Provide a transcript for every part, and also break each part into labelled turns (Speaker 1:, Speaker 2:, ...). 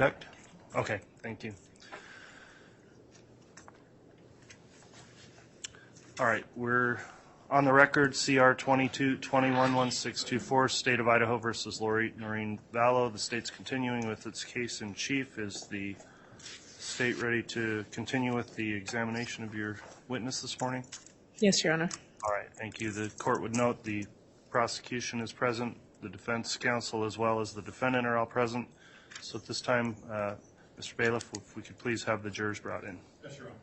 Speaker 1: Checked? Okay, thank you. All right, we're on the record, CR 22-21-1624, State of Idaho versus Lori Vallow. The state's continuing with its case in chief. Is the state ready to continue with the examination of your witness this morning?
Speaker 2: Yes, Your Honor.
Speaker 1: All right, thank you. The court would note the prosecution is present, the defense counsel as well as the defendant are all present. So at this time, Mr. Bailiff, if we could please have the jurors brought in.
Speaker 3: Yes, Your Honor.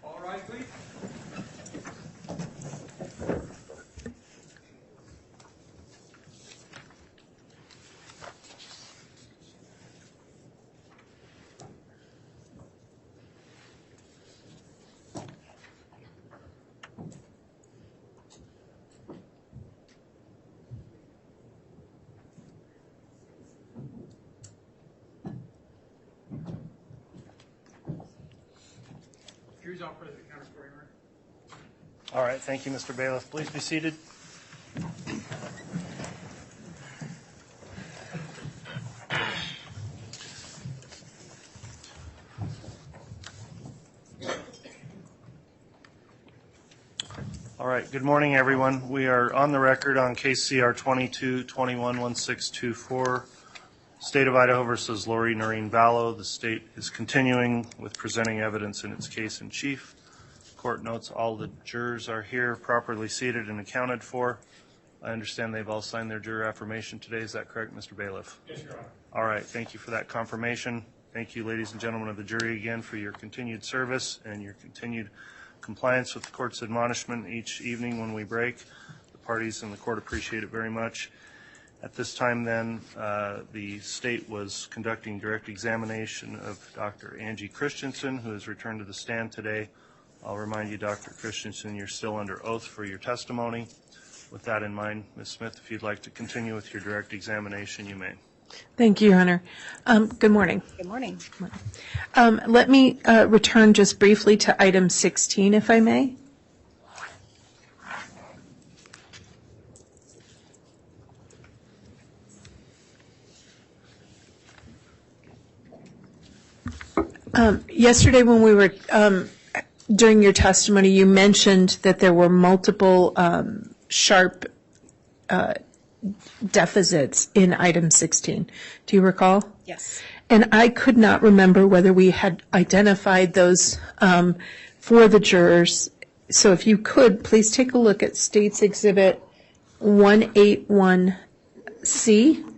Speaker 3: All right, please. Jury's all present. Counter scoring, right?
Speaker 1: All right, thank you, Mr. Bailiff. Please be seated. All right, good morning, everyone. We are on the record on case CR 22-21-1624, State of Idaho versus Lori Vallow. The state is continuing with presenting evidence in its case in chief. Court notes all the jurors are here, properly seated and accounted for. I understand they've all signed their juror affirmation today. Is that correct, Mr. Bailiff?
Speaker 3: Yes, Your Honor.
Speaker 1: All right, thank you for that confirmation. Thank you, ladies and gentlemen of the jury, again for your continued service and your continued compliance with the court's admonishment each evening when we break. The parties and the court appreciate it very much. At this time, then, the state was conducting direct examination of Dr. Angie Christensen, who has returned to the stand today. I'll remind you, Dr. Christensen, you're still under oath for your testimony. With that in mind, Ms. Smith, if you'd like to continue with your direct examination, you may.
Speaker 2: Thank you, Your Honor. Good morning.
Speaker 4: Good morning.
Speaker 2: Let me return just briefly to item 16, if I may. Yesterday when we were, during your testimony, you mentioned that there were multiple sharp deficits in item 16. Do you recall?
Speaker 4: Yes.
Speaker 2: And I could not remember whether we had identified those for the jurors. So if you could, please take a look at State's Exhibit 181C.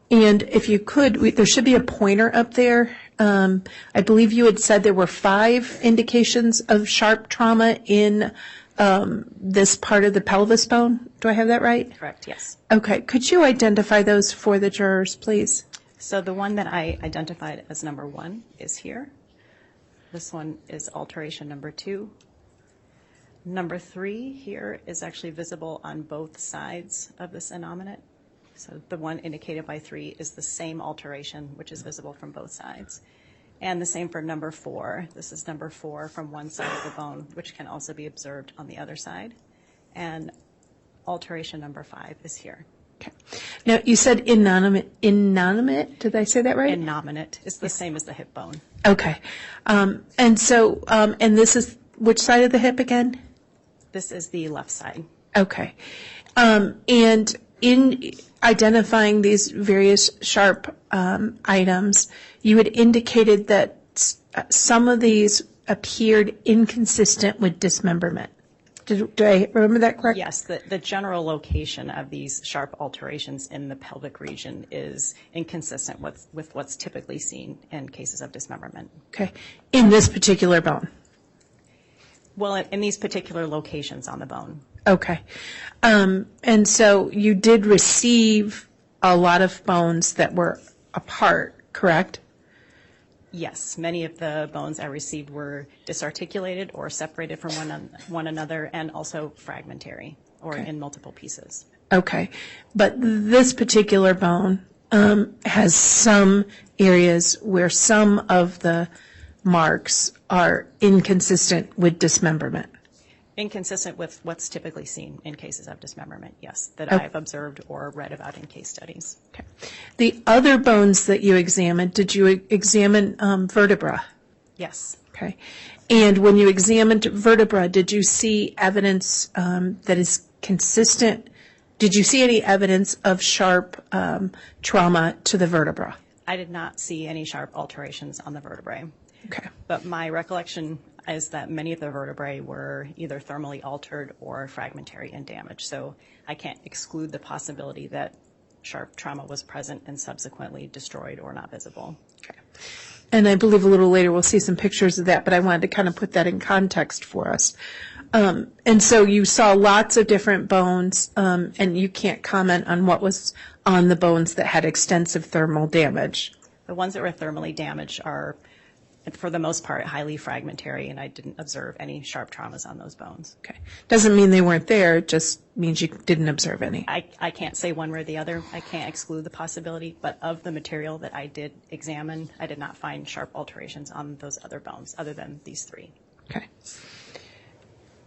Speaker 2: And if you could, there should be a pointer up there. I believe you had said there were 5 indications of sharp trauma in this part of the pelvis bone. Do I have that right?
Speaker 4: Correct, yes.
Speaker 2: Okay. Could you identify those for the jurors, please?
Speaker 4: So the one that I identified as number 1 is here. This one is alteration number 2. Number 3 here is actually visible on both sides of this innominate. So the one indicated by 3 is the same alteration, which is visible from both sides. And the same for number 4. This is number 4 from one side of the bone, which can also be observed on the other side. And alteration number 5 is here.
Speaker 2: Okay. Now, you said innominate. Did I say that right?
Speaker 4: Innominate is the same as the hip bone.
Speaker 2: Okay. And this is which side of the hip again?
Speaker 4: This is the left side.
Speaker 2: Okay. And in identifying these various sharp items, you had indicated that some of these appeared inconsistent with dismemberment. Did I remember that correct?
Speaker 4: Yes, the general location of these sharp alterations in the pelvic region is inconsistent with what's typically seen in cases of dismemberment.
Speaker 2: Okay. In this particular bone?
Speaker 4: Well, in these particular locations on the bone.
Speaker 2: Okay. And so you did receive a lot of bones that were apart, correct?
Speaker 4: Yes, many of the bones I received were disarticulated or separated from one another and also fragmentary or in multiple pieces.
Speaker 2: Okay. But this particular bone has some areas where some of the marks are inconsistent with dismemberment.
Speaker 4: Inconsistent with what's typically seen in cases of dismemberment, yes, that I've observed or read about in case studies.
Speaker 2: Okay. The other bones that you examined, did you examine vertebra?
Speaker 4: Yes.
Speaker 2: Okay. And when you examined vertebra, did you see evidence that is consistent? Did you see any evidence of sharp trauma to the vertebra?
Speaker 4: I did not see any sharp alterations on the vertebrae.
Speaker 2: Okay.
Speaker 4: But my recollection is that many of the vertebrae were either thermally altered or fragmentary and damaged. So I can't exclude the possibility that sharp trauma was present and subsequently destroyed or not visible.
Speaker 2: Okay. And I believe a little later we'll see some pictures of that, but I wanted to kind of put that in context for us. And so you saw lots of different bones, and you can't comment on what was on the bones that had extensive thermal damage.
Speaker 4: The ones that were thermally damaged are, for the most part, highly fragmentary, and I didn't observe any sharp traumas on those bones.
Speaker 2: Okay. Doesn't mean they weren't there, it just means you didn't observe any.
Speaker 4: I can't say one way or the other. I can't exclude the possibility, but of the material that I did examine, I did not find sharp alterations on those other bones other than these 3.
Speaker 2: Okay.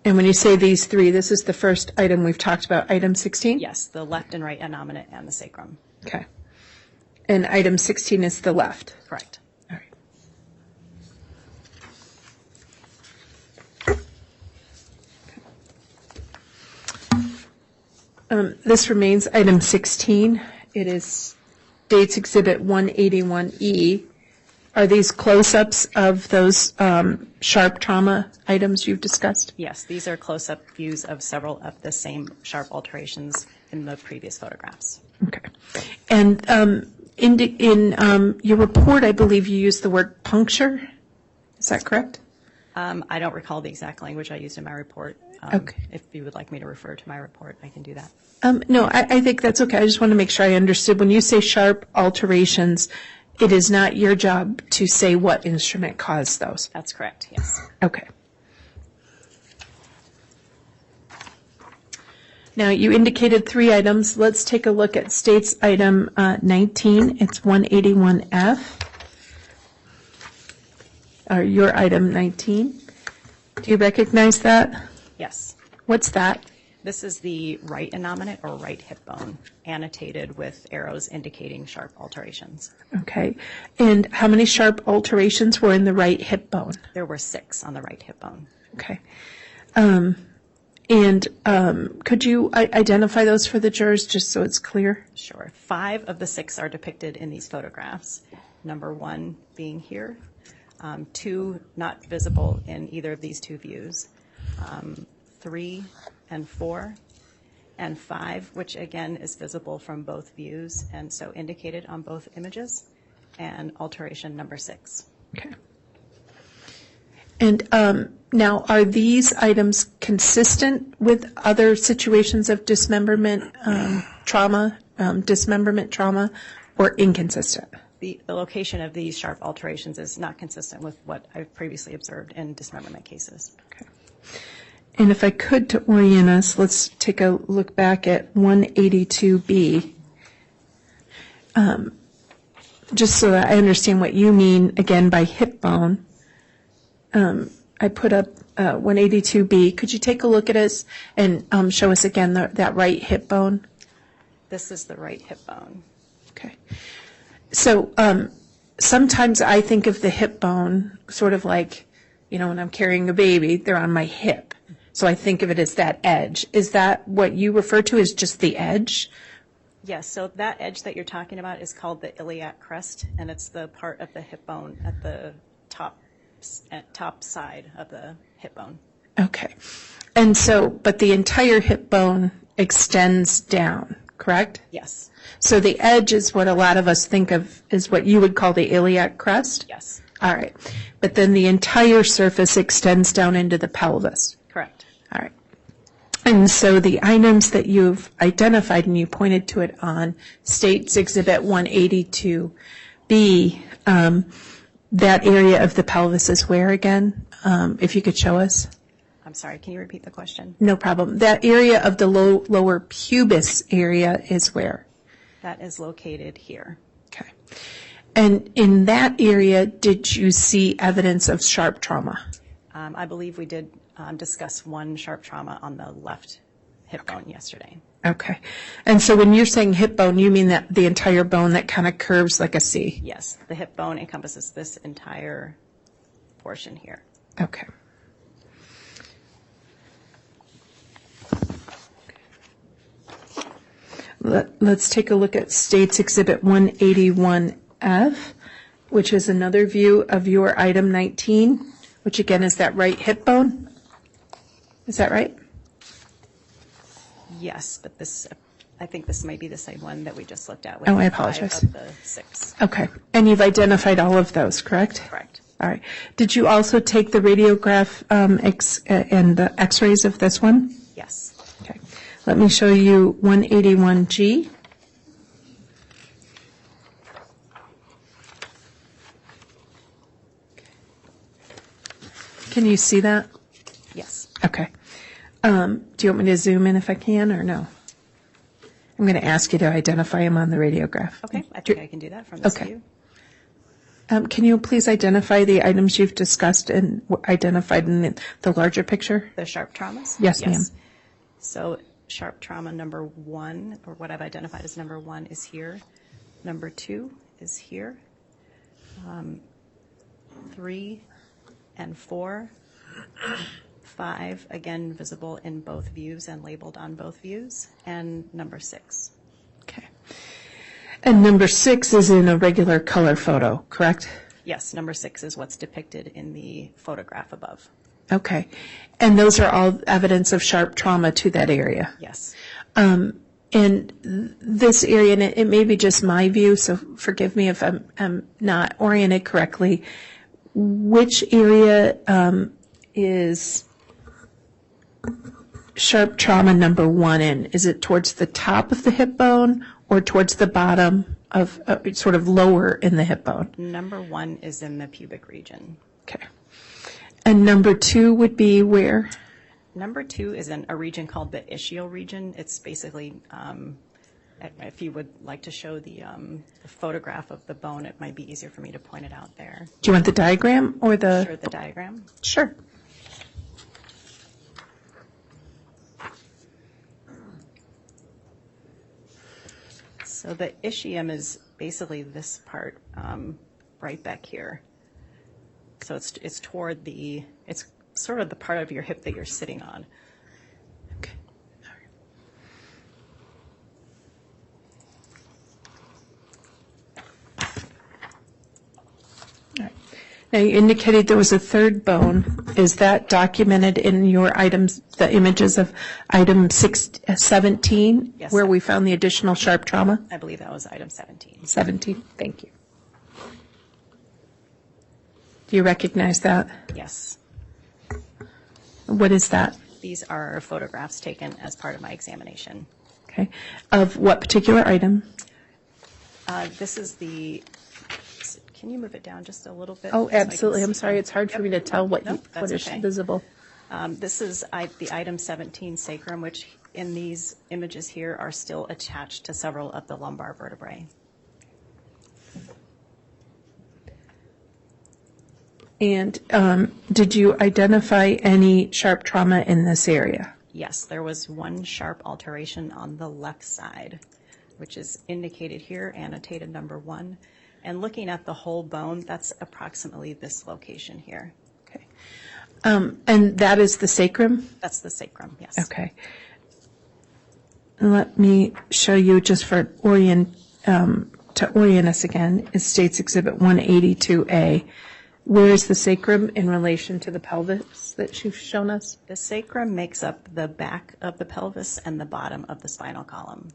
Speaker 2: And when you say these 3, this is the first item we've talked about, item 16?
Speaker 4: Yes, the left and right innominate and the sacrum.
Speaker 2: Okay. And item 16 is the left?
Speaker 4: Correct.
Speaker 2: All right. This remains item 16. It is State's Exhibit 181E. Are these close-ups of those sharp trauma items you've discussed?
Speaker 4: Yes, these are close-up views of several of the same sharp alterations in the previous photographs.
Speaker 2: Okay. And in your report, I believe you used the word puncture. Is that correct?
Speaker 4: I don't recall the exact language I used in my report.
Speaker 2: Okay.
Speaker 4: If you would like me to refer to my report, I can do that.
Speaker 2: No, I think that's okay. I just want to make sure I understood. When you say sharp alterations, it is not your job to say what instrument caused those.
Speaker 4: That's correct, yes.
Speaker 2: Okay. Now, you indicated 3 items. Let's take a look at State's item 19. It's 181F. Or your item 19. Do you recognize that?
Speaker 4: Yes.
Speaker 2: What's that?
Speaker 4: This is the right innominate or right hip bone, annotated with arrows indicating sharp alterations.
Speaker 2: Okay. And how many sharp alterations were in the right hip bone?
Speaker 4: There were 6 on the right hip bone.
Speaker 2: Okay. Could you identify those for the jurors just so it's clear?
Speaker 4: Sure. 5 of the 6 are depicted in these photographs. Number 1 being here, 2 not visible in either of these 2 views, 3 and 4, and 5, which again is visible from both views and so indicated on both images, and alteration number 6.
Speaker 2: Okay. And now, are these items consistent with other situations of dismemberment trauma, or inconsistent?
Speaker 4: The location of these sharp alterations is not consistent with what I've previously observed in dismemberment cases.
Speaker 2: Okay. And if I could, to orient us, let's take a look back at 182B. Just so that I understand what you mean, again, by hip bone. I put up 182B. Could you take a look at us and show us again that right hip bone?
Speaker 4: This is the right hip bone.
Speaker 2: Okay. So sometimes I think of the hip bone sort of like, when I'm carrying a baby, they're on my hip. So I think of it as that edge. Is that what you refer to as just the edge?
Speaker 4: Yes, so that edge that you're talking about is called the iliac crest, and it's the part of the hip bone at the top side of the hip bone.
Speaker 2: Okay. And so, but the entire hip bone extends down, correct?
Speaker 4: Yes.
Speaker 2: So the edge is what a lot of us think of is what you would call the iliac crest?
Speaker 4: Yes.
Speaker 2: All right. But then the entire surface extends down into the pelvis.
Speaker 4: Correct.
Speaker 2: All right. And so the items that you've identified, and you pointed to it on States Exhibit 182B, that area of the pelvis is where again? If you could show us.
Speaker 4: I'm sorry, can you repeat the question?
Speaker 2: No problem. That area of the lower pubis area is where?
Speaker 4: That is located here.
Speaker 2: Okay. And in that area, did you see evidence of sharp trauma?
Speaker 4: I believe we did discuss one sharp trauma on the left hip bone yesterday.
Speaker 2: Okay. And so when you're saying hip bone, you mean that the entire bone that kind of curves like a C?
Speaker 4: Yes, the hip bone encompasses this entire portion here.
Speaker 2: Okay. Let's take a look at States Exhibit 181F, which is another view of your item 19, which again is that right hip bone. Is that right?
Speaker 4: Yes, but I think this might be the same one that we just looked at.
Speaker 2: Oh, I apologize.
Speaker 4: 5 of the 6.
Speaker 2: Okay. And you've identified all of those, correct?
Speaker 4: Correct.
Speaker 2: All right. Did you also take the radiograph and the x-rays of this one?
Speaker 4: Yes.
Speaker 2: Okay. Let me show you 181G. Can you see that?
Speaker 4: Yes.
Speaker 2: Okay. Do you want me to zoom in if I can or no? I'm going to ask you to identify them on the radiograph.
Speaker 4: Okay, I think I can do that from this
Speaker 2: Okay.
Speaker 4: view.
Speaker 2: Can you please identify the items you've discussed and identified in the larger picture?
Speaker 4: The sharp traumas?
Speaker 2: Yes, ma'am.
Speaker 4: So sharp trauma number 1, or what I've identified as number 1, is here. Number 2 is here. 3 and 4. 5, again, visible in both views and labeled on both views. And number 6.
Speaker 2: Okay. And number 6 is in a regular color photo, correct?
Speaker 4: Yes, number 6 is what's depicted in the photograph above.
Speaker 2: Okay. And those are all evidence of sharp trauma to that area?
Speaker 4: Yes.
Speaker 2: And this area, and it may be just my view, so forgive me if I'm not oriented correctly, which area is sharp trauma number 1 in? Is it towards the top of the hip bone or towards the bottom of sort of lower in the hip bone?
Speaker 4: Number 1 is in the pubic region.
Speaker 2: Okay. And number 2 would be where?
Speaker 4: Number 2 is in a region called the ischial region. It's basically, if you would like to show the photograph of the bone, it might be easier for me to point it out there.
Speaker 2: Do you want the diagram or the?
Speaker 4: Sure, the diagram.
Speaker 2: Sure.
Speaker 4: So the ischium is basically this part right back here. So it's toward it's sort of the part of your hip that you're sitting on.
Speaker 2: Okay. All right. Now, you indicated there was a third bone. Is that documented in your items, the images of item 17?
Speaker 4: Yes,
Speaker 2: Where
Speaker 4: sir.
Speaker 2: we found the additional sharp trauma?
Speaker 4: I believe that was item 17.
Speaker 2: 17, thank you. Do you recognize that?
Speaker 4: Yes.
Speaker 2: What is that?
Speaker 4: These are photographs taken as part of my examination.
Speaker 2: Okay. Of what particular item?
Speaker 4: This is the, can you move it down just a little bit?
Speaker 2: Oh,
Speaker 4: so I can
Speaker 2: absolutely. I'm
Speaker 4: see?
Speaker 2: sorry. It's hard for me to tell what
Speaker 4: Nope,
Speaker 2: what
Speaker 4: that's
Speaker 2: is
Speaker 4: okay.
Speaker 2: visible.
Speaker 4: This is the item 17 sacrum, which in these images here are still attached to several of the lumbar vertebrae.
Speaker 2: And did you identify any sharp trauma in this area?
Speaker 4: Yes, there was one sharp alteration on the left side, which is indicated here, annotated number 1. And looking at the whole bone, that's approximately this location here.
Speaker 2: Okay. And that is the sacrum?
Speaker 4: That's the sacrum, yes.
Speaker 2: Okay. Let me show you just for to orient us again, is States Exhibit 182A. Where is the sacrum in relation to the pelvis that you've shown us?
Speaker 4: The sacrum makes up the back of the pelvis and the bottom of the spinal column.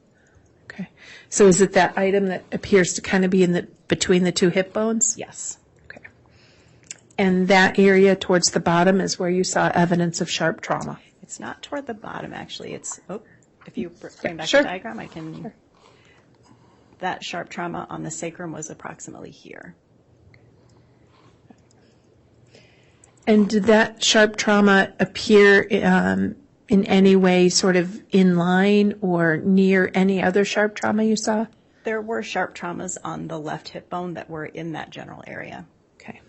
Speaker 2: Okay. So is it that item that appears to kind of be in between the two hip bones?
Speaker 4: Yes.
Speaker 2: Okay. And that area towards the bottom is where you saw evidence of sharp trauma?
Speaker 4: It's not toward the bottom, actually. It's, if you bring back
Speaker 2: Sure.
Speaker 4: the diagram, I can. Sure. That sharp trauma on the sacrum was approximately here.
Speaker 2: And did that sharp trauma appear in any way sort of in line or near any other sharp trauma you saw?
Speaker 4: There were sharp traumas on the left hip bone that were in that general area.
Speaker 2: Okay.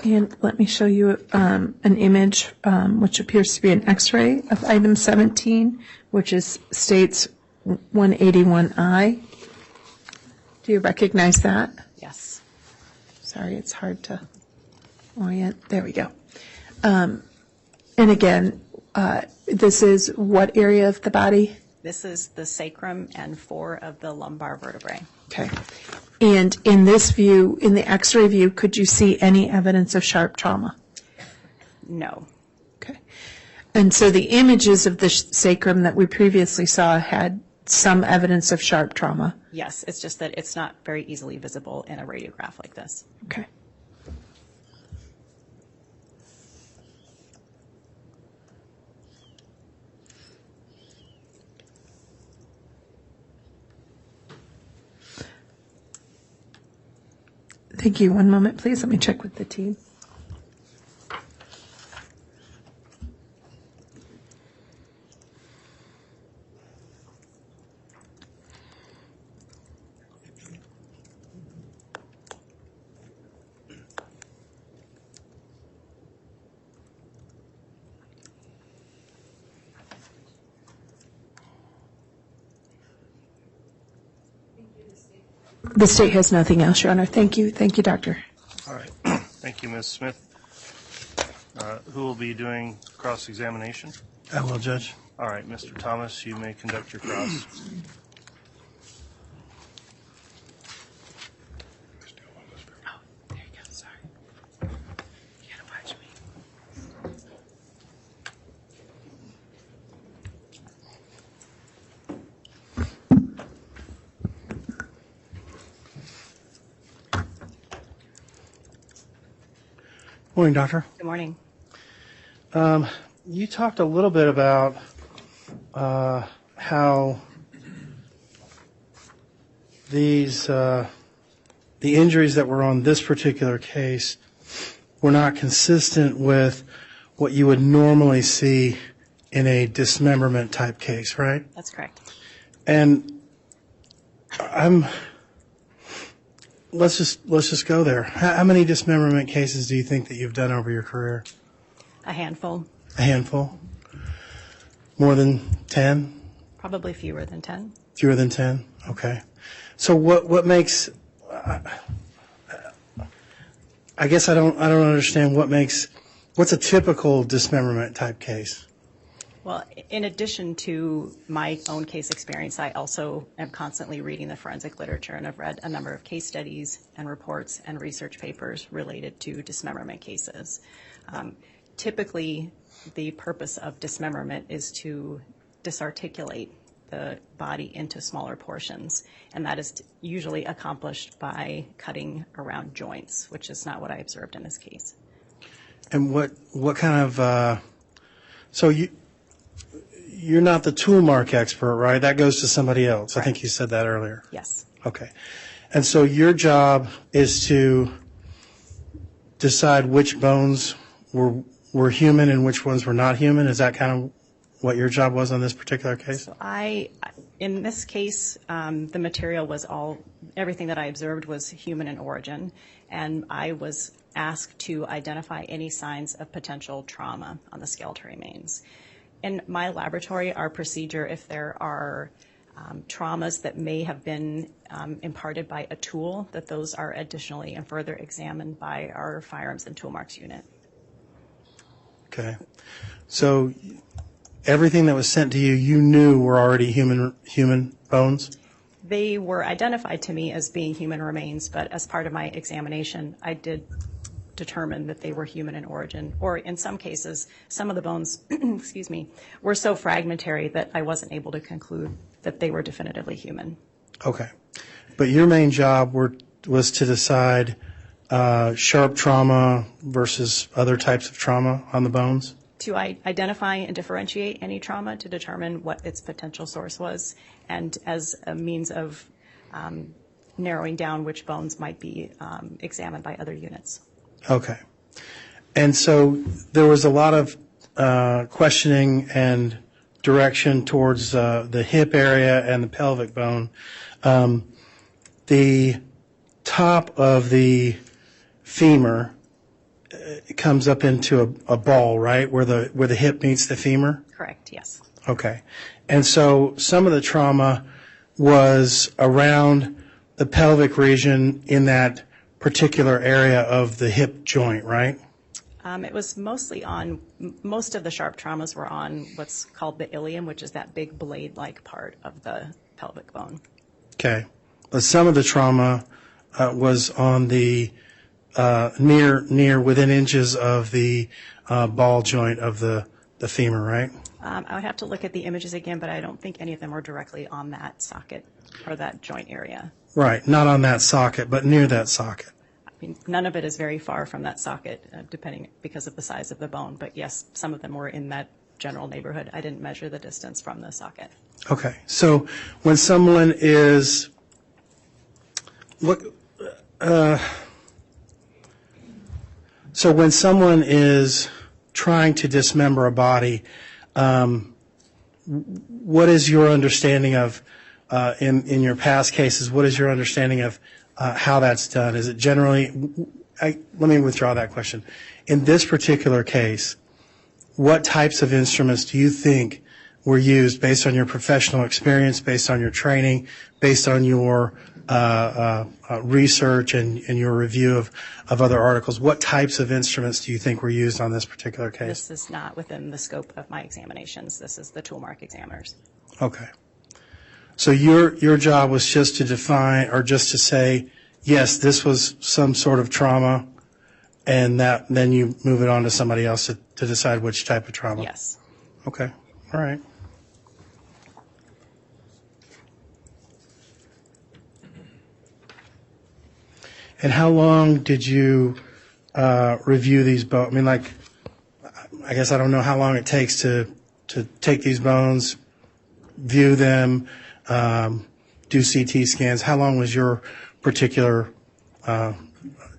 Speaker 2: And let me show you an image which appears to be an X-ray of item 17, which is States 181I. Do you recognize that?
Speaker 4: Yes.
Speaker 2: Sorry, it's hard to orient. There we go. And again, this is what area of the body?
Speaker 4: This is the sacrum and 4 of the lumbar vertebrae.
Speaker 2: Okay. And in this view, in the X-ray view, could you see any evidence of sharp trauma?
Speaker 4: No.
Speaker 2: Okay. And so the images of the sacrum that we previously saw had some evidence of sharp trauma?
Speaker 4: Yes, it's just that it's not very easily visible in a radiograph like this.
Speaker 2: Okay. Thank you. One moment, please. Let me check with the team. The state has nothing else, Your Honor. Thank you. Thank you, Doctor.
Speaker 1: All right. Thank you, Ms. Smith. Who will be doing cross-examination?
Speaker 5: I will, Judge.
Speaker 1: All right, Mr. Thomas, you may conduct your cross.
Speaker 2: Oh, there you go. Sorry. You gotta watch me.
Speaker 5: Morning, Doctor.
Speaker 4: Good morning.
Speaker 5: You talked a little bit about how these the injuries that were on this particular case were not consistent with what you would normally see in a dismemberment type case, right?
Speaker 4: That's correct.
Speaker 5: And let's just go there. How many dismemberment cases do you think that you've done over your career?
Speaker 4: A handful.
Speaker 5: A handful? More than 10?
Speaker 4: Probably fewer than 10.
Speaker 5: Fewer than 10? Okay. So what makes I guess I don't understand what's a typical dismemberment type case?
Speaker 4: Well, in addition to my own case experience, I also am constantly reading the forensic literature, and I've read a number of case studies and reports and research papers related to dismemberment cases. Typically, the purpose of dismemberment is to disarticulate the body into smaller portions, and that is usually accomplished by cutting around joints, which is not what I observed in this case.
Speaker 5: And what kind of so you're not the tool mark expert, right? That goes to somebody else.
Speaker 4: Right.
Speaker 5: I think you said that earlier.
Speaker 4: Yes.
Speaker 5: Okay. And so your job is to decide which bones were human and which ones were not human? Is that kind of what your job was on this particular case?
Speaker 4: So in this case, the material was everything that I observed was human in origin, and I was asked to identify any signs of potential trauma on the skeletal remains. In my laboratory, our procedure, if there are traumas that may have been imparted by a tool, that those are additionally and further examined by our firearms and tool marks unit.
Speaker 5: Okay. So everything that was sent to you, you knew were already human bones?
Speaker 4: They were identified to me as being human remains, but as part of my examination, I did determine that they were human in origin, or in some cases, some of the bones, excuse me, were so fragmentary that I wasn't able to conclude that they were definitively human.
Speaker 5: Okay. But your main job was to decide sharp trauma versus other types of trauma on the bones?
Speaker 4: To identify and differentiate any trauma to determine what its potential source was, and as a means of narrowing down which bones might be examined by other units.
Speaker 5: Okay. And so there was a lot of questioning and direction towards the hip area and the pelvic bone. The top of the femur comes up into a ball, right, where the hip meets the femur?
Speaker 4: Correct, yes.
Speaker 5: Okay. And so some of the trauma was around the pelvic region in that particular area of the hip joint, right?
Speaker 4: It was mostly most of the sharp traumas were on what's called the ilium, which is that big blade-like part of the pelvic bone.
Speaker 5: Okay. But some of the trauma was on the near within inches of the ball joint of the femur, right?
Speaker 4: I would have to look at the images again, but I don't think any of them were directly on that socket or that joint area.
Speaker 5: Right. Not on that socket, but near that socket.
Speaker 4: I mean, none of it is very far from that socket, because of the size of the bone. But yes, some of them were in that general neighborhood. I didn't measure the distance from the socket.
Speaker 5: Okay. So when someone is trying to dismember a body, what is your understanding of, in your past cases, what is your understanding of how that's done? Is it generally, let me withdraw that question. In this particular case, what types of instruments do you think were used based on your professional experience, based on your training, based on your research and your review of other articles? What types of instruments do you think were used on this particular case?
Speaker 4: This is not within the scope of my examinations. This is the tool mark examiners.
Speaker 5: Okay. So your job was just to define, or just to say, yes, this was some sort of trauma, and then you move it on to somebody else to decide which type of trauma?
Speaker 4: Yes.
Speaker 5: Okay. All right. And how long did you review these bones? I mean, I guess I don't know how long it takes to take these bones, view them, do CT scans. How long was your particular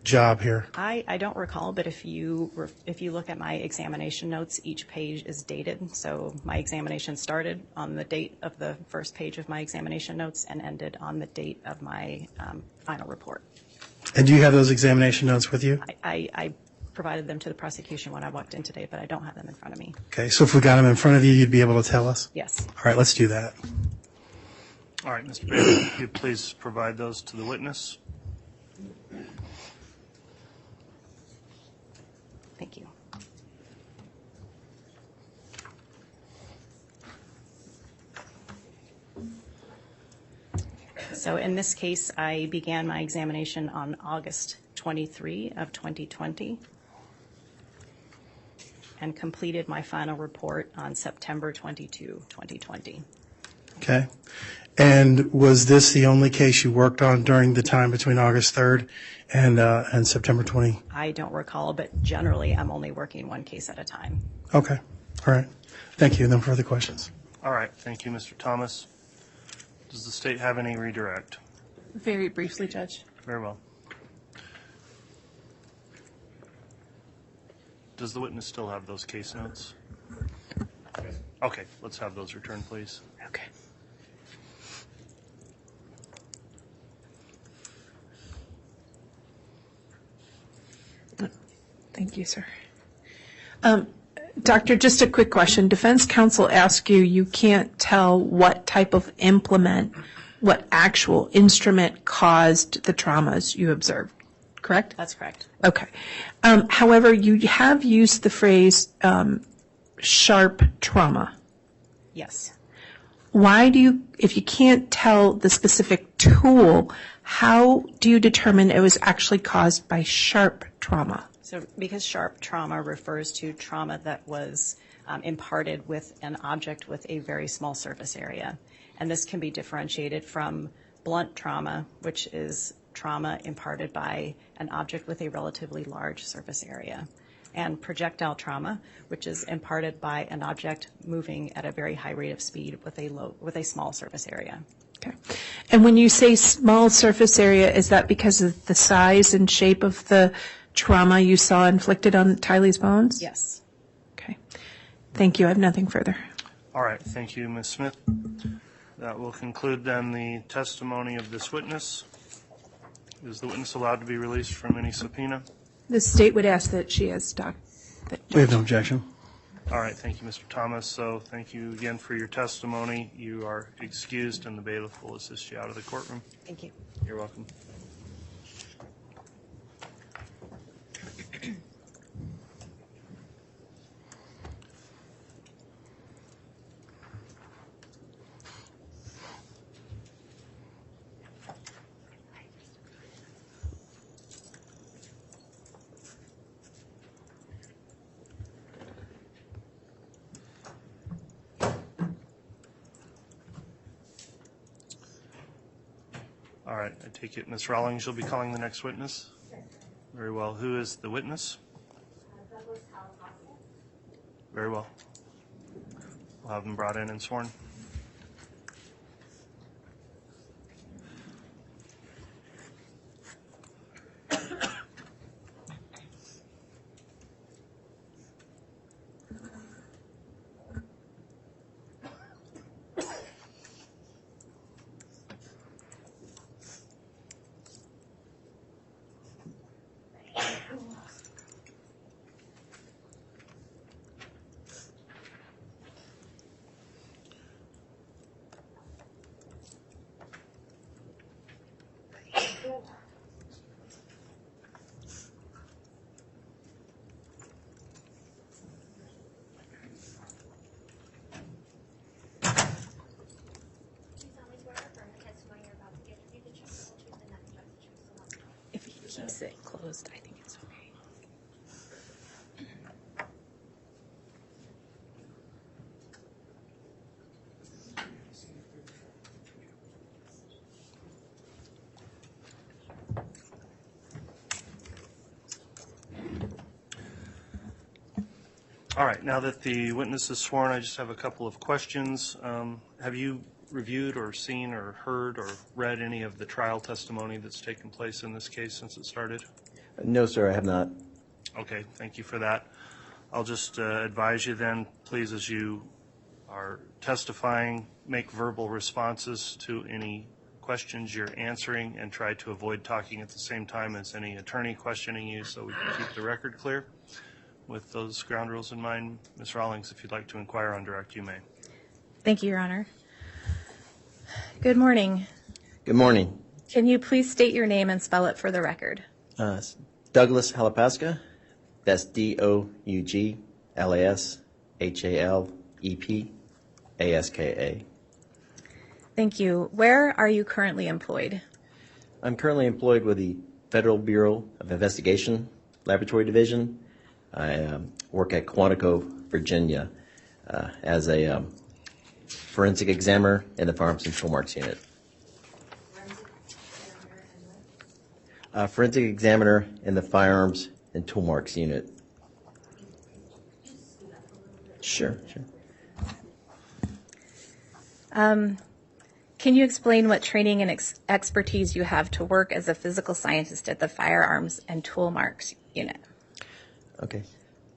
Speaker 5: job here?
Speaker 4: I don't recall, but if you look at my examination notes, each page is dated. So my examination started on the date of the first page of my examination notes and ended on the date of my final report.
Speaker 5: And do you have those examination notes with you?
Speaker 4: I provided them to the prosecution when I walked in today, but I don't have them in front of me.
Speaker 5: Okay, so if we got them in front of you, you'd be able to tell us?
Speaker 4: Yes.
Speaker 5: All right, let's do that.
Speaker 1: All right, Mr. Bailey, could you please provide those to the witness?
Speaker 4: So in this case, I began my examination on August 23 of 2020 and completed my final report on September 22, 2020.
Speaker 5: Okay. And was this the only case you worked on during the time between August 3rd and September 20?
Speaker 4: I don't recall, but generally I'm only working one case at a time.
Speaker 5: Okay. All right. Thank you. No further questions.
Speaker 1: All right, thank you, Mr. Thomas. Does the state have any redirect?
Speaker 2: Very briefly, Judge.
Speaker 1: Very well. Does the witness still have those case notes? Okay, let's have those returned, please.
Speaker 2: Okay. Thank you, sir. Doctor, just a quick question. Defense counsel asked you can't tell what type of implement, what actual instrument caused the traumas you observed, correct?
Speaker 4: That's correct.
Speaker 2: Okay. However, you have used the phrase sharp trauma.
Speaker 4: Yes.
Speaker 2: Why do you, if you can't tell the specific tool, how do you determine it was actually caused by sharp trauma?
Speaker 4: So because sharp trauma refers to trauma that was imparted with an object with a very small surface area. And this can be differentiated from blunt trauma, which is trauma imparted by an object with a relatively large surface area, and projectile trauma, which is imparted by an object moving at a very high rate of speed with a small surface area.
Speaker 2: Okay. And when you say small surface area, is that because of the size and shape of the trauma you saw inflicted on Tylee's bones?
Speaker 4: Yes.
Speaker 2: Okay. Thank you. I have nothing further.
Speaker 1: All right, thank you, Ms. Smith. That will conclude then the testimony of this witness. Is the witness allowed to be released from any subpoena?
Speaker 2: The state would ask that she has
Speaker 5: We have no objection.
Speaker 1: All right, thank you, Mr. Thomas. So thank you again for your testimony. You are excused, and the bailiff will assist you out of the courtroom.
Speaker 4: Thank you.
Speaker 1: You're welcome. All right, I take it Ms. Rawlings, you'll be calling the next witness? Very well. Who is the witness? Very well. We'll have them brought in and sworn.
Speaker 4: If he keeps it closed, I think it's okay.
Speaker 1: All right, now that the witness is sworn, I just have a couple of questions. Have you reviewed or seen or heard or read any of the trial testimony that's taken place in this case since it started?
Speaker 6: No, sir, I have not.
Speaker 1: Okay, thank you for that. I'll just advise you then, please, as you are testifying, make verbal responses to any questions you're answering and try to avoid talking at the same time as any attorney questioning you so we can keep the record clear. With those ground rules in mind, Ms. Rawlings, if you'd like to inquire on direct, you may.
Speaker 7: Thank you, Your Honor. Good morning.
Speaker 6: Good morning.
Speaker 7: Can you please state your name and spell it for the record?
Speaker 6: Douglas Halapaska. That's DOUGLASHALEPASKA.
Speaker 7: Thank you. Where are you currently employed?
Speaker 6: I'm currently employed with the Federal Bureau of Investigation Laboratory Division. I work at Quantico, Virginia, as a forensic examiner in the Firearms and Tool Marks Unit. Forensic examiner in the Firearms and Tool Marks Unit. Sure.
Speaker 7: Can you explain what training and expertise you have to work as a physical scientist at the Firearms and Tool Marks Unit?
Speaker 6: Okay.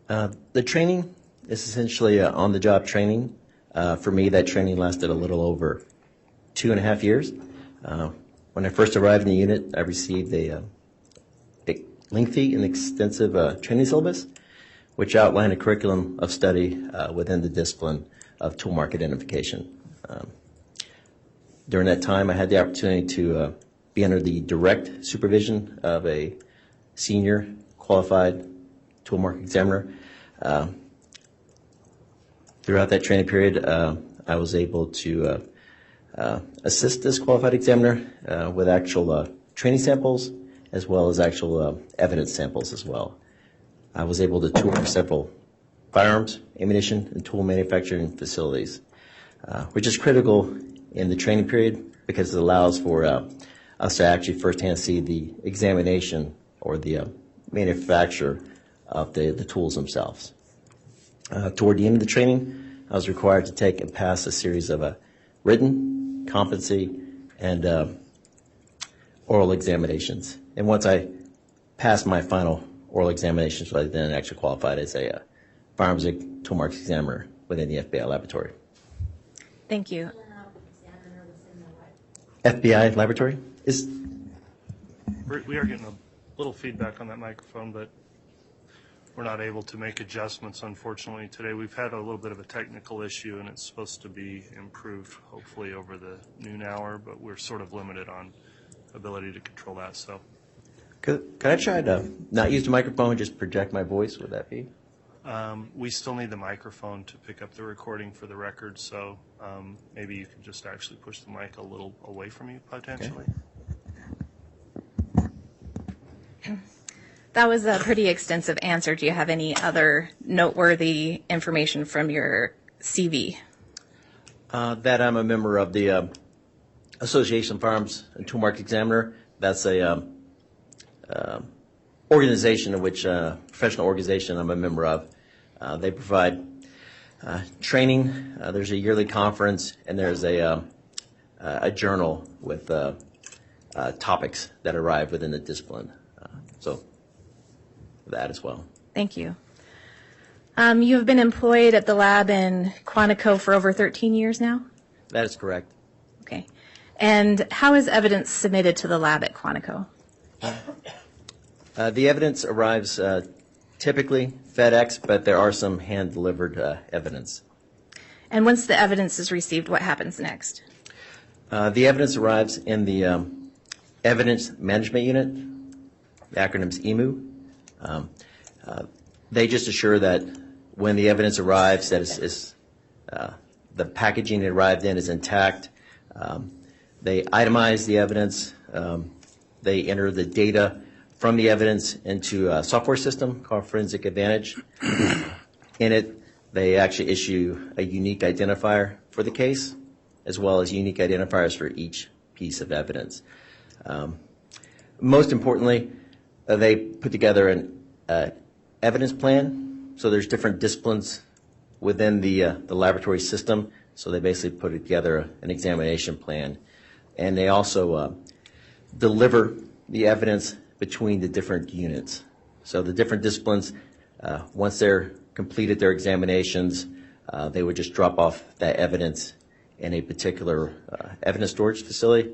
Speaker 6: The training is essentially on-the-job training. For me, that training lasted a little over 2.5 years. When I first arrived in the unit, I received a lengthy and extensive training syllabus, which outlined a curriculum of study within the discipline of tool mark identification. During that time, I had the opportunity to be under the direct supervision of a senior qualified tool mark examiner. Throughout that training period, I was able to assist this qualified examiner with actual training samples as well as actual evidence samples as well. I was able to tour several firearms, ammunition, and tool manufacturing facilities, which is critical in the training period because it allows for us to actually firsthand see the examination or the manufacture of the tools themselves. Toward the end of the training, I was required to take and pass a series of written, competency, and oral examinations. And once I passed my final oral examinations, I then actually qualified as a firearms and tool marks examiner within the FBI laboratory.
Speaker 7: Thank you.
Speaker 6: FBI laboratory is.
Speaker 1: We are getting a little feedback on that microphone, but we're not able to make adjustments, unfortunately, today. We've had a little bit of a technical issue, and it's supposed to be improved, hopefully, over the noon hour, but we're sort of limited on ability to control that. So,
Speaker 6: Could I try to not use the microphone and just project my voice? Would that be?
Speaker 1: we still need the microphone to pick up the recording for the record, so maybe you can just actually push the mic a little away from you, potentially.
Speaker 7: That was a pretty extensive answer. Do you have any other noteworthy information from your CV?
Speaker 6: That I'm a member of the Association of Firearms and Tool Mark Examiner. That's a organization in which professional organization I'm a member of. They provide training. There's a yearly conference, and there's a journal with topics that arrive within the discipline. So that as well.
Speaker 7: Thank you. You have been employed at the lab in Quantico for over 13 years now?
Speaker 6: That is correct.
Speaker 7: Okay. And how is evidence submitted to the lab at Quantico?
Speaker 6: The evidence arrives typically FedEx, but there are some hand-delivered evidence.
Speaker 7: And once the evidence is received, what happens next?
Speaker 6: The evidence arrives in the Evidence Management Unit, the acronym's EMU. They just assure that when the evidence arrives, that the packaging it arrived in is intact. They itemize the evidence. They enter the data from the evidence into a software system called Forensic Advantage. In it, they actually issue a unique identifier for the case, as well as unique identifiers for each piece of evidence. Most importantly, they put together an evidence plan. So there's different disciplines within the laboratory system. So they basically put together an examination plan. And they also deliver the evidence between the different units. So the different disciplines, once they're completed their examinations, they would just drop off that evidence in a particular evidence storage facility,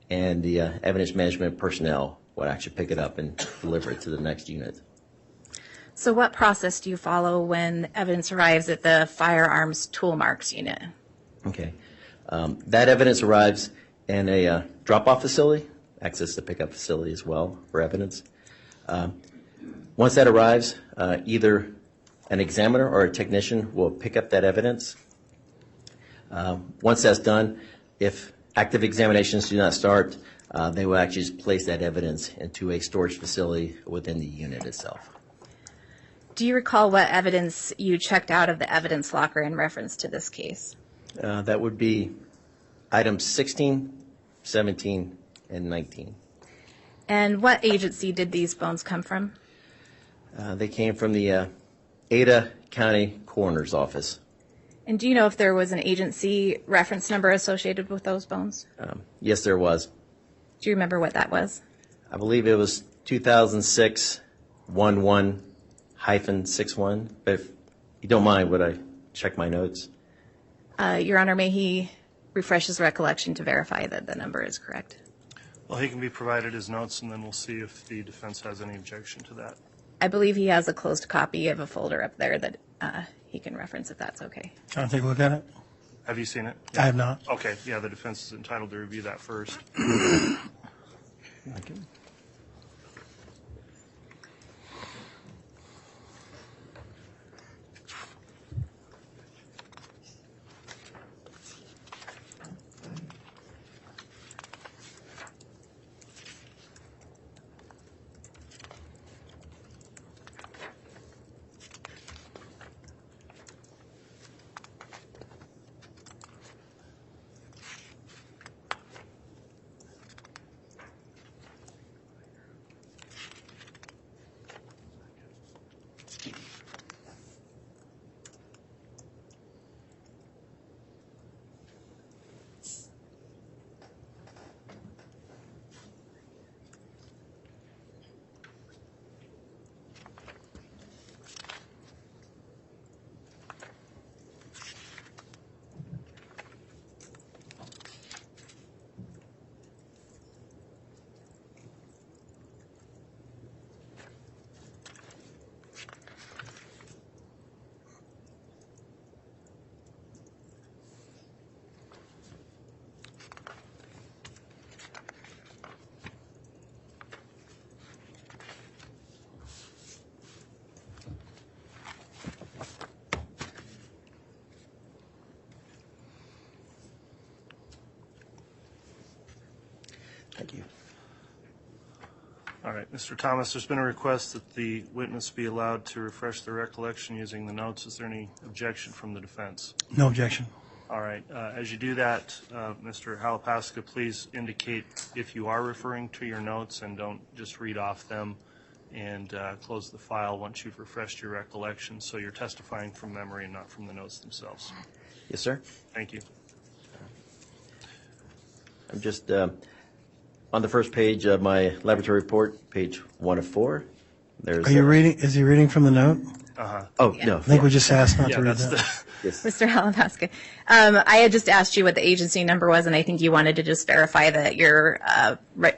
Speaker 6: and the evidence management personnel would actually pick it up and deliver it to the next unit.
Speaker 7: So what process do you follow when evidence arrives at the Firearms Tool Marks Unit?
Speaker 6: Okay. That evidence arrives in a drop-off facility, access the pickup facility as well for evidence. Once that arrives, either an examiner or a technician will pick up that evidence. Once that's done, if active examinations do not start, they will actually just place that evidence into a storage facility within the unit itself.
Speaker 7: Do you recall what evidence you checked out of the evidence locker in reference to this case?
Speaker 6: That would be items 16, 17, and 19.
Speaker 7: And what agency did these bones come from?
Speaker 6: They came from the Ada County Coroner's Office.
Speaker 7: And do you know if there was an agency reference number associated with those bones?
Speaker 6: Yes, there was.
Speaker 7: Do you remember what that was?
Speaker 6: I believe it was 2006 11-61. But if you don't mind, would I check my notes?
Speaker 7: Your Honor, may he refresh his recollection to verify that the number is correct?
Speaker 1: Well, he can be provided his notes, and then we'll see if the defense has any objection to that.
Speaker 7: I believe he has a closed copy of a folder up there that he can reference if that's okay.
Speaker 5: Can I take a look at it?
Speaker 1: Have you seen it?
Speaker 5: I have not.
Speaker 1: Okay, yeah, the defense is entitled to review that first.
Speaker 5: Thank you.
Speaker 6: Thank you.
Speaker 1: All right, Mr. Thomas, there's been a request that the witness be allowed to refresh their recollection using the notes. Is there any objection from the defense?
Speaker 5: No objection.
Speaker 1: All right, as you do that, Mr. Halapaska, please indicate if you are referring to your notes and don't just read off them, and close the file once you've refreshed your recollection, so you're testifying from memory and not from the notes themselves.
Speaker 6: Yes, sir.
Speaker 1: Thank you.
Speaker 6: I'm just on the first page of my laboratory report, page 1 of 4. There's.
Speaker 5: Are you reading? Is he reading from the note?
Speaker 6: Oh, no.
Speaker 5: I think we just asked not to read
Speaker 1: that's
Speaker 5: that.
Speaker 6: Yes.
Speaker 7: Mr. Halapaska, I had just asked you what the agency number was, and I think you wanted to just verify that your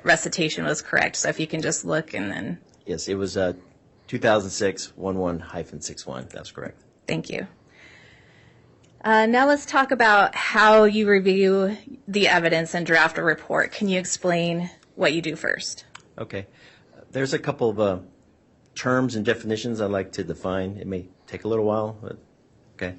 Speaker 7: recitation was correct. So if you can just look and then.
Speaker 6: Yes, it was 2006 11-61. That's correct.
Speaker 7: Thank you. Now let's talk about how you review the evidence and draft a report. Can you explain what you do first?
Speaker 6: Okay. There's a couple of terms and definitions I'd like to define. It may take a little while, but okay.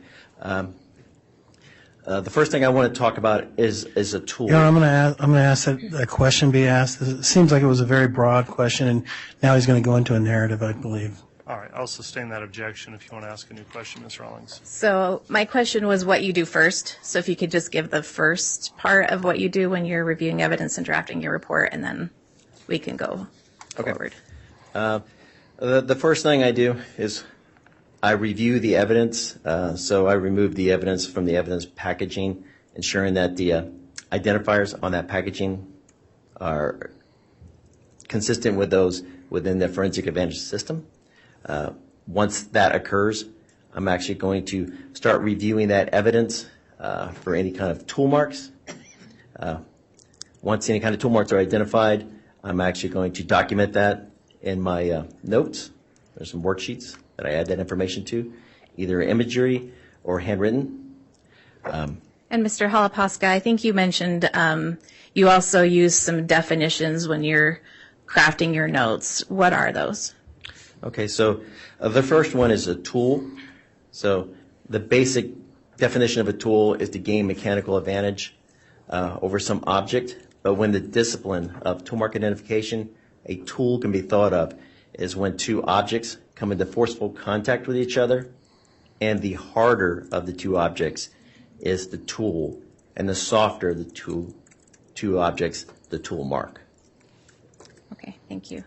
Speaker 6: The first thing I want to talk about is a tool.
Speaker 5: You know, I'm going to ask that a question be asked. It seems like it was a very broad question, and now he's going to go into a narrative, I believe.
Speaker 1: All right, I'll sustain that objection if you want to ask a new question, Ms. Rawlings.
Speaker 7: So my question was what you do first. So if you could just give the first part of what you do when you're reviewing evidence and drafting your report, and then we can go forward.
Speaker 6: The first thing I do is I review the evidence. So I remove the evidence from the evidence packaging, ensuring that the identifiers on that packaging are consistent with those within the Forensic Advantage system. Once that occurs, I'm actually going to start reviewing that evidence for any kind of tool marks. Once any kind of tool marks are identified, I'm actually going to document that in my notes. There's some worksheets that I add that information to, either imagery or handwritten.
Speaker 7: And Mr. Halapaska, I think you mentioned you also use some definitions when you're crafting your notes. What are those?
Speaker 6: Okay, so the first one is a tool. So the basic definition of a tool is to gain mechanical advantage. over some object, but when the discipline of toolmark identification, a tool can be thought of is when two objects come into forceful contact with each other, and the harder of the two objects is the tool, and the softer of the two objects, the tool mark.
Speaker 7: Okay, thank you.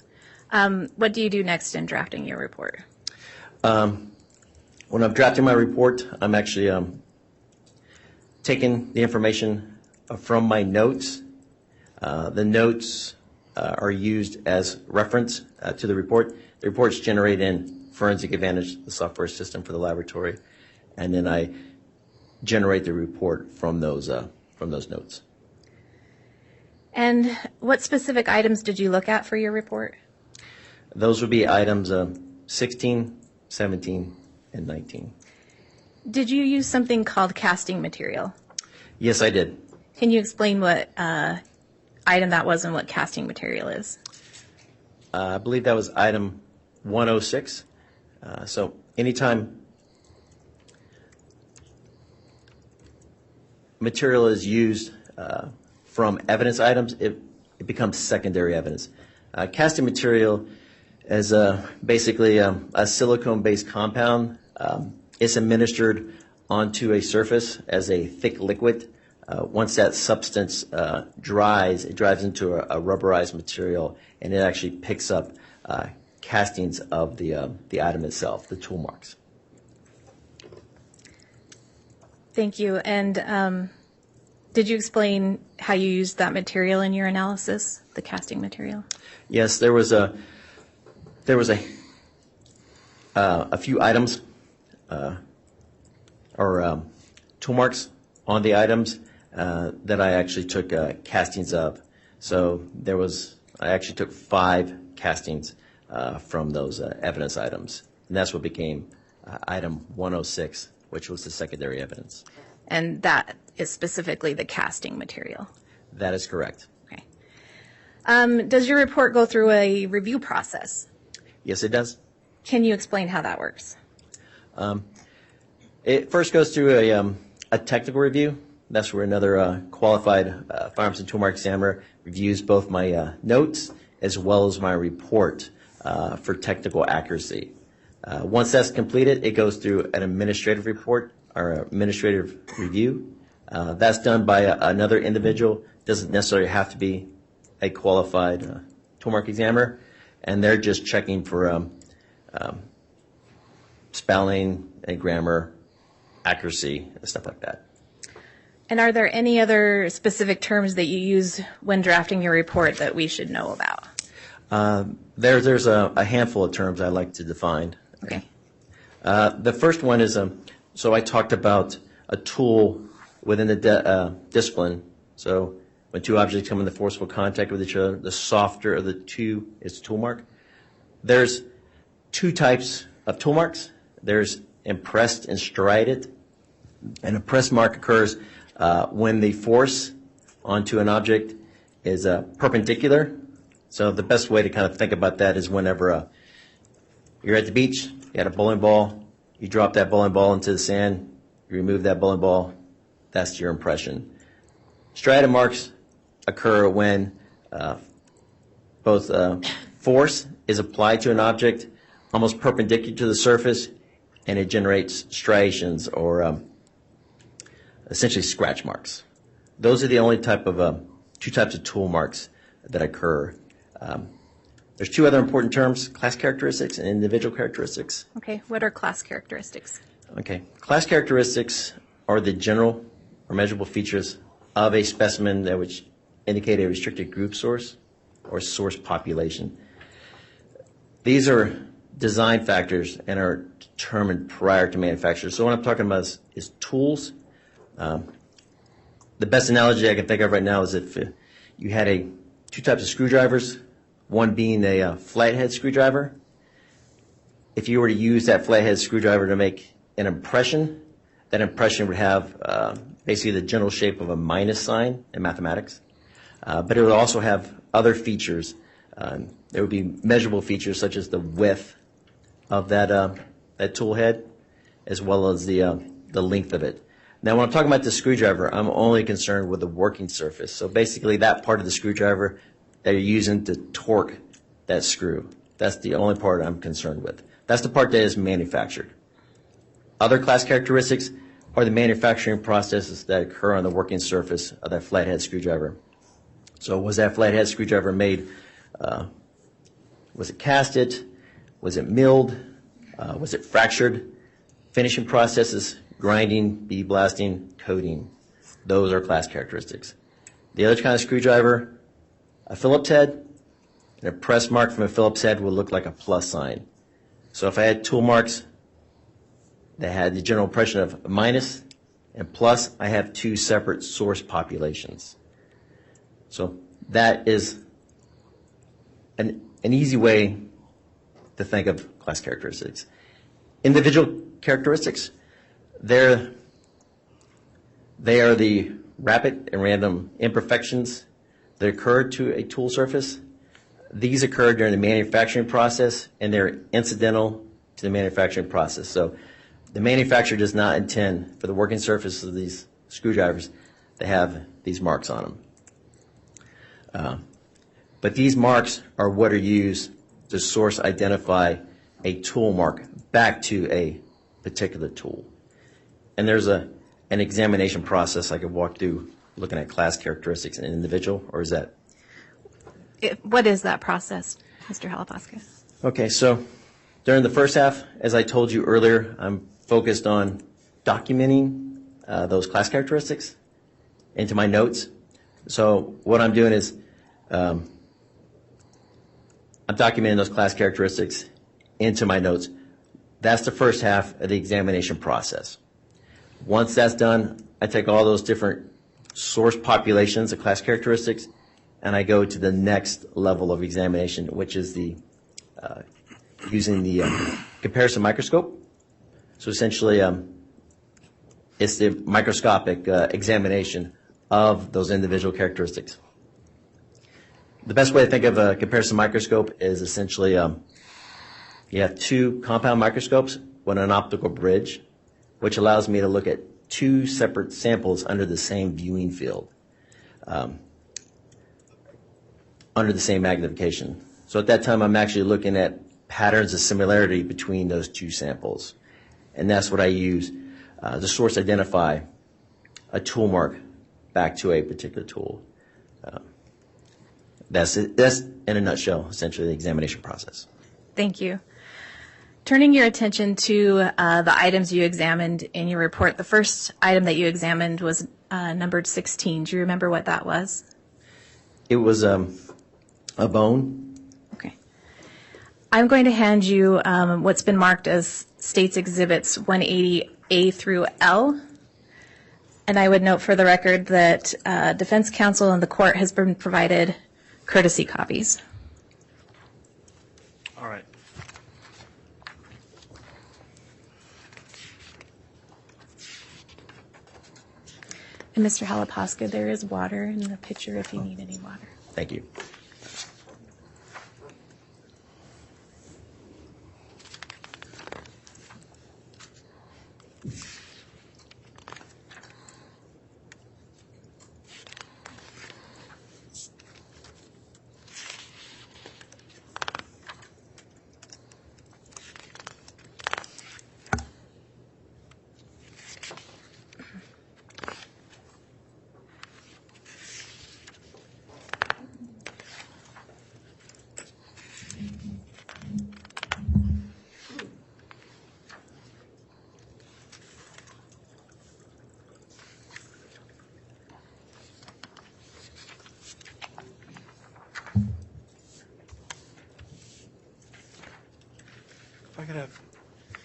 Speaker 7: What do you do next in drafting your report?
Speaker 6: When I'm drafting my report, I'm actually taking the information from my notes. The notes are used as reference to the report. The report's generated in Forensic Advantage, the software system for the laboratory, and then I generate the report from those notes.
Speaker 7: And what specific items did you look at for your report?
Speaker 6: Those would be items 16, 17, and 19.
Speaker 7: Did you use something called casting material?
Speaker 6: Yes, I did.
Speaker 7: Can you explain what item that was and what casting material is?
Speaker 6: I believe that was item 106. So anytime material is used from evidence items, it becomes secondary evidence. Casting material is basically a silicone-based compound. It's administered onto a surface as a thick liquid. Once that substance dries, it dries into a rubberized material, and it actually picks up castings of the item itself, the tool marks.
Speaker 7: Thank you. And did you explain how you used that material in your analysis, the casting material?
Speaker 6: Yes, there was a few items or tool marks on the items that I actually took castings of. So I actually took 5 castings from those evidence items, and that's what became item 106, which was the secondary evidence.
Speaker 7: And that is specifically the casting material.
Speaker 6: That is correct.
Speaker 7: Okay. Does your report go through a review process?
Speaker 6: Yes, it does.
Speaker 7: Can you explain how that works?
Speaker 6: It first goes through a technical review. That's where another qualified firearms and tool mark examiner reviews both my notes as well as my report for technical accuracy. Once that's completed, it goes through an administrative report or administrative review. That's done by another individual. Doesn't necessarily have to be a qualified tool mark examiner, and they're just checking for spelling and grammar accuracy and stuff like that.
Speaker 7: And are there any other specific terms that you use when drafting your report that we should know about?
Speaker 6: There's a handful of terms I like to define.
Speaker 7: Okay.
Speaker 6: The first one is, so I talked about a tool within the discipline. So when two objects come into forceful contact with each other, the softer of the two is tool mark. There's 2 types of tool marks. There's impressed and striated. An impressed mark occurs when the force onto an object is perpendicular. So the best way to kind of think about that is whenever you're at the beach, you got a bowling ball, you drop that bowling ball into the sand, you remove that bowling ball, that's your impression. Striated marks occur when both force is applied to an object almost perpendicular to the surface, and it generates striations or essentially scratch marks. Those are the only 2 types of tool marks that occur. There's 2 other important terms, class characteristics and individual characteristics.
Speaker 7: Okay. What are class characteristics?
Speaker 6: Okay. Class characteristics are the general or measurable features of a specimen that would indicate a restricted group source or source population. These are design factors and are determined prior to manufacture. So what I'm talking about is tools. The best analogy I can think of right now is if you had 2 types of screwdrivers, one being a flathead screwdriver. If you were to use that flathead screwdriver to make an impression, that impression would have basically the general shape of a minus sign in mathematics. But it would also have other features. There would be measurable features such as the width of that tool head, as well as the length of it. Now, when I'm talking about the screwdriver, I'm only concerned with the working surface. So basically that part of the screwdriver that you're using to torque that screw. That's the only part I'm concerned with. That's the part that is manufactured. Other class characteristics are the manufacturing processes that occur on the working surface of that flathead screwdriver. So was that flathead screwdriver made, was it casted? Was it milled? Was it fractured? Finishing processes, grinding, bead blasting, coating. Those are class characteristics. The other kind of screwdriver, a Phillips head, and a press mark from a Phillips head would look like a plus sign. So if I had tool marks that had the general impression of minus and plus, I have two separate source populations. So that is an easy way to think of class characteristics. Individual characteristics, they are the rapid and random imperfections that occur to a tool surface. These occur during the manufacturing process, and they're incidental to the manufacturing process. So the manufacturer does not intend for the working surface of these screwdrivers to have these marks on them. But these marks are what are used to source identify a tool mark back to a particular tool. And there's an examination process I could walk through looking at class characteristics in an individual, or is that?
Speaker 7: What is that process, Mr. Halapaska?
Speaker 6: Okay, so during the first half, as I told you earlier, I'm focused on documenting those class characteristics into my notes. So what I'm doing is I'm documenting those class characteristics into my notes. That's the first half of the examination process. Once that's done, I take all those different source populations of class characteristics and I go to the next level of examination, which is the using the comparison microscope. So essentially, it's the microscopic examination of those individual characteristics. The best way to think of a comparison microscope is essentially you have two compound microscopes with an optical bridge, which allows me to look at two separate samples under the same viewing field, under the same magnification. So at that time, I'm actually looking at patterns of similarity between those two samples. And that's what I use to source identify a tool mark back to a particular tool. That's it. That's, in a nutshell, essentially the examination process.
Speaker 7: Thank you. Turning your attention to the items you examined in your report, the first item that you examined was numbered 16. Do you remember what that was?
Speaker 6: It was a bone.
Speaker 7: Okay. I'm going to hand you what's been marked as States Exhibits 180A through L. And I would note for the record that defense counsel and the court has been provided courtesy copies.
Speaker 1: All right.
Speaker 7: And Mr. Halapaska, there is water in the pitcher if you need any water.
Speaker 6: Thank you.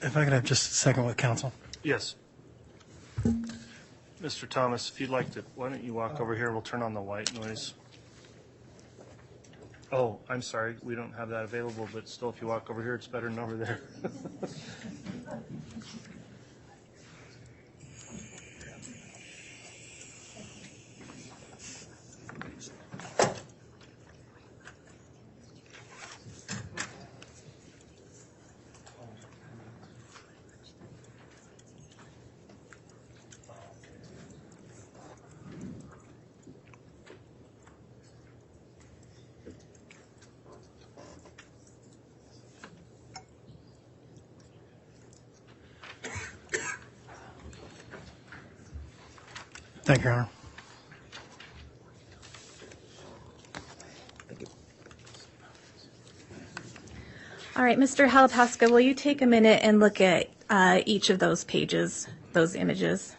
Speaker 5: If I could have just a second with counsel.
Speaker 1: Yes. Mr. Thomas, if you'd like to, why don't you walk over here? We'll turn on the white noise. Oh, I'm sorry. We don't have that available, but still, if you walk over here, it's better than over there.
Speaker 5: Thank you, Your Honor.
Speaker 7: All right, Mr. Halapaska, will you take a minute and look at each of those pages, those images?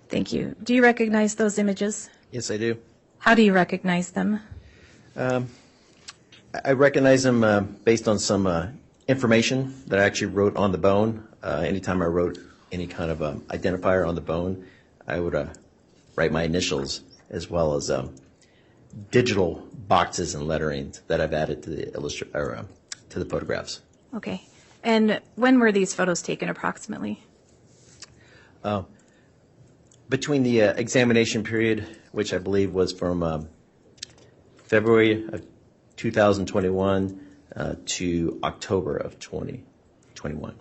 Speaker 7: Thank you. Do you recognize those images?
Speaker 6: Yes, I do.
Speaker 7: How do you recognize them?
Speaker 6: I recognize them based on some information that I actually wrote on the bone. Anytime I wrote any kind of identifier on the bone, I would write my initials as well as digital boxes and lettering that I've added to the to the photographs.
Speaker 7: Okay. And when were these photos taken approximately?
Speaker 6: Between the examination period, which I believe was from February of 2021 to October of 2021.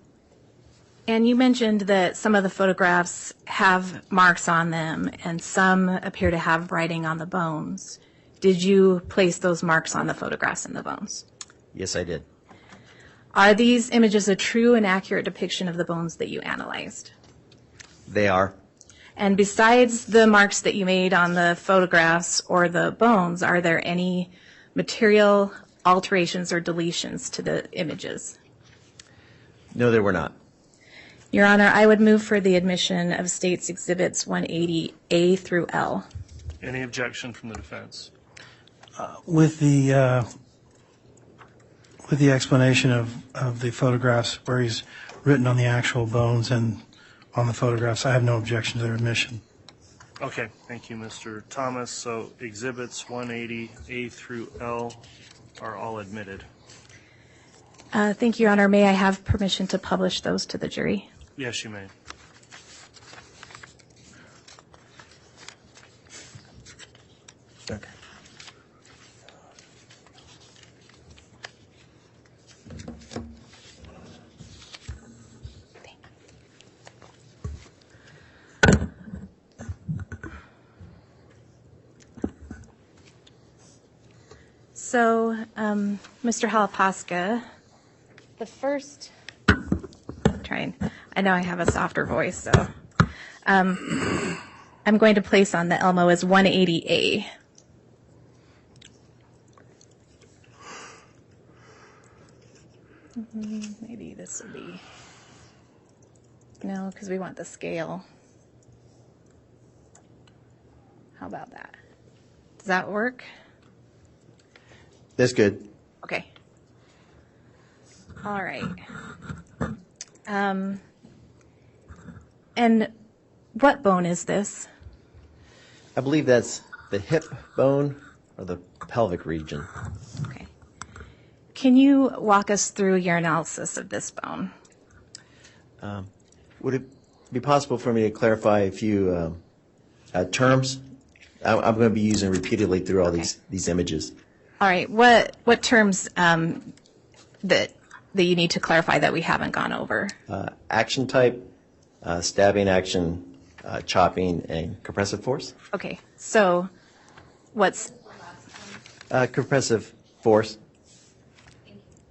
Speaker 7: And you mentioned that some of the photographs have marks on them and some appear to have writing on the bones. Did you place those marks on the photographs and the bones?
Speaker 6: Yes, I did.
Speaker 7: Are these images a true and accurate depiction of the bones that you analyzed?
Speaker 6: They are.
Speaker 7: And besides the marks that you made on the photographs or the bones, are there any material alterations or deletions to the images?
Speaker 6: No, there were not.
Speaker 7: Your Honor, I would move for the admission of States Exhibits 180A through L.
Speaker 1: Any objection from the defense?
Speaker 5: With the explanation of the photographs where he's written on the actual bones and on the photographs, I have no objection to their admission.
Speaker 1: Okay, thank you, Mr. Thomas. So exhibits 180A through L are all admitted.
Speaker 7: Thank you, Your Honor. May I have permission to publish those to the jury?
Speaker 1: Yes, you may.
Speaker 6: Okay.
Speaker 7: So, Mr. Halapaska, the first, I know I have a softer voice, so I'm going to place on the Elmo as 180A. Maybe this will be, no, because we want the scale. How about that? Does that work?
Speaker 6: That's good.
Speaker 7: Okay. All right. And what bone is this?
Speaker 6: I believe that's the hip bone or the pelvic region.
Speaker 7: Okay. Can you walk us through your analysis of this bone?
Speaker 6: Would it be possible for me to clarify a few terms I'm going to be using repeatedly through all these images?
Speaker 7: All right. What terms that you need to clarify that we haven't gone over?
Speaker 6: Action type, stabbing action, chopping, and compressive force.
Speaker 7: Okay. So what's...
Speaker 6: Compressive force.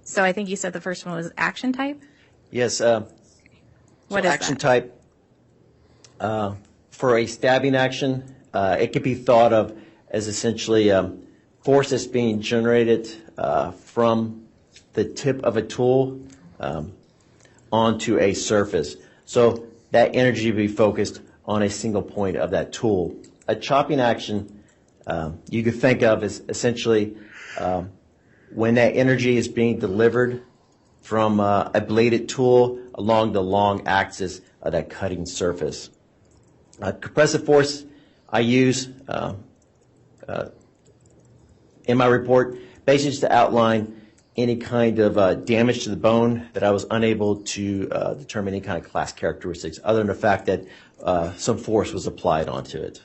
Speaker 7: So I think you said the first one was action type?
Speaker 6: Yes.
Speaker 7: What is
Speaker 6: action
Speaker 7: that?
Speaker 6: type, for a stabbing action, it could be thought of as essentially force that's being generated from the tip of a tool onto a surface. So that energy will be focused on a single point of that tool. A chopping action you could think of as essentially when that energy is being delivered from a bladed tool along the long axis of that cutting surface. Compressive force I use in my report, basically just to outline any kind of damage to the bone that I was unable to determine any kind of class characteristics, other than the fact that some force was applied onto it.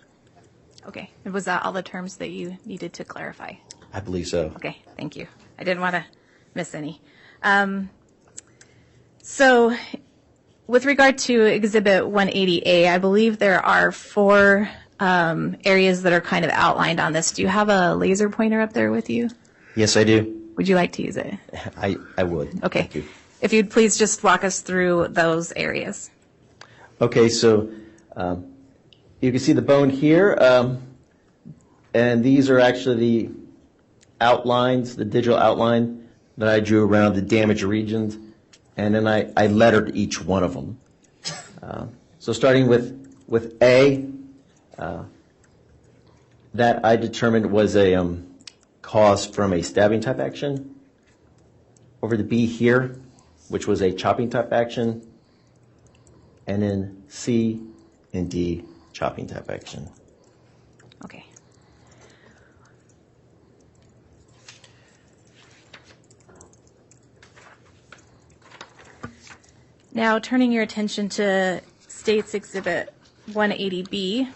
Speaker 7: Okay. And was that all the terms that you needed to clarify?
Speaker 6: I believe so.
Speaker 7: Okay, thank you. I didn't want to miss any. So with regard to Exhibit 180A, I believe there are 4 areas that are kind of outlined on this. Do you have a laser pointer up there with you?
Speaker 6: Yes, I do.
Speaker 7: Would you like to use it?
Speaker 6: I would.
Speaker 7: Okay.
Speaker 6: Thank you.
Speaker 7: If you'd please just walk us through those areas.
Speaker 6: Okay, so you can see the bone here, and these are actually the outlines, the digital outline that I drew around the damaged regions, and then I lettered each one of them. So starting with A, that I determined was a cause from a stabbing type action. Over to B here, which was a chopping type action, and then C and D, chopping type action.
Speaker 7: Okay. Now turning your attention to State's Exhibit 180B.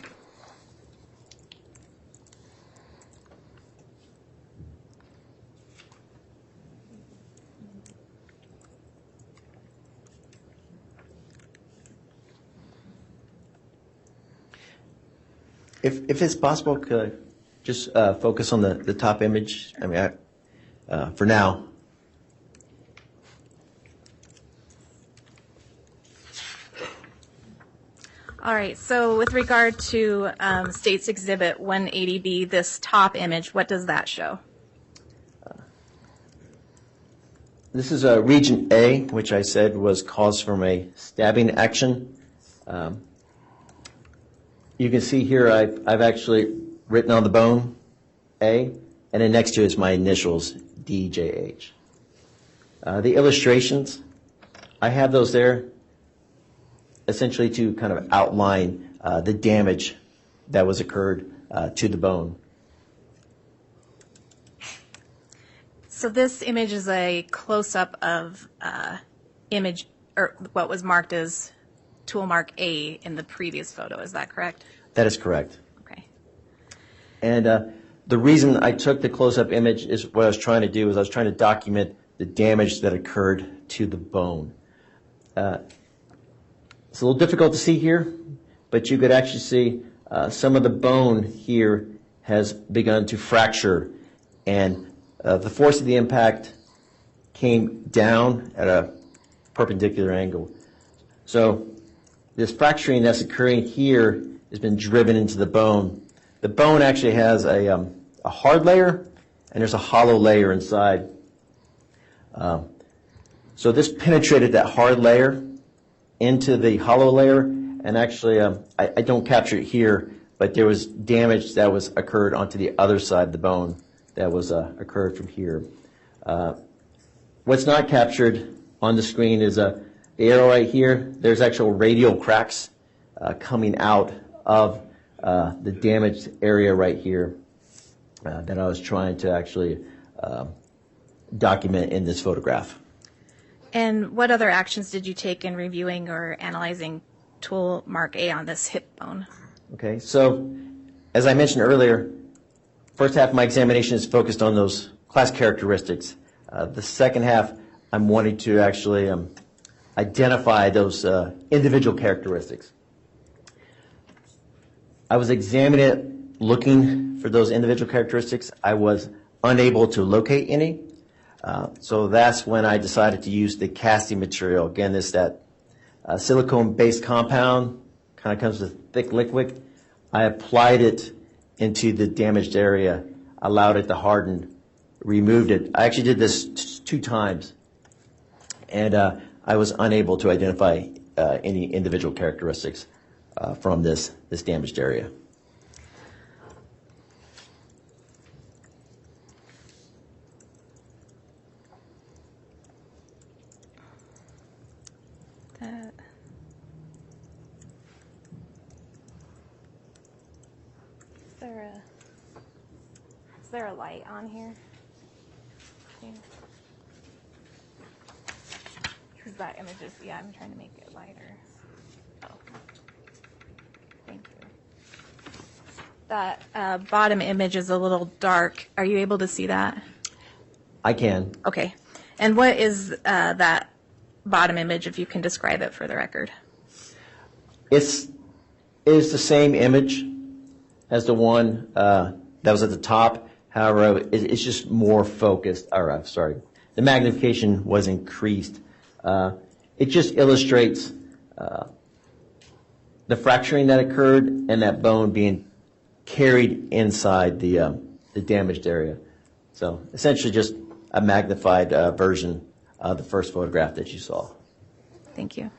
Speaker 6: If it's possible, could I just focus on the top image? I mean, for now.
Speaker 7: All right, so with regard to State's Exhibit 180B, this top image, what does that show?
Speaker 6: This is Region A, which I said was caused from a stabbing action. You can see here I've actually written on the bone A, and then next to it is my initials, DJH. The illustrations, I have those there essentially to kind of outline the damage that was occurred to the bone.
Speaker 7: So this image is a close-up of image, or what was marked as tool mark A in the previous photo, is that correct?
Speaker 6: That is correct.
Speaker 7: Okay.
Speaker 6: And the reason I took the close-up image is what I was trying to do is I was trying to document the damage that occurred to the bone. It's a little difficult to see here, but you could actually see some of the bone here has begun to fracture, and the force of the impact came down at a perpendicular angle. So this fracturing that's occurring here has been driven into the bone. The bone actually has a hard layer, and there's a hollow layer inside. So this penetrated that hard layer into the hollow layer, and actually I don't capture it here, but there was damage that was occurred onto the other side of the bone that was occurred from here. What's not captured on the screen is the arrow right here. There's actual radial cracks coming out of the damaged area right here that I was trying to actually document in this photograph.
Speaker 7: And what other actions did you take in reviewing or analyzing tool mark A on this hip bone?
Speaker 6: Okay, so as I mentioned earlier, first half of my examination is focused on those class characteristics. The second half, I'm wanting to actually identify those individual characteristics. I was examining it, looking for those individual characteristics. I was unable to locate any. So that's when I decided to use the casting material. Again, it's that silicone-based compound, kind of comes with thick liquid. I applied it into the damaged area, allowed it to harden, removed it. I actually did this 2 times, and I was unable to identify any individual characteristics from this damaged area.
Speaker 7: there a light on here? Because that image is, yeah, I'm trying to make it lighter. Oh. Thank you. That bottom image is a little dark. Are you able to see that?
Speaker 6: I can.
Speaker 7: Okay. And what is that bottom image, if you can describe it for the record?
Speaker 6: It is the same image as the one that was at the top. However, it's just more focused. Or, sorry, the magnification was increased. It just illustrates the fracturing that occurred and that bone being carried inside the damaged area. So essentially just a magnified version of the first photograph that you saw.
Speaker 7: Thank you.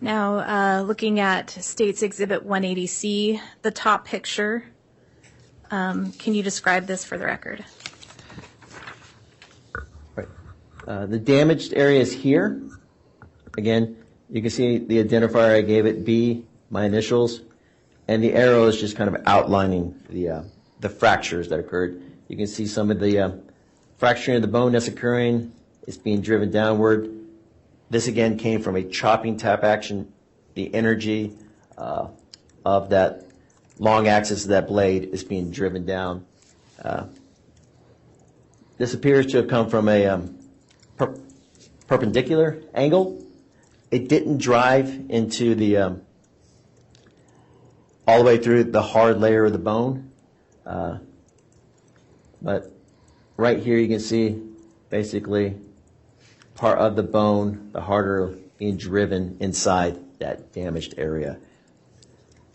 Speaker 7: Now, looking at State's Exhibit 180C, the top picture, can you describe this for the record?
Speaker 6: Right. The damaged area is here. Again, you can see the identifier I gave it, B, my initials, and the arrow is just kind of outlining the fractures that occurred. You can see some of the fracturing of the bone that's occurring. It's being driven downward. This again came from a chopping tap action. The energy of that long axis of that blade is being driven down. This appears to have come from a perpendicular angle. It didn't drive into the all the way through the hard layer of the bone, but right here you can see basically part of the bone, the harder, being driven inside that damaged area.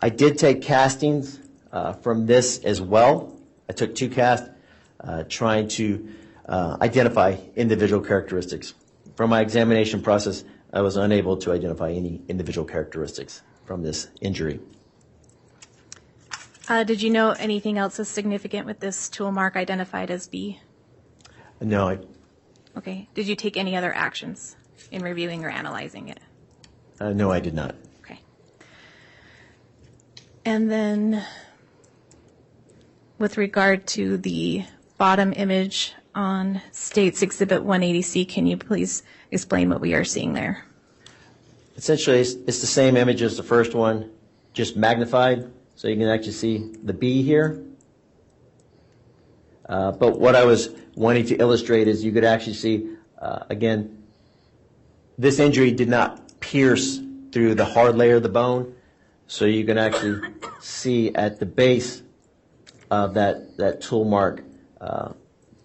Speaker 6: I did take castings from this as well. I took 2 casts trying to identify individual characteristics. From my examination process, I was unable to identify any individual characteristics from this injury.
Speaker 7: Did you know anything else is significant with this tool mark identified as B?
Speaker 6: No,
Speaker 7: Okay. Did you take any other actions in reviewing or analyzing it?
Speaker 6: no, I did not.
Speaker 7: Okay. And then with regard to the bottom image on State's Exhibit 180C, can you please explain what we are seeing there?
Speaker 6: Essentially, it's the same image as the first one, just magnified, so you can actually see the B here. But what I was wanting to illustrate is you could actually see, again, this injury did not pierce through the hard layer of the bone, so you can actually see at the base of that tool mark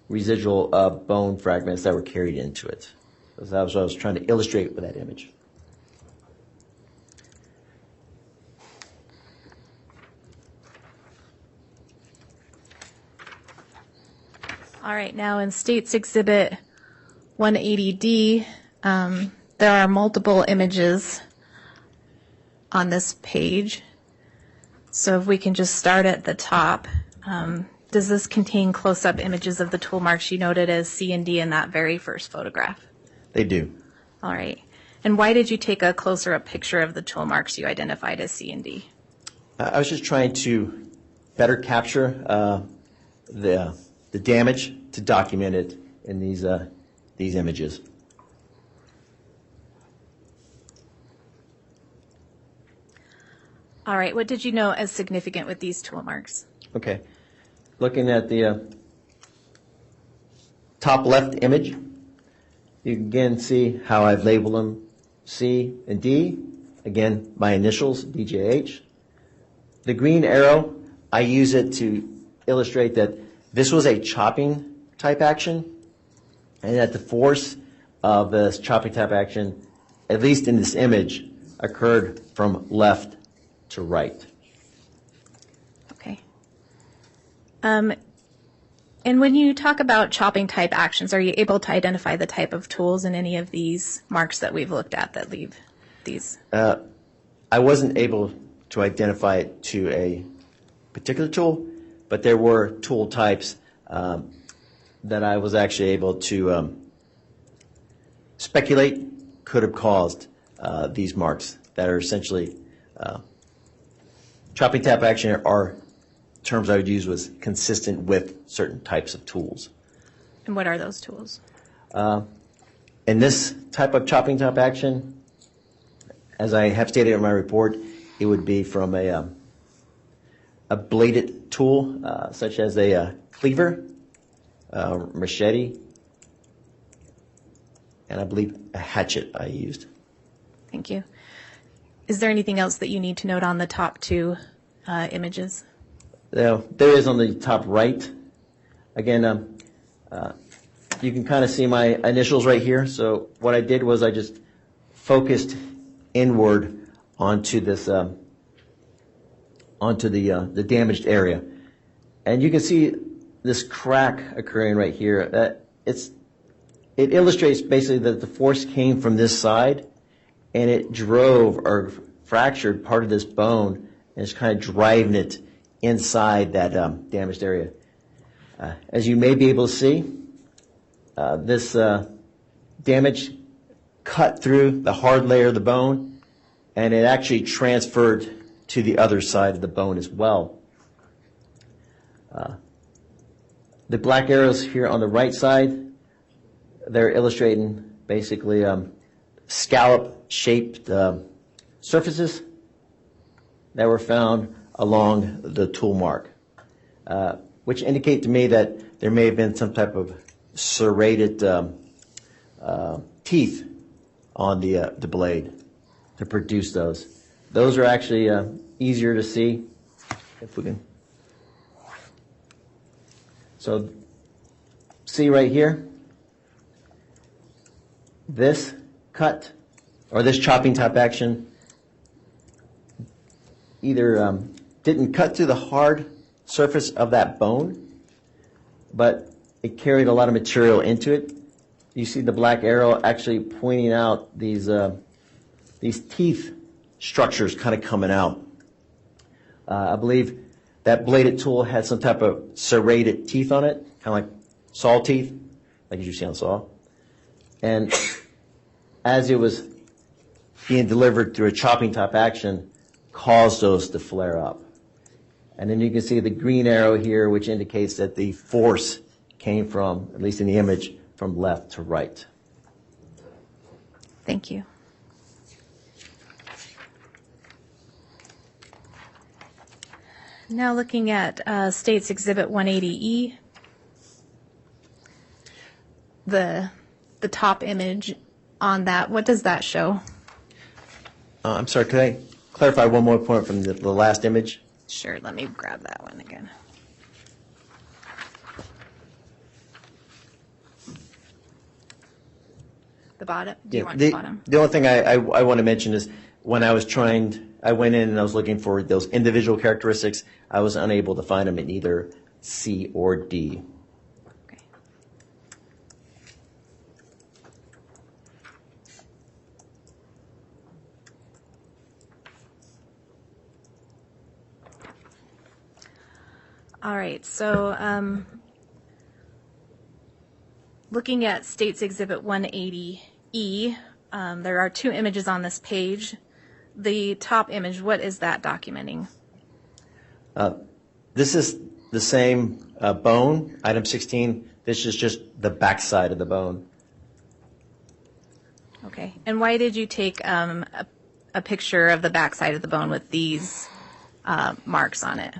Speaker 6: residual bone fragments that were carried into it. So that was what I was trying to illustrate with that image.
Speaker 7: All right, now in State's Exhibit 180D, there are multiple images on this page. So if we can just start at the top, does this contain close-up images of the tool marks you noted as C and D in that very first photograph?
Speaker 6: They do.
Speaker 7: All right. And why did you take a closer-up picture of the tool marks you identified as C and D?
Speaker 6: I was just trying to better capture the damage to document it in these images.
Speaker 7: All right. What did you know as significant with these tool marks?
Speaker 6: Okay. Looking at the top left image, you can again see how I've labeled them C and D. Again, my initials, DJH. The green arrow, I use it to illustrate that this was a chopping type action, and that the force of this chopping type action, at least in this image, occurred from left to right.
Speaker 7: Okay. And when you talk about chopping type actions, are you able to identify the type of tools in any of these marks that we've looked at that leave these?
Speaker 6: I wasn't able to identify it to a particular tool, but there were tool types that I was actually able to speculate could have caused these marks that are essentially chopping tap action are terms I would use was consistent with certain types of tools.
Speaker 7: And what are those tools?
Speaker 6: In this type of chopping tap action, as I have stated in my report, it would be from a bladed tool, such as a cleaver, machete, and I believe a hatchet I used.
Speaker 7: Thank you. Is there anything else that you need to note on the top two images?
Speaker 6: There is on the top right. Again, you can kind of see my initials right here. So what I did was I just focused inward onto this, onto the damaged area, and you can see this crack occurring right here. It illustrates basically that the force came from this side, and it drove or fractured part of this bone, and it's kind of driving it inside that damaged area. As you may be able to see, this damage cut through the hard layer of the bone, and it actually transferred to the other side of the bone as well. The black arrows here on the right side, they're illustrating basically scallop-shaped surfaces that were found along the tool mark, which indicate to me that there may have been some type of serrated teeth on the blade to produce those. Those are actually easier to see, if we can. So, see right here, this cut or this chopping tap action either didn't cut through the hard surface of that bone, but it carried a lot of material into it. You see the black arrow actually pointing out these teeth structures kind of coming out. I believe that bladed tool had some type of serrated teeth on it, kind of like saw teeth, like you see on saw. And as it was being delivered through a chopping tap action, caused those to flare up. And then you can see the green arrow here, which indicates that the force came from, at least in the image, from left to right.
Speaker 7: Thank you. Now looking at State's Exhibit 180E, the top image on that, what does that show?
Speaker 6: I'm sorry, could I clarify one more point from the last image?
Speaker 7: Sure, let me grab that one again. The bottom? Do you want the bottom?
Speaker 6: The only thing I want to mention is when I went in and I was looking for those individual characteristics, I was unable to find them in either C or D.
Speaker 7: Okay. All right, so looking at State's Exhibit 180E, there are two images on this page. The top image, what is that documenting?
Speaker 6: This is the same bone, item 16. This is just the back side of the bone.
Speaker 7: Okay, and why did you take a picture of the back side of the bone with these marks on it?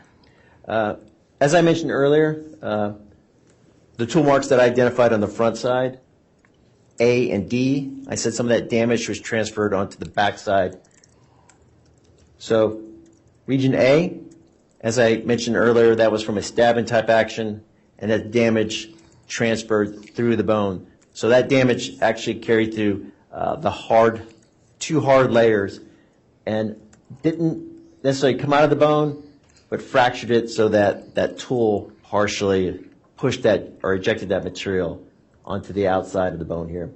Speaker 6: As I mentioned earlier, the tool marks that I identified on the front side, A and D, I said some of that damage was transferred onto the back side. So region A, as I mentioned earlier, that was from a stabbing type action, and that damage transferred through the bone. So that damage actually carried through the two hard layers and didn't necessarily come out of the bone, but fractured it so that that tool partially pushed that or ejected that material onto the outside of the bone here.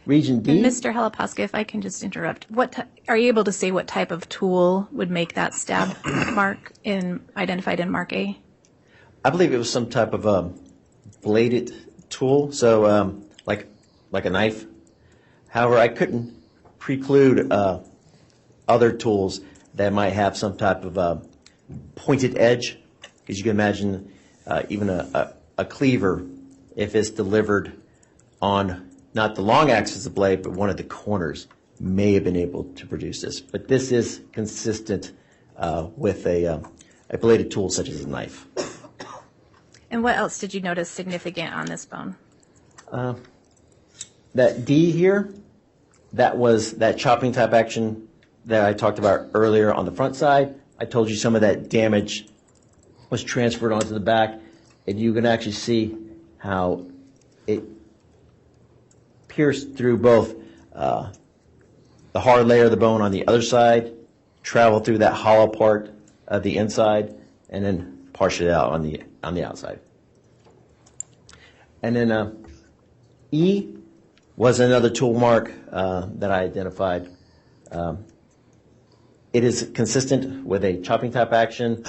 Speaker 6: Region D.
Speaker 7: And Mr. Halapaska, if I can just interrupt, are you able to say what type of tool would make that stab mark identified in Mark A?
Speaker 6: I believe it was some type of bladed tool, so like a knife. However, I couldn't preclude other tools that might have some type of pointed edge, because you can imagine even a cleaver, if it's delivered on not the long axis of the blade, but one of the corners, may have been able to produce this. But this is consistent with a bladed tool such as a knife.
Speaker 7: And what else did you notice significant on this bone?
Speaker 6: That D here, that was that chopping type action that I talked about earlier on the front side. I told you some of that damage was transferred onto the back, and you can actually see how it pierced through both the hard layer of the bone on the other side, traveled through that hollow part of the inside, and then partially out on the outside. And then E was another tool mark that I identified. It is consistent with a chopping type action,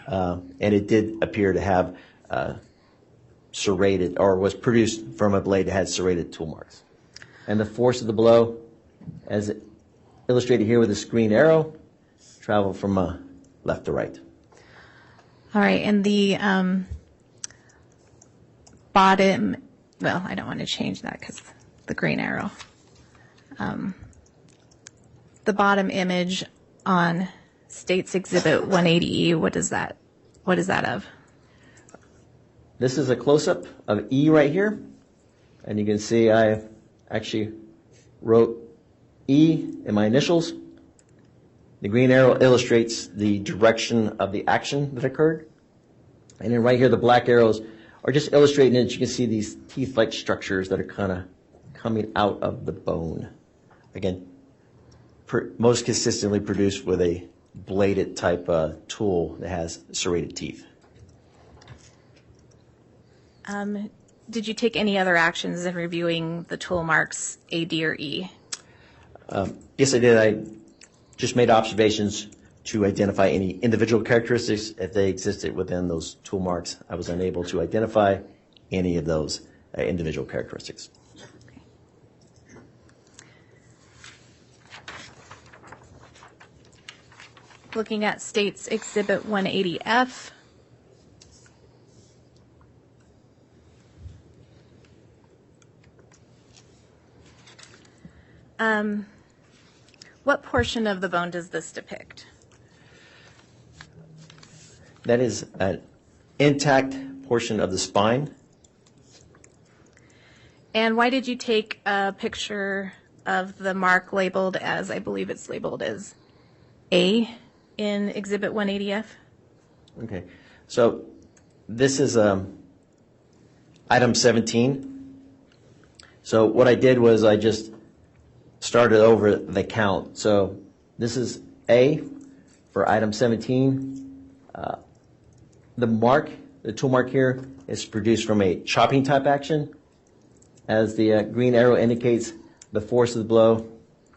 Speaker 6: and it did appear to have serrated, or was produced from a blade that had serrated tool marks. And the force of the blow, as illustrated here with this green arrow, traveled from left to right.
Speaker 7: All right, and the bottom, well, I don't want to change that because the green arrow. The bottom image on State's Exhibit 180E, what is that of?
Speaker 6: This is a close-up of E right here, and you can see I actually wrote E in my initials. The green arrow illustrates the direction of the action that occurred. And then right here, the black arrows are just illustrating that you can see these teeth-like structures that are kind of coming out of the bone. Again, most consistently produced with a bladed type tool that has serrated teeth.
Speaker 7: Did you take any other actions in reviewing the tool marks A, D, or E?
Speaker 6: Yes, I did. I just made observations to identify any individual characteristics if they existed within those tool marks. I was unable to identify any of those individual characteristics.
Speaker 7: Okay. Looking at State's Exhibit 180F. What portion of the bone does this depict?
Speaker 6: That is an intact portion of the spine.
Speaker 7: And why did you take a picture of the mark labeled as, I believe it's labeled as A in Exhibit 180F?
Speaker 6: Okay, so this is item 17. So what I did was I just started over the count. So this is A for item 17. The tool mark here is produced from a chopping type action. As the green arrow indicates, the force of the blow,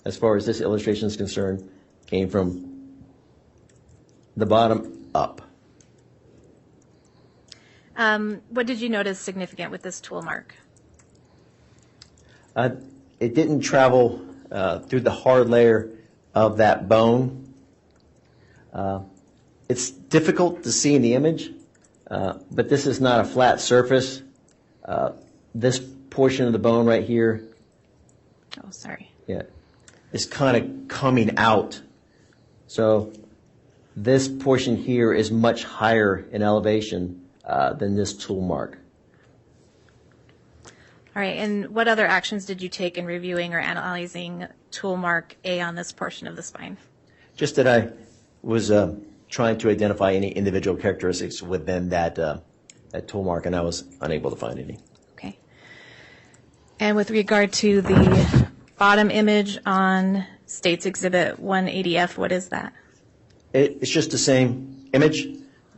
Speaker 6: as far as this illustration is concerned, came from the bottom up.
Speaker 7: What did you notice significant with this tool mark?
Speaker 6: It didn't travel through the hard layer of that bone. It's difficult to see in the image, but this is not a flat surface. This portion of the bone right here,
Speaker 7: Oh, sorry.
Speaker 6: yeah, is kind of coming out. So this portion here is much higher in elevation than this tool mark.
Speaker 7: All right, and what other actions did you take in reviewing or analyzing tool mark A on this portion of the spine?
Speaker 6: Just that I was trying to identify any individual characteristics within that tool mark, and I was unable to find any.
Speaker 7: Okay. And with regard to the bottom image on State's Exhibit 180F, what is that?
Speaker 6: It's just the same image,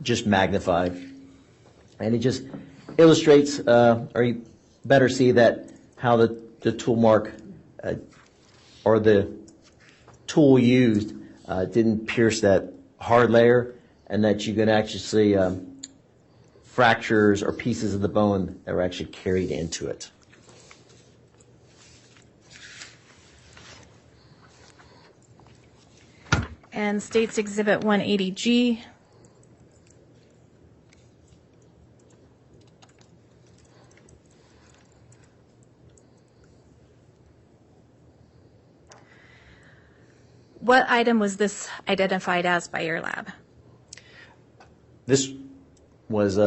Speaker 6: just magnified. And it just illustrates, or you better see that how the tool mark or the tool used didn't pierce that hard layer, and that you can actually fractures or pieces of the bone that were actually carried into it.
Speaker 7: And State's Exhibit 180G. What item was this identified as by your lab?
Speaker 6: This was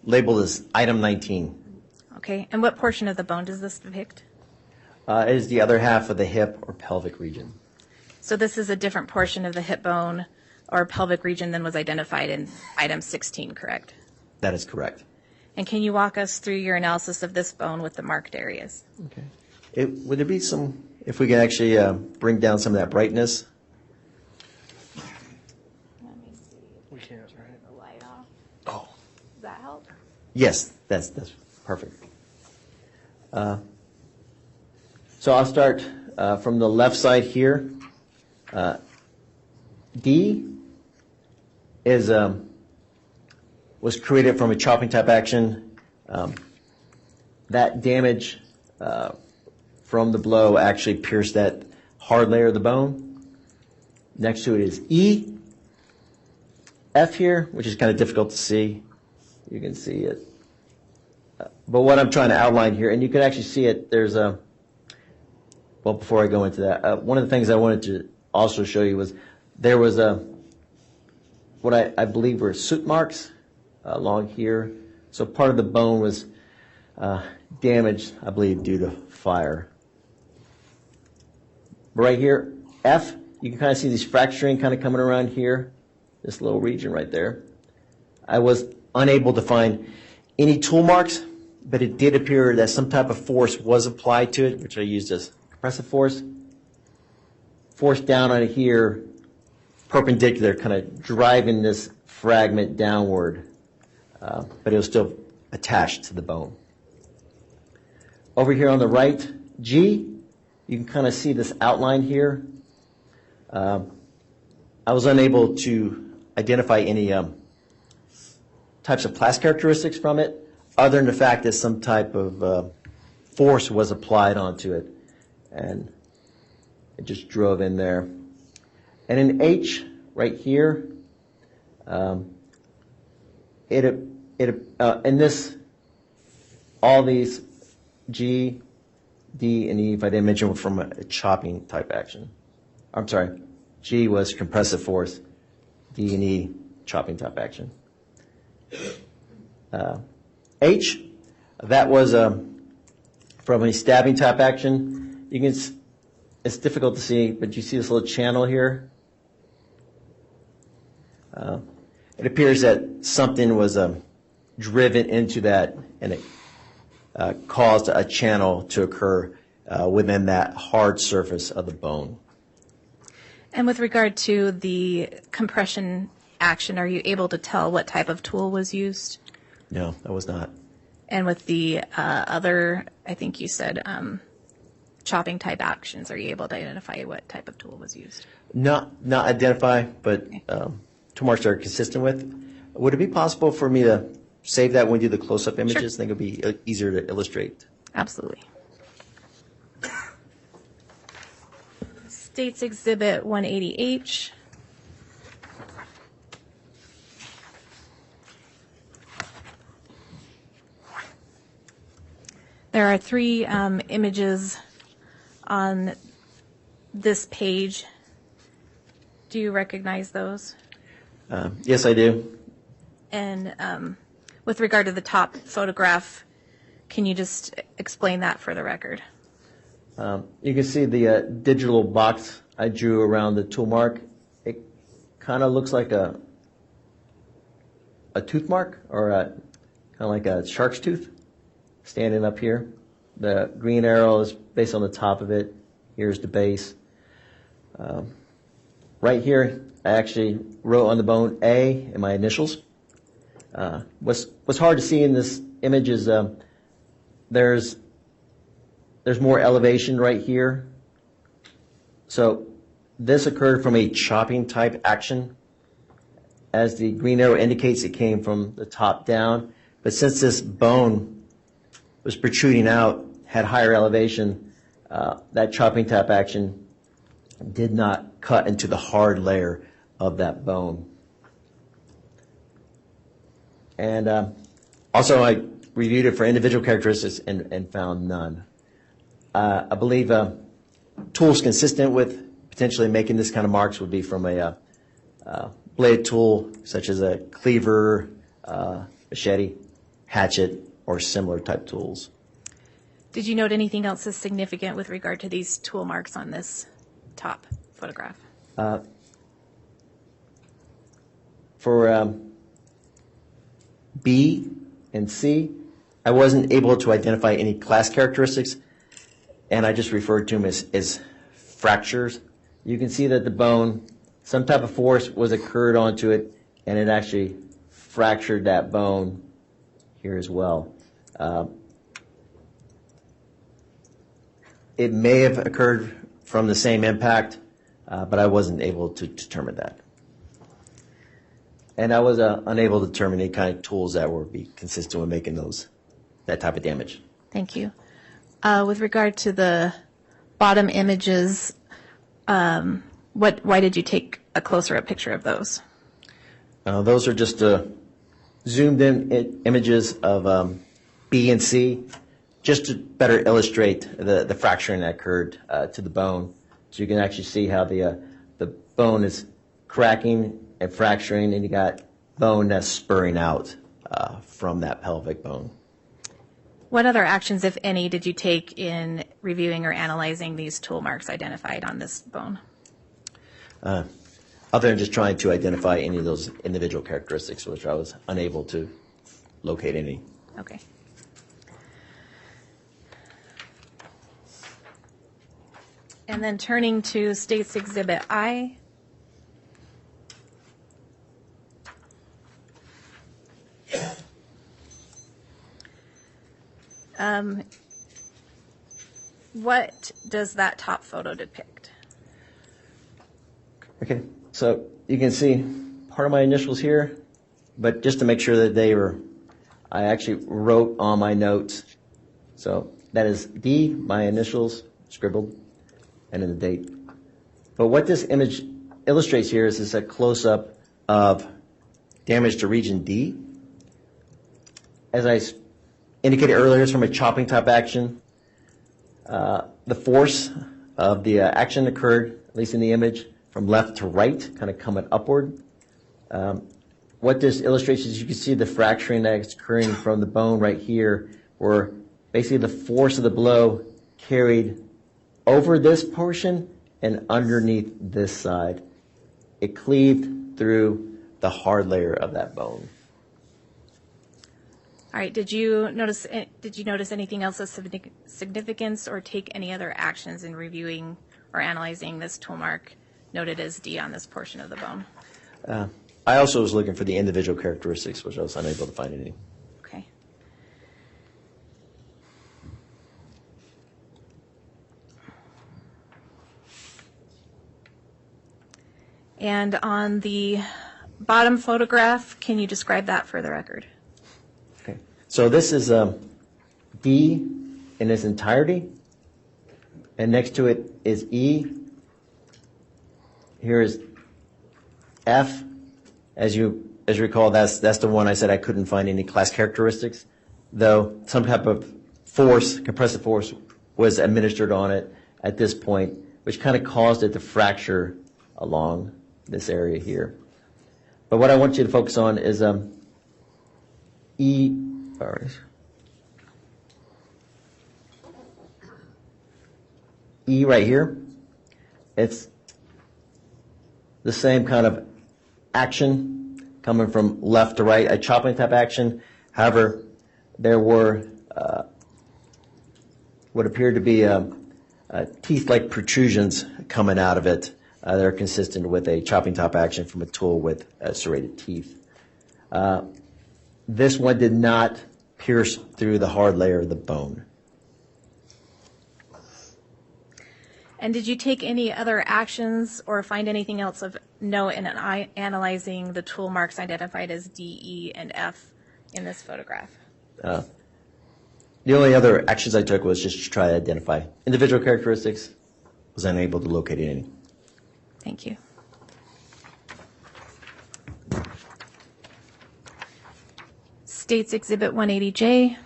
Speaker 6: labeled as item 19.
Speaker 7: Okay, and what portion of the bone does this depict?
Speaker 6: It is the other half of the hip or pelvic region.
Speaker 7: So this is a different portion of the hip bone or pelvic region than was identified in item 16, correct?
Speaker 6: That is correct.
Speaker 7: And can you walk us through your analysis of this bone with the marked areas?
Speaker 6: Okay. Would there be some, if we could actually bring down some of that brightness?
Speaker 7: Let me see.
Speaker 1: We can't, right?
Speaker 7: The light off.
Speaker 6: Oh.
Speaker 7: Does that help?
Speaker 6: Yes, that's perfect. So I'll start from the left side here. D is was created from a chopping type action. That damage from the blow actually pierced that hard layer of the bone. Next to it is E. F here, which is kind of difficult to see. You can see it. But what I'm trying to outline here, and you can actually see it, there's a, well, before I go into that, one of the things I wanted to also show you was there was what I believe were soot marks along here. So part of the bone was damaged, I believe, due to fire. Right here, F, you can kind of see these fracturing kind of coming around here, this little region right there. I was unable to find any tool marks, but it did appear that some type of force was applied to it, which I used as compressive force. Force down on it here, perpendicular, kind of driving this fragment downward, but it was still attached to the bone. Over here on the right, G, you can kind of see this outline here. I was unable to identify any types of class characteristics from it, other than the fact that some type of force was applied onto it, and it just drove in there. And in H, right here, in this, all these G, D, and E, if I didn't mention, were from a chopping type action. I'm sorry, G was compressive force, D and E, chopping type action. H, that was from a stabbing type action. You can, it's difficult to see, but you see this little channel here. It appears that something was driven into that, and it caused a channel to occur within that hard surface of the bone.
Speaker 7: And with regard to the compression action, are you able to tell what type of tool was used?
Speaker 6: No, I was not.
Speaker 7: And with the other, I think you said, chopping type actions, are you able to identify what type of tool was used?
Speaker 6: Not identify, but tool marks are consistent with. Would it be possible for me to save that when we do the close-up images?
Speaker 7: Sure.
Speaker 6: I think it would be easier to illustrate.
Speaker 7: Absolutely. States Exhibit 180H. There are three images on this page. Do you recognize those?
Speaker 6: Yes, I do.
Speaker 7: And with regard to the top photograph, can you just explain that for the record?
Speaker 6: You can see the digital box I drew around the tool mark. It kind of looks like a tooth mark, or kind of like a shark's tooth standing up here. The green arrow is based on the top of it. Here's the base. Right here, I actually wrote on the bone A in my initials. What's hard to see in this image is there's more elevation right here. So this occurred from a chopping type action. As the green arrow indicates, it came from the top down. But since this bone was protruding out, had higher elevation, that chopping tap action did not cut into the hard layer of that bone. And also, I reviewed it for individual characteristics and found none. I believe tools consistent with potentially making this kind of marks would be from a blade tool, such as a cleaver, machete, hatchet, or similar type tools.
Speaker 7: Did you note anything else as significant with regard to these tool marks on this top photograph?
Speaker 6: For B and C, I wasn't able to identify any class characteristics, and I just referred to them as fractures. You can see that the bone, some type of force was occurred onto it, and it actually fractured that bone here as well. It may have occurred from the same impact, but I wasn't able to determine that. And I was unable to determine any kind of tools that would be consistent with making that type of damage.
Speaker 7: Thank you. With regard to the bottom images, why did you take a closer up picture of those?
Speaker 6: Those are just zoomed in images of B and C, just to better illustrate the fracturing that occurred to the bone. So you can actually see how the bone is cracking and fracturing, and you got bone that's spurring out from that pelvic bone.
Speaker 7: What other actions, if any, did you take in reviewing or analyzing these tool marks identified on this bone?
Speaker 6: Other than just trying to identify any of those individual characteristics, which I was unable to locate any.
Speaker 7: Okay. And then turning to State's Exhibit I. What does that top photo depict?
Speaker 6: Okay, so you can see part of my initials here, but just to make sure that they were, I actually wrote on my notes. So that is D, my initials, scribbled, and then the date. But what this image illustrates here is a close-up of damage to region D. As I indicated earlier, it's from a chopping type action. The force of the action occurred, at least in the image, from left to right, kind of coming upward. What this illustrates is you can see the fracturing that's occurring from the bone right here, where basically the force of the blow carried over this portion and underneath this side. It cleaved through the hard layer of that bone.
Speaker 7: All right. Did you notice anything else of significance or take any other actions in reviewing or analyzing this tool mark noted as D on this portion of the bone?
Speaker 6: I also was looking for the individual characteristics, which I was unable to find any.
Speaker 7: Okay. And on the bottom photograph, can you describe that for the record?
Speaker 6: Okay. So this is D in its entirety, and next to it is E. Here is F. As you recall, that's the one I said I couldn't find any class characteristics, though some type of force, compressive force, was administered on it at this point, which kind of caused it to fracture along this area here. But what I want you to focus on is E. E right here. It's the same kind of action coming from left to right, a chopping type action. However, there were what appeared to be teeth-like protrusions coming out of it that are consistent with a chopping top action from a tool with serrated teeth. This one did not pierce through the hard layer of the bone.
Speaker 7: And did you take any other actions or find anything else of note in analyzing the tool marks identified as D, E, and F in this photograph?
Speaker 6: The only other actions I took was just to try to identify individual characteristics. Was unable to locate any.
Speaker 7: Thank you. States Exhibit 180J.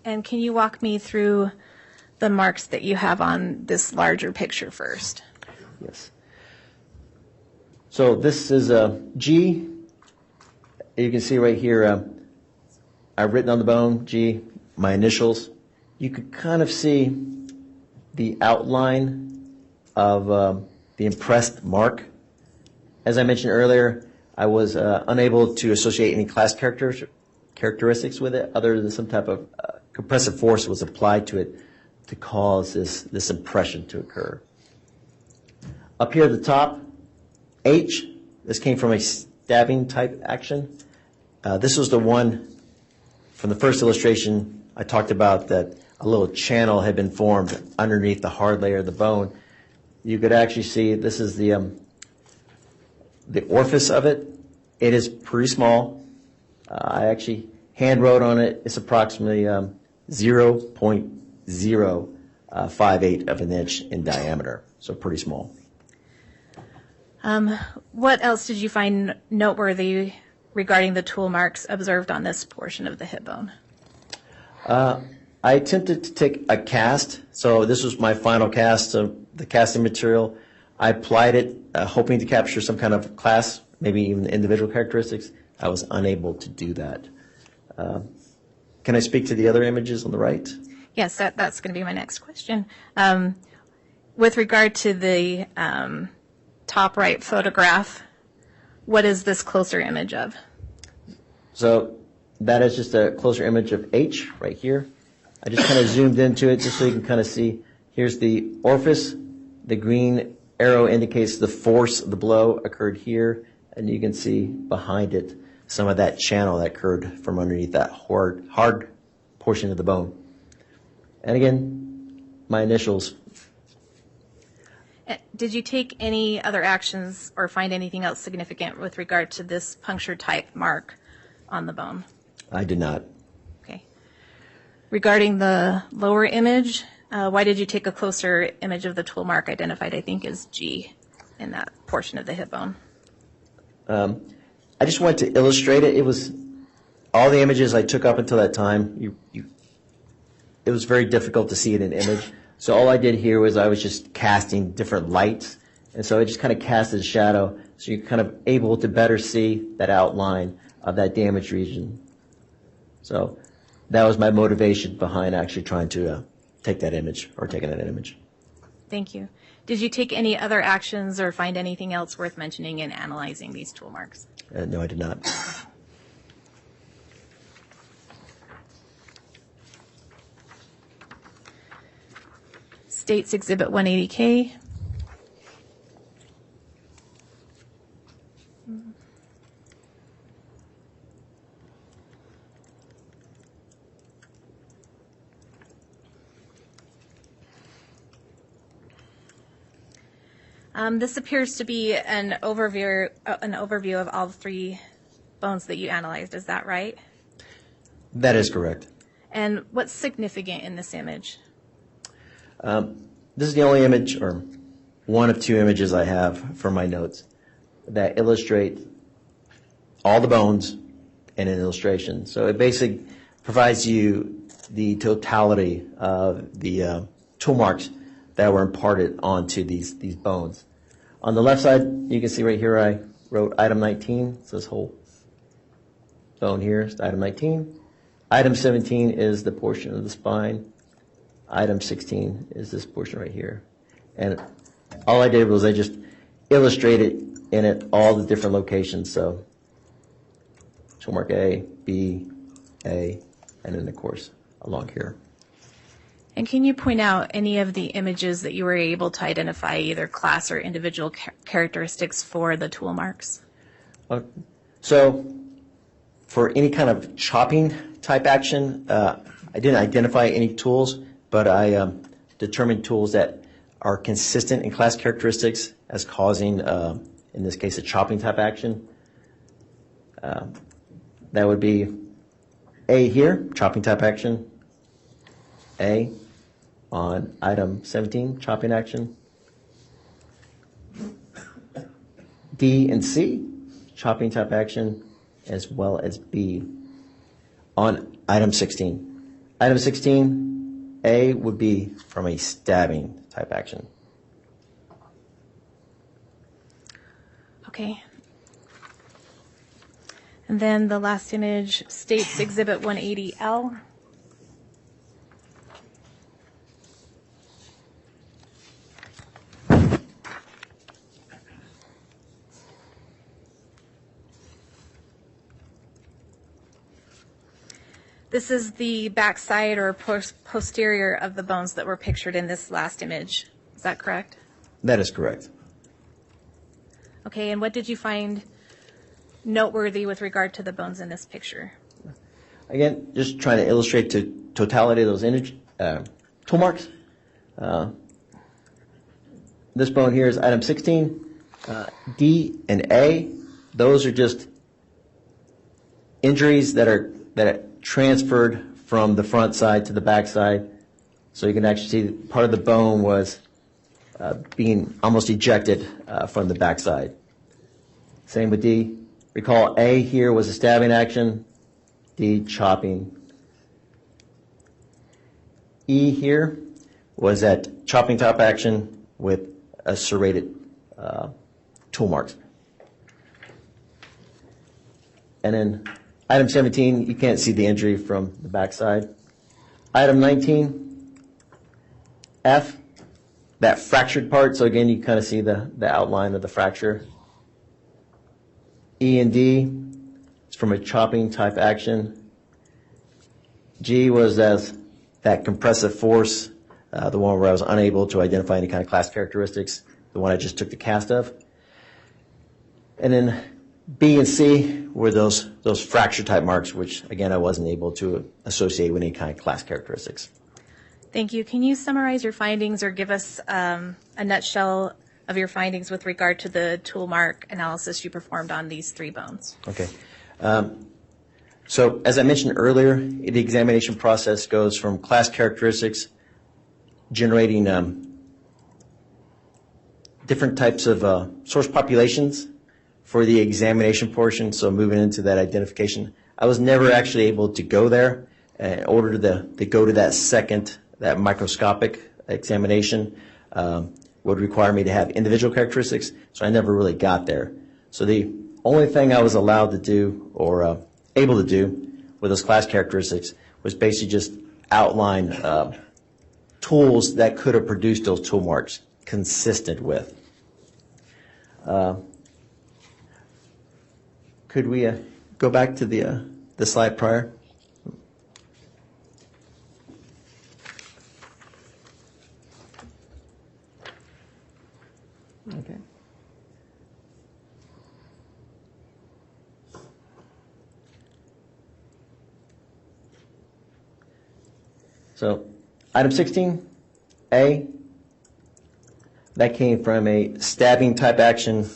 Speaker 7: And can you walk me through the marks that you have on this larger picture first?
Speaker 6: Yes. So this is a G. You can see right here, I've written on the bone, G, my initials. You could kind of see the outline of the impressed mark. As I mentioned earlier, I was unable to associate any class characteristics with it other than some type of compressive force was applied to it to cause this impression to occur. Up here at the top, H, this came from a stabbing type action. This was the one from the first illustration I talked about that a little channel had been formed underneath the hard layer of the bone. You could actually see this is the orifice of it. It is pretty small. I actually hand wrote on it. It's approximately 0.058 of an inch in diameter, so pretty small.
Speaker 7: What else did you find noteworthy regarding the tool marks observed on this portion of the hip bone?
Speaker 6: I attempted to take a cast, so this was my final cast of the casting material. I applied it, hoping to capture some kind of class, maybe even individual characteristics. I was unable to do that. Can I speak to the other images on the right?
Speaker 7: Yes, that's going to be my next question. With regard to the top right photograph, what is this closer image of?
Speaker 6: So that is just a closer image of H right here. I just kind of zoomed into it just so you can kind of see. Here's the orifice. The green arrow indicates the force of the blow occurred here, and you can see behind it some of that channel that occurred from underneath that hard portion of the bone. And again, my initials.
Speaker 7: Did you take any other actions or find anything else significant with regard to this puncture type mark on the bone?
Speaker 6: I did not.
Speaker 7: Okay. Regarding the lower image, why did you take a closer image of the tool mark identified, I think, as G in that portion of the hip bone?
Speaker 6: I just wanted to illustrate it. It was all the images I took up until that time. It was very difficult to see it in image. So all I did here was I was just casting different lights. And so I just kind of casted a shadow so you're kind of able to better see that outline of that damaged region. So that was my motivation behind actually trying to take that image or taking that image.
Speaker 7: Thank you. Did you take any other actions or find anything else worth mentioning in analyzing these tool marks?
Speaker 6: No, I did not.
Speaker 7: States Exhibit 180K. This appears to be an overview of all three bones that you analyzed. Is that right?
Speaker 6: That is correct.
Speaker 7: And what's significant in this image?
Speaker 6: This is the only image, or one of two images I have from my notes that illustrate all the bones in an illustration. So it basically provides you the totality of the tool marks that were imparted onto these bones. On the left side, you can see right here I wrote item 19. So this whole bone here is item 19. Item 17 is the portion of the spine. Item 16 is this portion right here. And all I did was I just illustrated in it all the different locations. So tool mark A, B, A, and then of course along here.
Speaker 7: And can you point out any of the images that you were able to identify either class or individual characteristics for the tool marks?
Speaker 6: So for any kind of chopping type action, I I didn't identify any tools, but I determined tools that are consistent in class characteristics as causing, in this case, a chopping type action. That would be A here, chopping type action. A on item 17, chopping action. D and C, chopping type action, as well as B on item 16. Item 16, A would be from a stabbing type action.
Speaker 7: Okay. And then the last image, States Exhibit 180L. This is the backside or posterior of the bones that were pictured in this last image. Is that correct?
Speaker 6: That is correct.
Speaker 7: Okay, and what did you find noteworthy with regard to the bones in this picture?
Speaker 6: Again, just trying to illustrate the totality of those tool marks. This bone here is item 16. D and A, those are just injuries that are transferred from the front side to the back side. So you can actually see part of the bone was being almost ejected from the back side. Same with D. Recall A here was a stabbing action, D chopping. E here was that chopping top action with a serrated tool marks. And then item 17, you can't see the injury from the backside. Item 19, F, that fractured part. So again, you kind of see the outline of the fracture. E and D is from a chopping type action. G was as that compressive force, the one where I was unable to identify any kind of class characteristics, the one I just took the cast of. And then B and C were those fracture type marks, which again I wasn't able to associate with any kind of class characteristics.
Speaker 7: Thank you. Can you summarize your findings or give us a nutshell of your findings with regard to the tool mark analysis you performed on these three bones?
Speaker 6: Okay. So as I mentioned earlier, the examination process goes from class characteristics, generating different types of source populations for the examination portion, so moving into that identification. I was never actually able to go there. In order to go to that microscopic examination would require me to have individual characteristics, so I never really got there. So the only thing I was allowed to do or able to do with those class characteristics was basically just outline tools that could have produced those tool marks consistent with. Could we go back to the slide prior? Okay. So, item 16, A, that came from a stabbing type action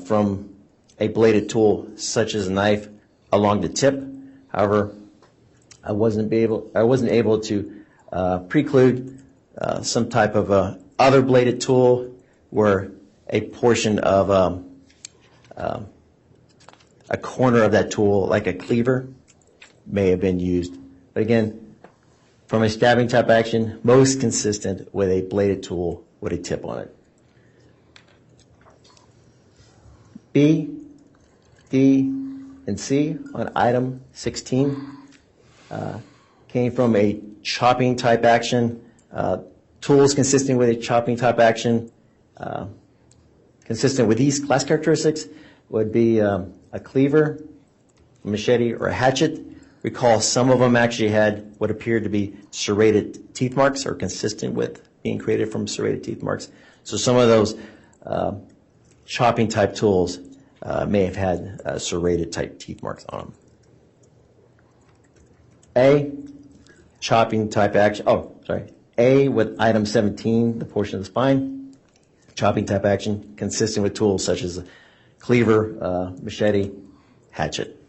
Speaker 6: from a bladed tool such as a knife along the tip. However, I wasn't able to preclude some type of other bladed tool where a portion of a corner of that tool, like a cleaver, may have been used. But again, from a stabbing type action, most consistent with a bladed tool with a tip on it. B, D, and C on item 16 came from a chopping type action. Tools consistent with a chopping type action, consistent with these class characteristics, would be a cleaver, a machete, or a hatchet. Recall some of them actually had what appeared to be serrated teeth marks, or consistent with being created from serrated teeth marks. So some of those chopping type tools may have had serrated type teeth marks on them. A, chopping type action. A with item 17, the portion of the spine, chopping type action consistent with tools such as cleaver, machete, hatchet.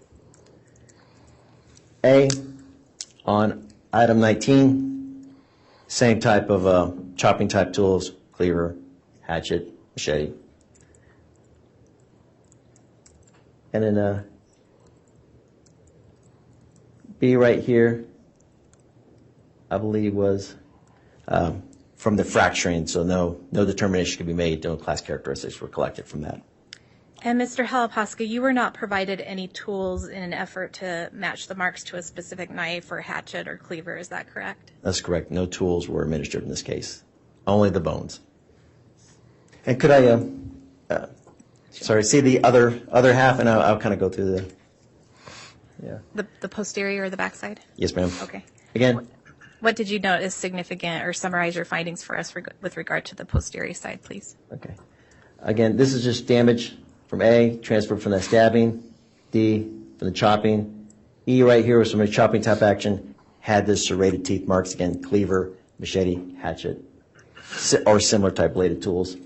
Speaker 6: A on item 19, same type of chopping type tools, cleaver, hatchet, machete. And then B right here, I believe was from the fracturing, so no determination could be made, no class characteristics were collected from that.
Speaker 7: And Mr. Halapaska, you were not provided any tools in an effort to match the marks to a specific knife or hatchet or cleaver, is that correct?
Speaker 6: That's correct. No tools were administered in this case, only the bones. And could I, see the other half, and I'll kind of go through
Speaker 7: The posterior or the backside?
Speaker 6: Yes, ma'am.
Speaker 7: Okay.
Speaker 6: Again,
Speaker 7: What did you note is significant, or summarize your findings for us with regard to the posterior side, please?
Speaker 6: okay. Again, this is just damage from A, transferred from that stabbing. D, from the chopping. E right here was from a chopping type action, had the serrated teeth marks, again, cleaver, machete, hatchet, or similar type bladed tools.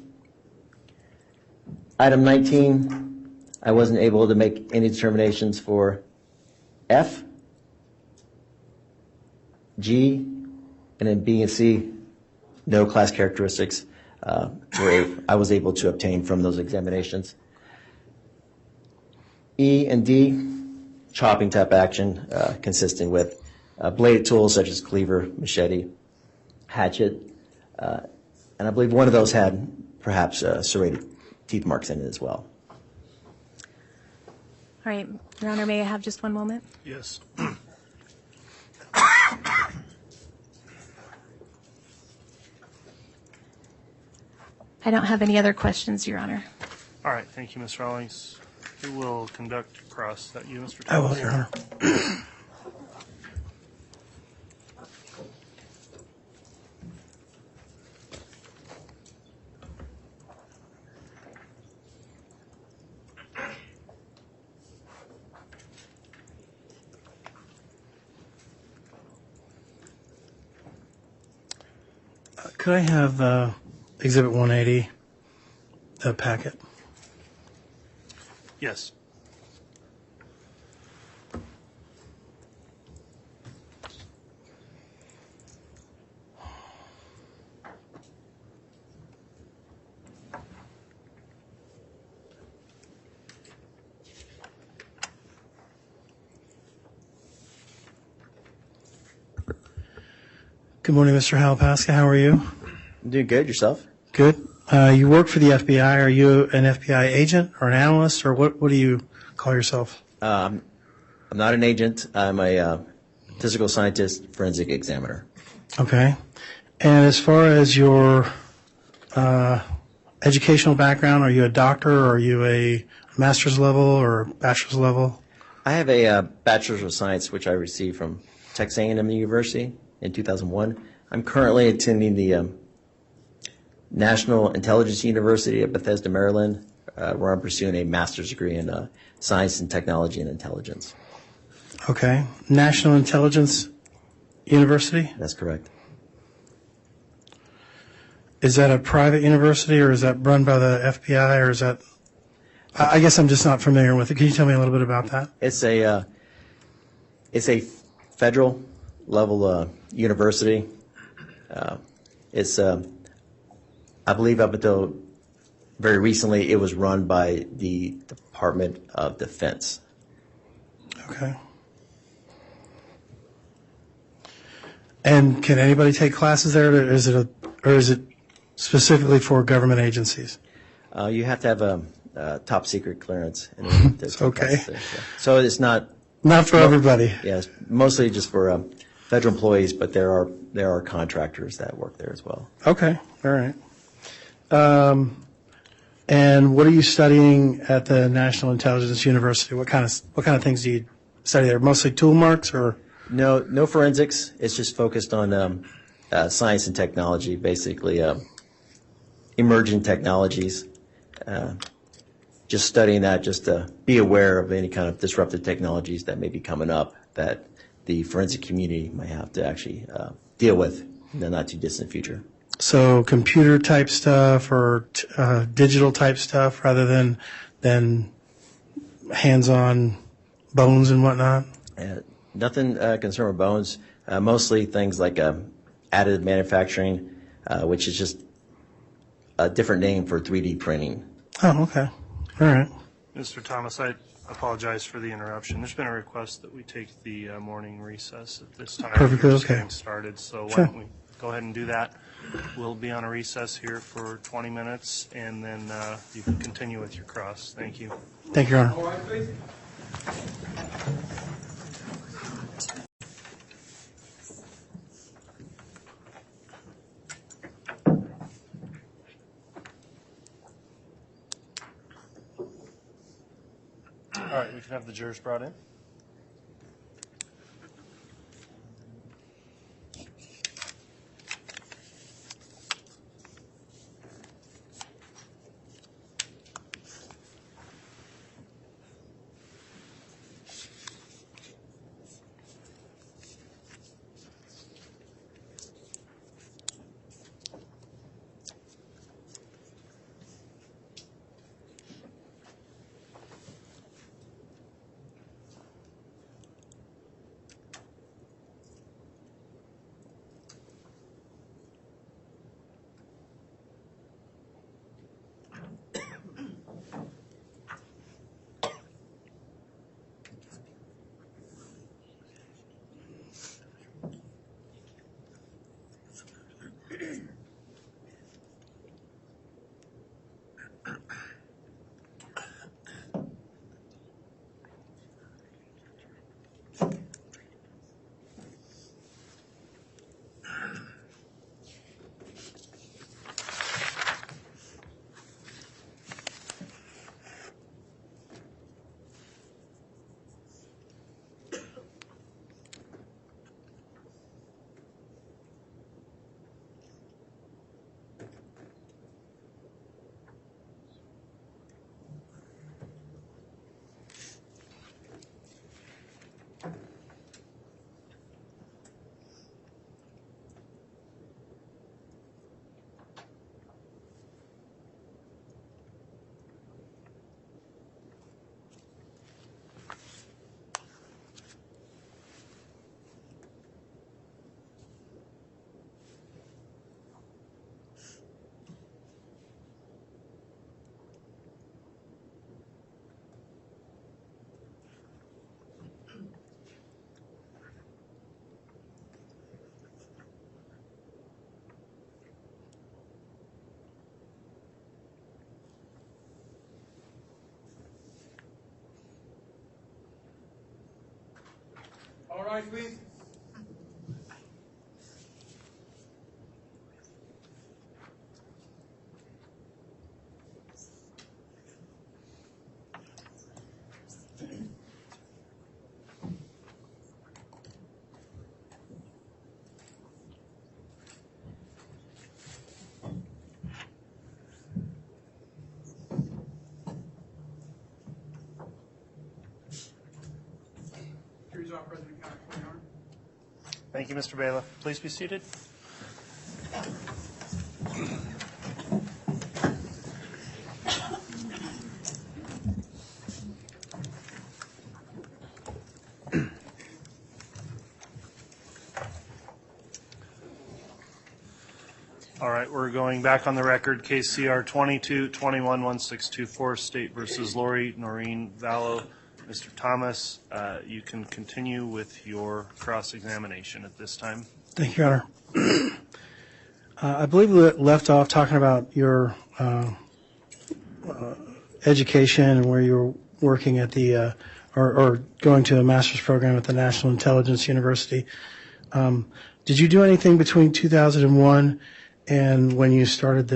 Speaker 6: Item 19, I wasn't able to make any determinations for F, G, and then B and C, no class characteristics I was able to obtain from those examinations. E and D, chopping type action consistent with bladed tools such as cleaver, machete, hatchet, and I believe one of those had perhaps serrated teeth marks in it as well.
Speaker 7: All right, Your Honor, may I have just one moment?
Speaker 1: Yes.
Speaker 7: I don't have any other questions, Your Honor.
Speaker 1: All right, thank you, Ms. Rawlings. Who will conduct cross? Is that you, Mr.
Speaker 5: I will,
Speaker 1: Thomas?
Speaker 5: Your Honor. Could I have Exhibit 180, the packet?
Speaker 1: Yes.
Speaker 5: Good morning, Mr. Halapaska. How are you?
Speaker 6: I'm doing good. Yourself?
Speaker 5: Good. You work for the FBI. Are you an FBI agent or an analyst, or what do you call yourself?
Speaker 6: I'm not an agent. I'm a physical scientist, forensic examiner.
Speaker 5: Okay. And as far as your educational background, are you a doctor, or are you a master's level or bachelor's level?
Speaker 6: I have a bachelor's of science, which I received from Texas A&M University in 2001. I'm currently attending the National Intelligence University at Bethesda, Maryland, where I'm pursuing a master's degree in science and technology and intelligence.
Speaker 5: Okay. National Intelligence University?
Speaker 6: That's correct.
Speaker 5: Is that a private university, or is that run by the FBI, or is that... I guess I'm just not familiar with it. Can you tell me a little bit about that?
Speaker 6: It's a federal level university. It's I believe up until very recently it was run by the Department of Defense.
Speaker 5: Okay. And can anybody take classes there, or is it specifically for government agencies?
Speaker 6: You have to have a top secret clearance in order to take
Speaker 5: Okay.
Speaker 6: classes there. So it's not
Speaker 5: Not for everybody.
Speaker 6: it's mostly just for federal employees, but there are contractors that work there as well.
Speaker 5: Okay. All right. And what are you studying at the National Intelligence University? What kind of things do you study there? Mostly tool marks, or?
Speaker 6: No forensics. It's just focused on science and technology, basically emerging technologies. Just studying that, just to be aware of any kind of disruptive technologies that may be coming up that the forensic community might have to actually deal with in the not too distant future.
Speaker 5: So computer type stuff or digital type stuff rather than hands-on bones and whatnot?
Speaker 6: Nothing concerned with bones. Mostly things like additive manufacturing, which is just a different name for 3D printing.
Speaker 5: Oh, okay. All right.
Speaker 1: Mr. Thomas, I apologize for the interruption. There's been a request that we take the morning recess at this time.
Speaker 5: Perfectly
Speaker 1: We're just
Speaker 5: okay.
Speaker 1: getting started, so why
Speaker 5: Sure.
Speaker 1: don't we go ahead and do that? We'll be on a recess here for 20 minutes, and then you can continue with your cross. Thank you.
Speaker 5: Thank you, Your Honor.
Speaker 3: All right, please.
Speaker 1: All right, we can have the jurors brought in.
Speaker 3: All right, please. Jury's off, President County Court, Your Honor.
Speaker 1: Thank you, Mr. Bailiff. Please be seated. All right, we're going back on the record. Case CR 22-21-1624, State versus Lori Vallow. Mr. Thomas, you can continue with your cross-examination at this time.
Speaker 5: Thank you, Your Honor. I believe we left off talking about your education and where you were working at the, or going to a master's program at the National Intelligence University. Did you do anything between 2001 and when you started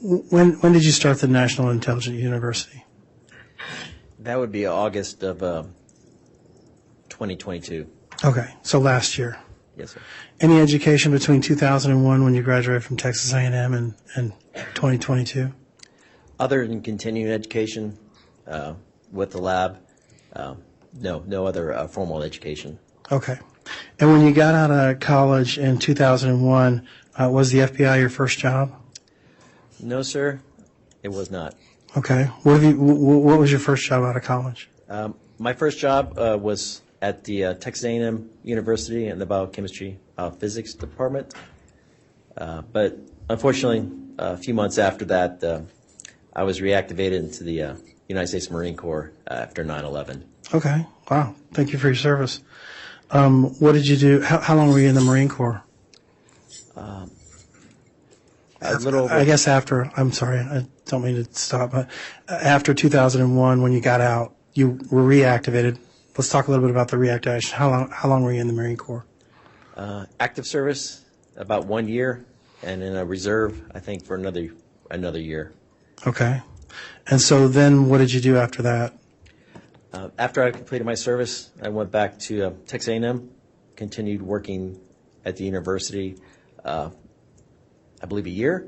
Speaker 5: when did you start the National Intelligence University?
Speaker 6: That would be August of 2022.
Speaker 5: Okay, so last year.
Speaker 6: Yes, sir.
Speaker 5: Any education between 2001 when you graduated from Texas A&M and 2022?
Speaker 6: Other than continuing education with the lab, no other formal education.
Speaker 5: Okay. And when you got out of college in 2001, was the FBI your first job?
Speaker 6: No, sir, it was not.
Speaker 5: Okay. What was your first job out of college?
Speaker 6: My first job was at the Texas A&M University in the biochemistry physics department. But unfortunately, a few months after that, I was reactivated into the United States Marine Corps after 9/11.
Speaker 5: Okay. Wow. Thank you for your service. What did you do? How long were you in the Marine Corps?
Speaker 6: A little over,
Speaker 5: I guess after, I'm sorry, I don't mean to stop, but after 2001, when you got out, you were reactivated. Let's talk a little bit about the reactivation. How long were you in the Marine Corps?
Speaker 6: active service, about 1 year, and in a reserve, I think, for another year.
Speaker 5: Okay. And so then what did you do after that?
Speaker 6: After I completed my service, I went back to Texas A&M, continued working at the university, I believe a year.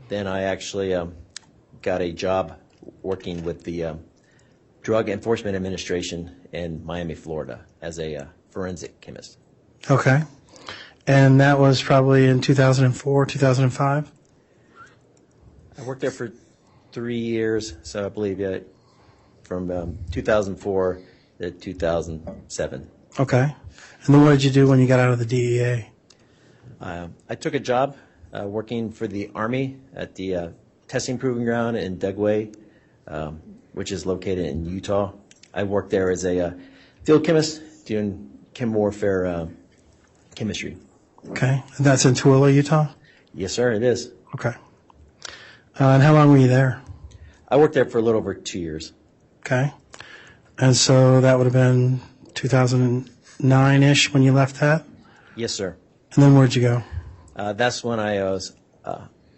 Speaker 6: Then I actually got a job working with the Drug Enforcement Administration in Miami, Florida, as a forensic chemist.
Speaker 5: Okay. And that was probably in 2004, 2005?
Speaker 6: I worked there for 3 years, so I believe from 2004 to 2007.
Speaker 5: Okay. And then what did you do when you got out of the DEA?
Speaker 6: I took a job working for the Army at the testing proving ground in Dugway, which is located in Utah. I worked there as a field chemist doing chem warfare chemistry.
Speaker 5: Okay. And that's in Tooele, Utah?
Speaker 6: Yes, sir, it is.
Speaker 5: Okay. And how long were you there?
Speaker 6: I worked there for a little over 2 years.
Speaker 5: Okay. And so that would have been 2009-ish when you left that?
Speaker 6: Yes, sir.
Speaker 5: And then where'd you go?
Speaker 6: That's when I was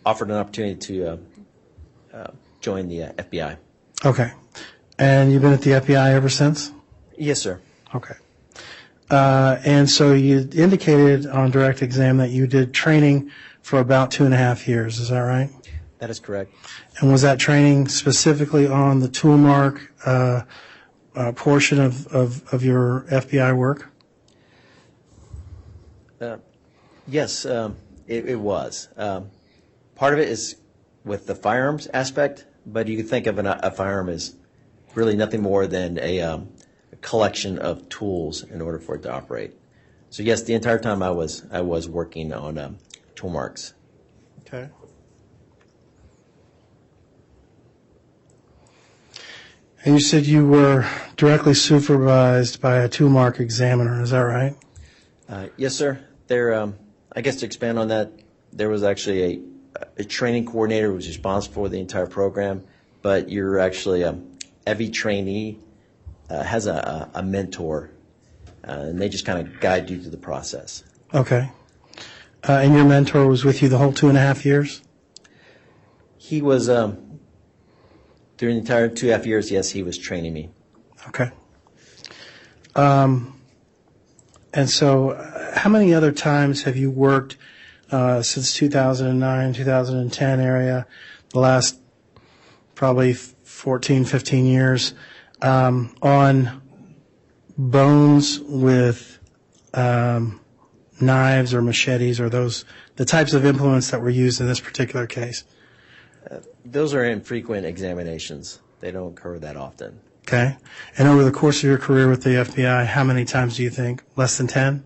Speaker 6: offered an opportunity to join the FBI.
Speaker 5: Okay. And you've been at the FBI ever since?
Speaker 6: Yes, sir.
Speaker 5: Okay. And so you indicated on direct exam that you did training for about 2.5 years. Is that right?
Speaker 6: That is correct.
Speaker 5: And was that training specifically on the toolmark portion of your FBI work?
Speaker 6: Yes, it was. Part of it is with the firearms aspect, but you can think of a firearm as really nothing more than a collection of tools in order for it to operate. So yes, the entire time I was working on tool marks.
Speaker 5: Okay. And you said you were directly supervised by a toolmark examiner. Is that right?
Speaker 6: Yes, sir. There, I guess to expand on that, there was actually a training coordinator who was responsible for the entire program, but you're actually every trainee has a mentor, and they just kind of guide you through the process.
Speaker 5: Okay. And your mentor was with you the whole 2.5 years?
Speaker 6: He was, during the entire 2.5 years, yes, he was training me.
Speaker 5: Okay. And so how many other times have you worked since 2009, 2010 area, the last probably 14, 15 years, on bones with knives or machetes or the types of implements that were used in this particular case?
Speaker 6: Those are infrequent examinations. They don't occur that often.
Speaker 5: Okay. And over the course of your career with the FBI, how many times do you think? Less than 10?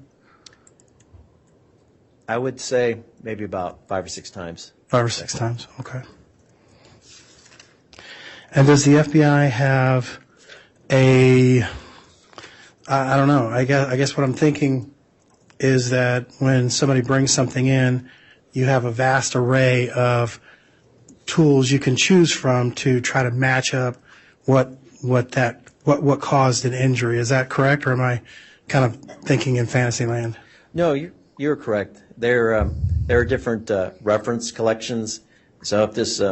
Speaker 6: I would say maybe about 5 or 6 times.
Speaker 5: 5 or 6 times. Okay. And does the FBI have I don't know, I guess what I'm thinking is that when somebody brings something in, you have a vast array of tools you can choose from to try to match up what caused an injury. Is that correct, or am I kind of thinking in fantasy land?
Speaker 6: No, you're correct. There are different reference collections. So if this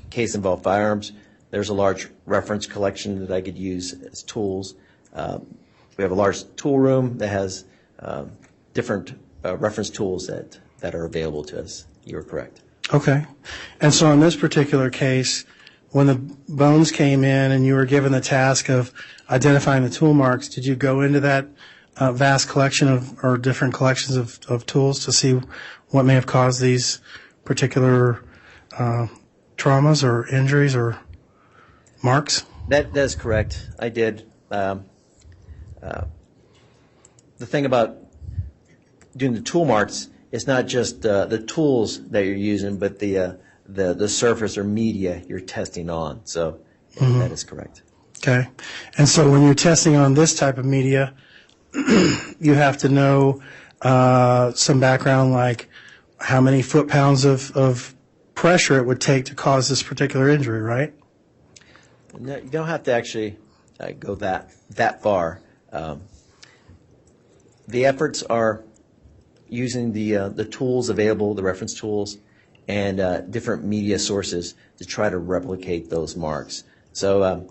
Speaker 6: case involved firearms, there's a large reference collection that I could use as tools. We have a large tool room that has different reference tools that are available to us. You're correct.
Speaker 5: Okay. And so in this particular case, when the bones came in and you were given the task of identifying the tool marks, did you go into that vast collection or different collections of tools to see what may have caused these particular traumas or injuries or marks?
Speaker 6: That's correct. I did. The thing about doing the tool marks, it's not just the tools that you're using, but the surface or media you're testing on. So that is correct.
Speaker 5: Okay. And so when you're testing on this type of media, you have to know some background, like how many foot-pounds of pressure it would take to cause this particular injury, right?
Speaker 6: No, you don't have to actually go that far. The efforts are using the tools available, the reference tools, and different media sources to try to replicate those marks. So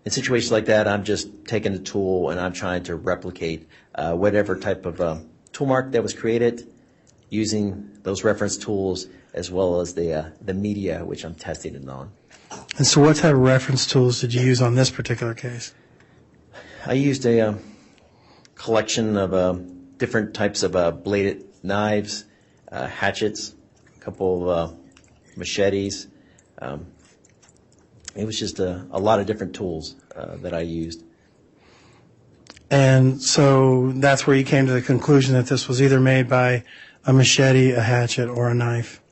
Speaker 6: in situations like that, I'm just taking the tool and I'm trying to replicate whatever type of tool mark that was created using those reference tools as well as the media which I'm testing it on.
Speaker 5: And so what type of reference tools did you use on this particular case?
Speaker 6: I used a collection of different types of bladed knives, hatchets, a couple of machetes. It was just a lot of different tools that I used.
Speaker 5: And so that's where you came to the conclusion that this was either made by a machete, a hatchet, or a knife.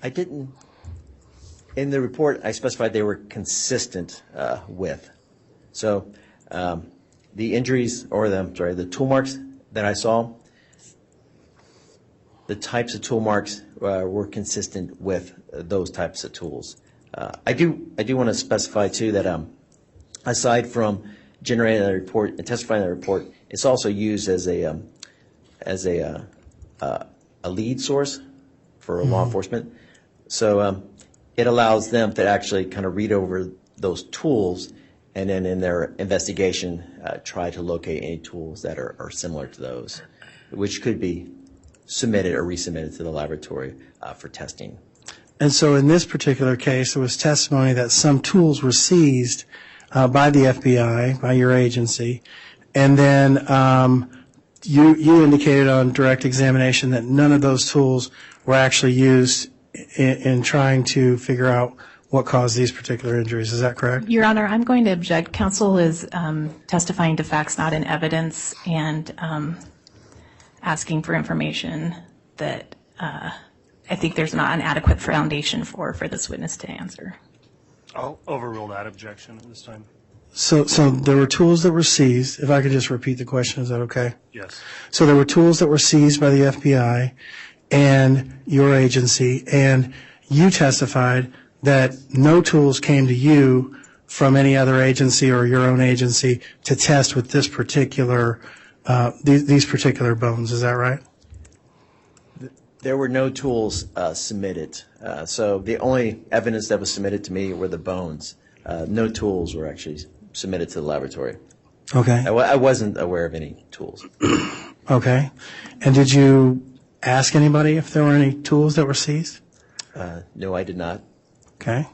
Speaker 6: I didn't. In the report, I specified they were consistent with. So the injuries, or the tool marks that I saw, the types of tool marks were consistent with those types of tools. I do want to specify too that aside from generating a report and testifying in the report, it's also used as a lead source for law enforcement. So it allows them to actually kind of read over those tools and then in their investigation try to locate any tools that are similar to those, which could be submitted or resubmitted to the laboratory for testing.
Speaker 5: And so in this particular case, there was testimony that some tools were seized by the FBI, by your agency, and then you indicated on direct examination that none of those tools were actually used in trying to figure out what caused these particular injuries. Is that correct?
Speaker 7: Your Honor, I'm going to object. Counsel is testifying to facts, not in evidence, and asking for information that I think there's not an adequate foundation for this witness to answer.
Speaker 1: I'll overrule that objection at this time.
Speaker 5: So there were tools that were seized. If I could just repeat the question, is that okay?
Speaker 1: Yes.
Speaker 5: So there were tools that were seized by the FBI and your agency, and you testified that no tools came to you from any other agency or your own agency to test with this particular these particular bones. Is that right?
Speaker 6: There were no tools submitted. So the only evidence that was submitted to me were the bones. No tools were actually submitted to the laboratory.
Speaker 5: Okay.
Speaker 6: I wasn't aware of any tools.
Speaker 5: Okay. And did you ask anybody if there were any tools that were seized?
Speaker 6: No, I did not.
Speaker 5: Okay.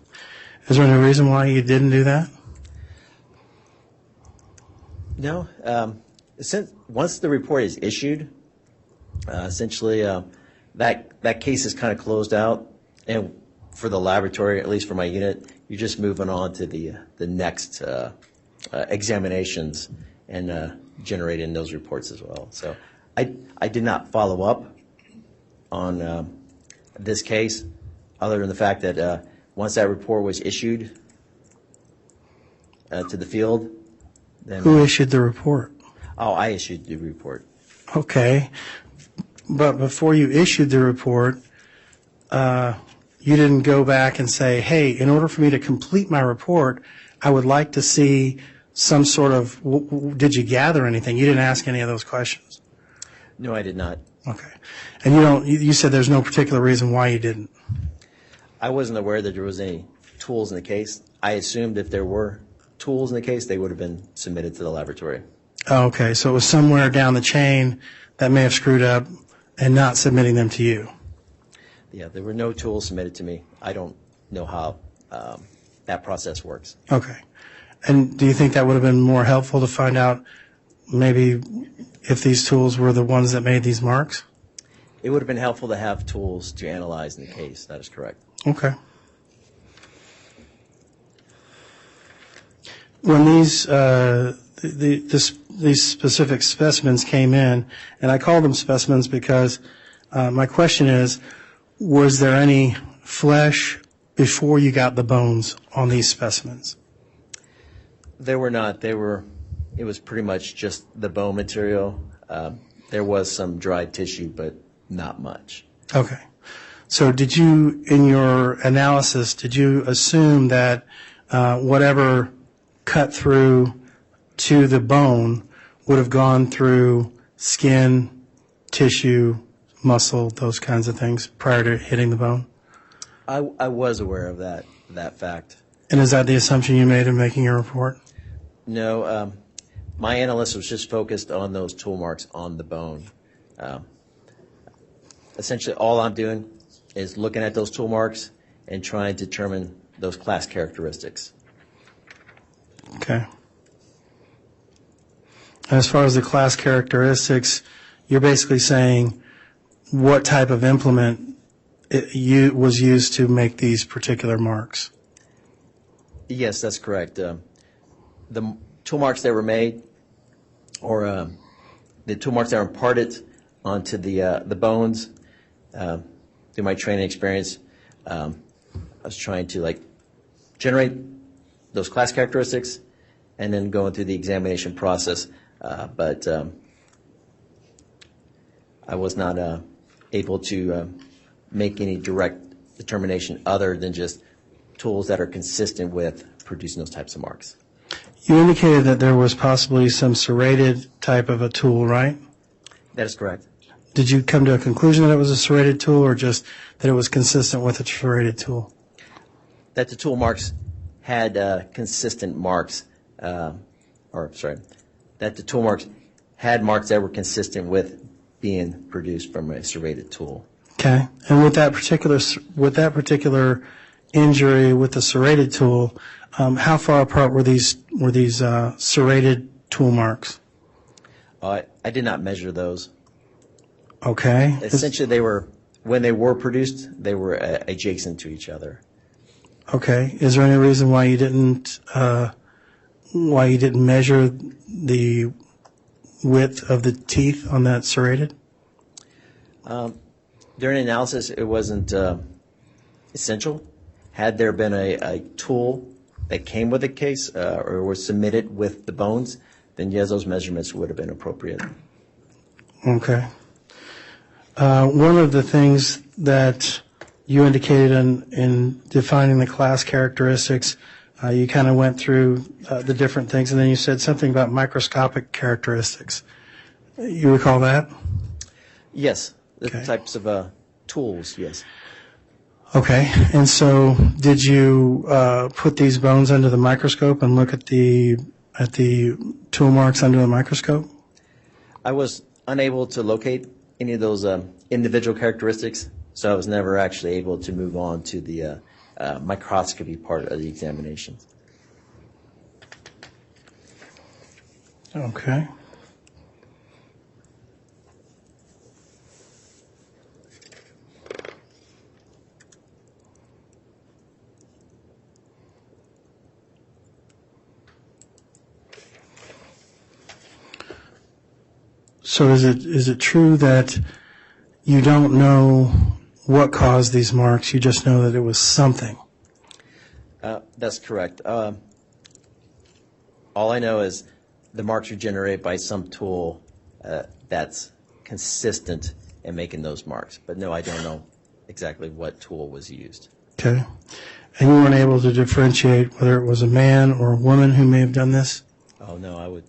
Speaker 5: Is there any reason why you didn't do that?
Speaker 6: No. Since once the report is issued, essentially that case is kind of closed out, and for the laboratory, at least for my unit, you're just moving on to the next examinations and generating those reports as well. So I did not follow up on this case, other than the fact that once that report was issued to the field, then
Speaker 5: Who issued the report?
Speaker 6: Oh, I issued the report.
Speaker 5: Okay. But before you issued the report, you didn't go back and say, hey, in order for me to complete my report, I would like to see some sort of, did you gather anything? You didn't ask any of those questions.
Speaker 6: No, I did not.
Speaker 5: Okay. And you said there's no particular reason why you didn't.
Speaker 6: I wasn't aware that there was any tools in the case. I assumed if there were tools in the case, they would have been submitted to the laboratory.
Speaker 5: Okay. So it was somewhere down the chain that may have screwed up and not submitting them to you.
Speaker 6: Yeah, there were no tools submitted to me. I don't know how that process works.
Speaker 5: Okay. And do you think that would have been more helpful to find out maybe if these tools were the ones that made these marks?
Speaker 6: It would have been helpful to have tools to analyze in the case. That is correct.
Speaker 5: Okay. When these these specific specimens came in, and I call them specimens because my question is, was there any flesh before you got the bones on these specimens?
Speaker 6: There were not. It was pretty much just the bone material. There was some dried tissue, but not much.
Speaker 5: Okay. So did you, in your analysis, did you assume that whatever cut through to the bone would have gone through skin, tissue, muscle, those kinds of things prior to hitting the bone?
Speaker 6: I was aware of that fact.
Speaker 5: And is that the assumption you made in making your report?
Speaker 6: No, my analyst was just focused on those tool marks on the bone. Essentially, all I'm doing is looking at those tool marks and trying to determine those class characteristics.
Speaker 5: Okay. As far as the class characteristics, you're basically saying what type of implement was used to make these particular marks.
Speaker 6: Yes, that's correct. The tool marks that were made, or the tool marks that were imparted onto the bones through my training experience, I was trying to generate those class characteristics and then going through the examination process. But I was not able to make any direct determination other than just tools that are consistent with producing those types of marks.
Speaker 5: You indicated that there was possibly some serrated type of a tool, right?
Speaker 6: That is correct.
Speaker 5: Did you come to a conclusion that it was a serrated tool or just that it was consistent with a serrated tool?
Speaker 6: That the tool marks had consistent marks, that the tool marks had marks that were consistent with being produced from a serrated tool.
Speaker 5: Okay. And with that particular injury with the serrated tool, how far apart were these serrated tool marks?
Speaker 6: I did not measure those.
Speaker 5: Okay.
Speaker 6: Essentially, when they were produced, they were adjacent to each other.
Speaker 5: Okay. Is there any reason why you didn't measure the width of the teeth on that serrated?
Speaker 6: During analysis, it wasn't essential. Had there been a tool that came with the case or was submitted with the bones, then yes, those measurements would have been appropriate.
Speaker 5: Okay. One of the things that you indicated in defining the class characteristics, you kind of went through the different things, and then you said something about microscopic characteristics. You recall that?
Speaker 6: Yes, the
Speaker 5: Okay.
Speaker 6: types of tools, yes.
Speaker 5: Okay. And so did you put these bones under the microscope and look at the tool marks under the microscope?
Speaker 6: I was unable to locate any of those individual characteristics, so I was never actually able to move on to the microscopy part of the examination.
Speaker 5: Okay. So is it true that you don't know what caused these marks? You just know that it was something?
Speaker 6: That's correct. All I know is the marks are generated by some tool that's consistent in making those marks. But no, I don't know exactly what tool was used.
Speaker 5: Okay. And you weren't able to differentiate whether it was a man or a woman who may have done this?
Speaker 6: Oh, no,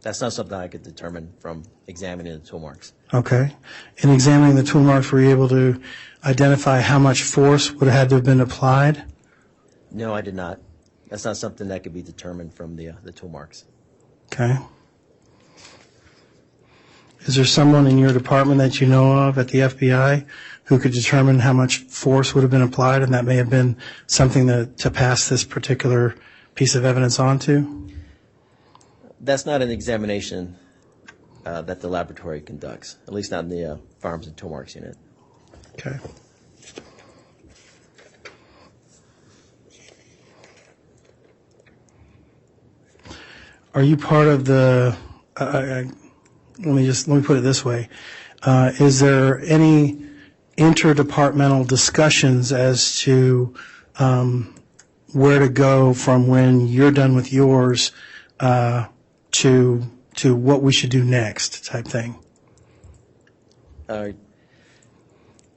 Speaker 6: that's not something I could determine from examining the tool marks.
Speaker 5: Okay. In examining the tool marks, were you able to identify how much force would have had to have been applied?
Speaker 6: No, I did not. That's not something that could be determined from the tool marks.
Speaker 5: Okay. Is there someone in your department that you know of at the FBI who could determine how much force would have been applied, and that may have been something to pass this particular piece of evidence on to?
Speaker 6: That's not an examination that the laboratory conducts, at least not in the firearms and tool marks unit.
Speaker 5: Okay. Are you part of the, let me put it this way. Is there any interdepartmental discussions as to where to go from when you're done with yours to what we should do next type thing?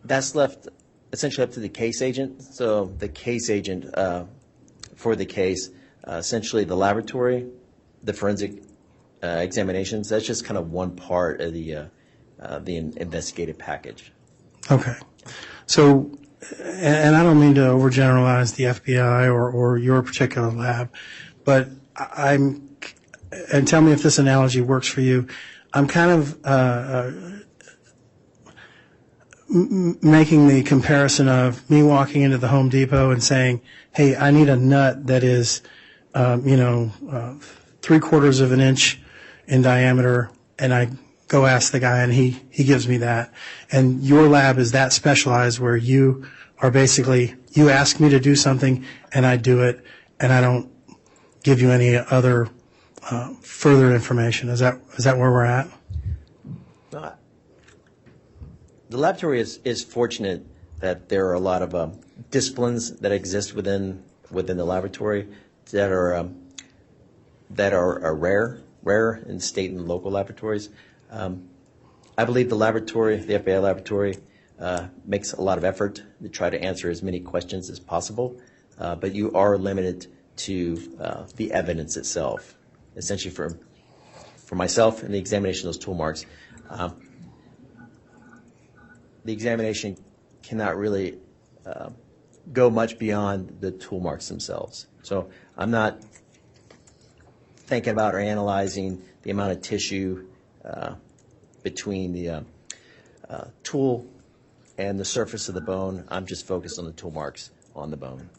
Speaker 6: That's left essentially up to the case agent. So the case agent for the case, essentially the laboratory, the forensic examinations, that's just kind of one part of the investigative package.
Speaker 5: Okay. So, and I don't mean to overgeneralize the FBI or your particular lab, but and tell me if this analogy works for you, I'm kind of making the comparison of me walking into the Home Depot and saying, hey, I need a nut that is, 3/4 of an inch in diameter, and I go ask the guy and he gives me that. And your lab is that specialized where you are basically, you ask me to do something and I do it, and I don't give you any other further information. Is that where we're at?
Speaker 6: The laboratory is fortunate that there are a lot of disciplines that exist within the laboratory that are rare in state and local laboratories. I believe the FBI laboratory, makes a lot of effort to try to answer as many questions as possible, but you are limited to the evidence itself. Essentially, for myself and the examination of those tool marks, the examination cannot really go much beyond the tool marks themselves. So I'm not thinking about or analyzing the amount of tissue between the tool and the surface of the bone. I'm just focused on the tool marks on the bone.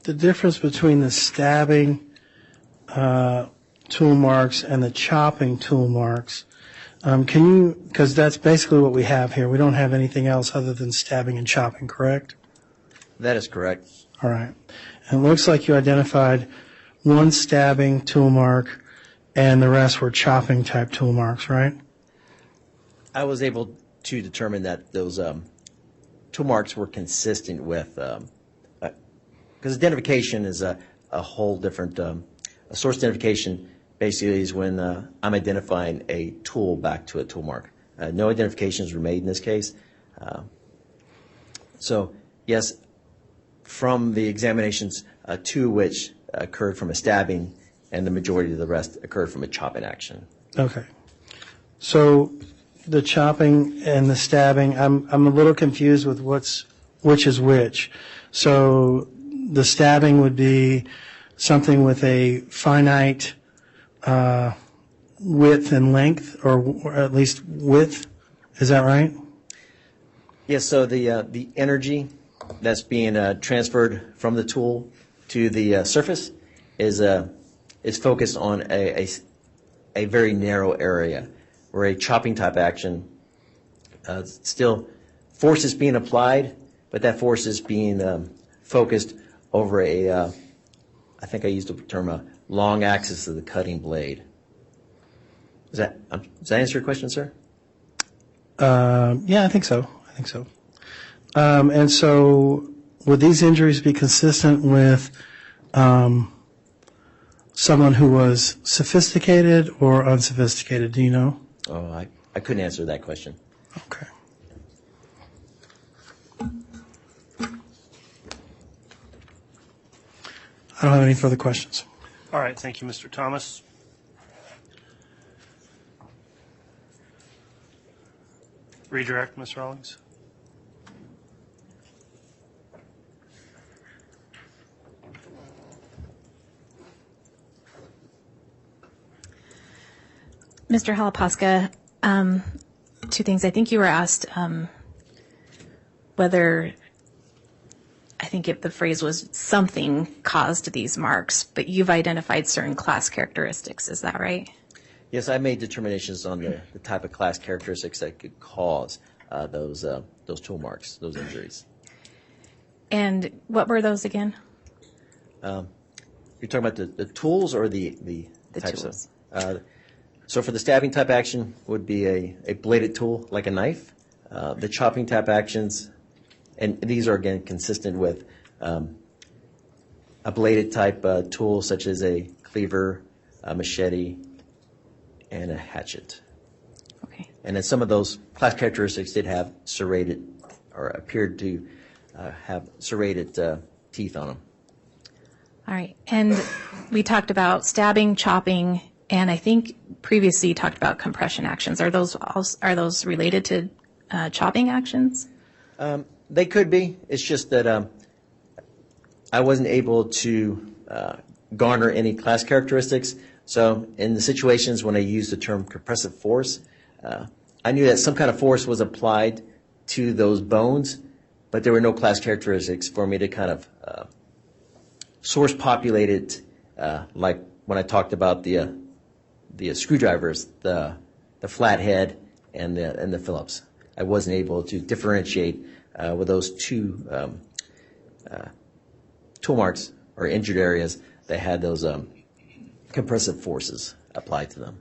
Speaker 5: The difference between the stabbing tool marks and the chopping tool marks, because that's basically what we have here. We don't have anything else other than stabbing and chopping, correct?
Speaker 6: That is correct.
Speaker 5: All right. And it looks like you identified one stabbing tool mark and the rest were chopping type tool marks, right?
Speaker 6: I was able to determine that those tool marks were consistent with, because identification is a whole different, a source identification basically is when I'm identifying a tool back to a tool mark. No identifications were made in this case. So, yes, from the examinations, two which occurred from a stabbing and the majority of the rest occurred from a chopping action.
Speaker 5: Okay. So the chopping and the stabbing, I'm a little confused with which is which. So the stabbing would be something with a finite width and length, or at least width. Is that right?
Speaker 6: Yes. So the energy that's being transferred from the tool to the surface is focused on a very narrow area, where a chopping type action still force is being applied, but that force is being focused over I think I used the term a long axis of the cutting blade. Does that answer your question, sir?
Speaker 5: Yeah, I think so. And so would these injuries be consistent with someone who was sophisticated or unsophisticated? Do you know?
Speaker 6: Oh, I couldn't answer that question.
Speaker 5: Okay. I don't have any further questions.
Speaker 1: All right, thank you, Mr. Thomas. Redirect, Ms. Rawlings.
Speaker 7: Mr. Halapaska, two things. I think you were asked whether, I think if the phrase was something caused these marks, but you've identified certain class characteristics. Is that right?
Speaker 6: Yes, I made determinations on the type of class characteristics that could cause those tool marks, those injuries.
Speaker 7: And what were those again?
Speaker 6: You're talking about the tools or the types
Speaker 7: tools.
Speaker 6: of? So for the stabbing type action would be a bladed tool like a knife. The chopping type actions, and these are again consistent with a bladed type tool such as a cleaver, a machete, and a hatchet.
Speaker 7: Okay.
Speaker 6: And then some of those class characteristics did have serrated or appeared to have serrated teeth on them.
Speaker 7: All right. And we talked about stabbing, chopping, and I think previously you talked about compression actions. Are those related to chopping actions?
Speaker 6: They could be. It's just that I wasn't able to garner any class characteristics. So in the situations when I used the term compressive force, I knew that some kind of force was applied to those bones, but there were no class characteristics for me to kind of source populate it, like when I talked about the screwdrivers, the flathead, and the Phillips. I wasn't able to differentiate with those two tool marks or injured areas that had those compressive forces applied to them.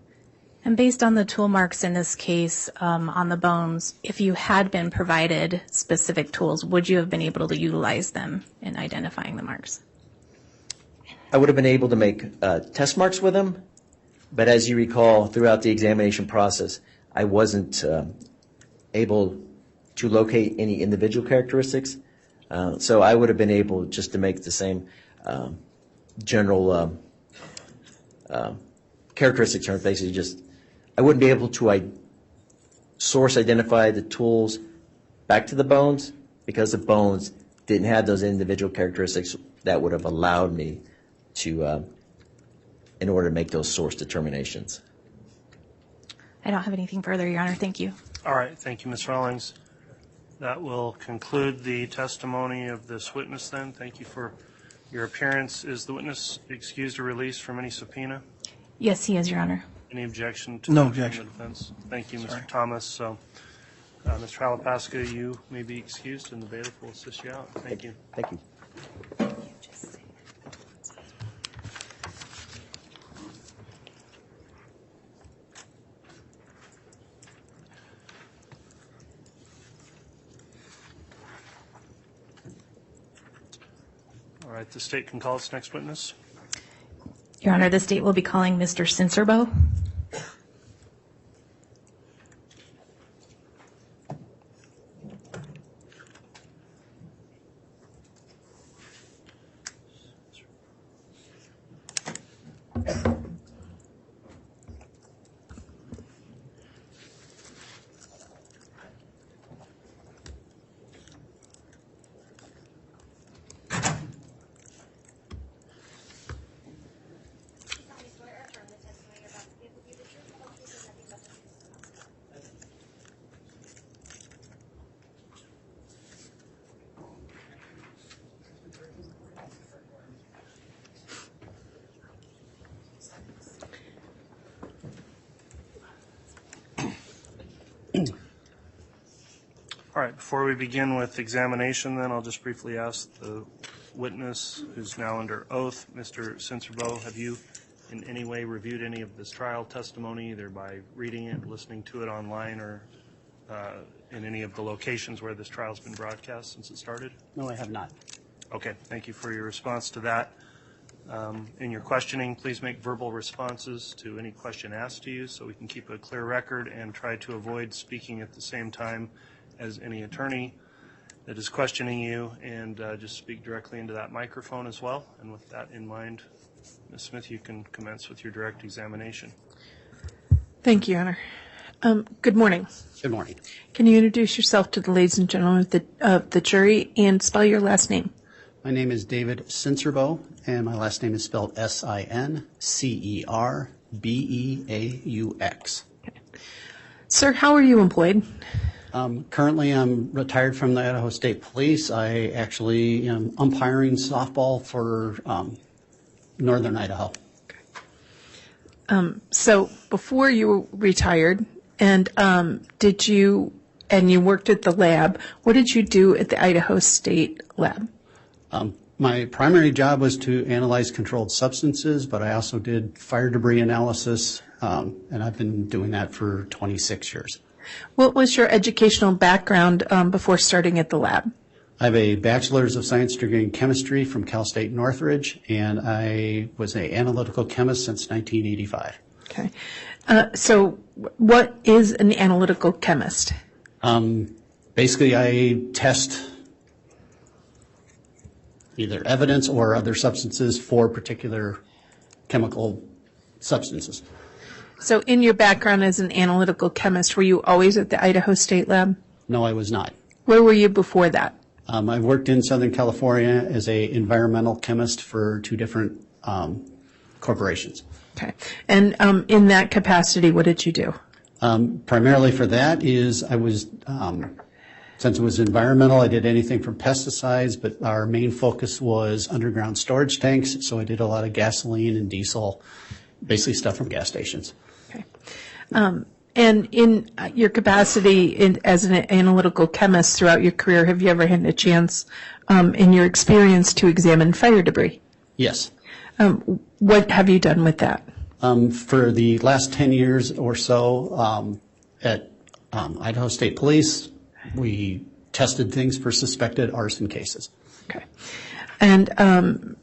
Speaker 7: And based on the tool marks in this case on the bones, if you had been provided specific tools, would you have been able to utilize them in identifying the marks?
Speaker 6: I would have been able to make test marks with them, but as you recall, throughout the examination process, I wasn't able to locate any individual characteristics. So I would have been able just to make the same general characteristics terms, basically just, I wouldn't be able to identify the tools back to the bones because the bones didn't have those individual characteristics that would have allowed me to, in order to make those source determinations.
Speaker 7: I don't have anything further, Your Honor. Thank you.
Speaker 1: All right, thank you, Ms. Rawlings. That will conclude the testimony of this witness then. Thank you for your appearance. Is the witness excused or released from any subpoena?
Speaker 7: Yes, he is, Your Honor.
Speaker 1: Any objection to
Speaker 5: No
Speaker 1: that from
Speaker 5: objection.
Speaker 1: the defense? Thank you, Mr.
Speaker 5: Sorry.
Speaker 1: Thomas. So, Mr. Halapaska, you may be excused, and the bailiff will assist you out. Thank you.
Speaker 6: Thank you.
Speaker 1: All right, the state can call its next witness.
Speaker 7: Your Honor, the state will be calling Mr. Cincerbo.
Speaker 1: All right, before we begin with examination, then I'll just briefly ask the witness who's now under oath, Mr. Cincerbo, have you in any way reviewed any of this trial testimony, either by reading it, listening to it online, or in any of the locations where this trial's been broadcast since it started?
Speaker 8: No, I have not.
Speaker 1: Okay, thank you for your response to that. In your questioning, please make verbal responses to any question asked to you so we can keep a clear record and try to avoid speaking at the same time as any attorney that is questioning you, and just speak directly into that microphone as well. And with that in mind, Ms. Smith, you can commence with your direct examination.
Speaker 2: Thank you, Your Honor. Good morning.
Speaker 8: Good morning.
Speaker 2: Can you introduce yourself to the ladies and gentlemen of the jury and spell your last name?
Speaker 8: My name is David Sincerbeau, and my last name is spelled Sincerbeaux.
Speaker 2: Sir, how are you employed?
Speaker 8: Currently, I'm retired from the Idaho State Police. I actually am umpiring softball for Northern Idaho.
Speaker 2: So before you retired, and you worked at the lab, what did you do at the Idaho State Lab?
Speaker 8: My primary job was to analyze controlled substances, but I also did fire debris analysis, and I've been doing that for 26 years.
Speaker 2: What was your educational background before starting at the lab?
Speaker 8: I have a Bachelor's of Science degree in chemistry from Cal State Northridge, and I was an analytical chemist since 1985.
Speaker 2: Okay. So what is an analytical chemist?
Speaker 8: Basically, I test either evidence or other substances for particular chemical substances.
Speaker 2: So in your background as an analytical chemist, were you always at the Idaho State Lab?
Speaker 8: No, I was not.
Speaker 2: Where were you before that?
Speaker 8: I worked in Southern California as an environmental chemist for two different corporations.
Speaker 2: Okay. And in that capacity, what did you do?
Speaker 8: Primarily for that is I was, since it was environmental, I did anything from pesticides, but our main focus was underground storage tanks, so I did a lot of gasoline and diesel, basically stuff from gas stations.
Speaker 2: Okay. And in your capacity as an analytical chemist throughout your career, have you ever had a chance in your experience to examine fire debris?
Speaker 8: Yes.
Speaker 2: What have you done with that?
Speaker 8: For the last 10 years or so at Idaho State Police, we tested things for suspected arson cases.
Speaker 2: Okay. And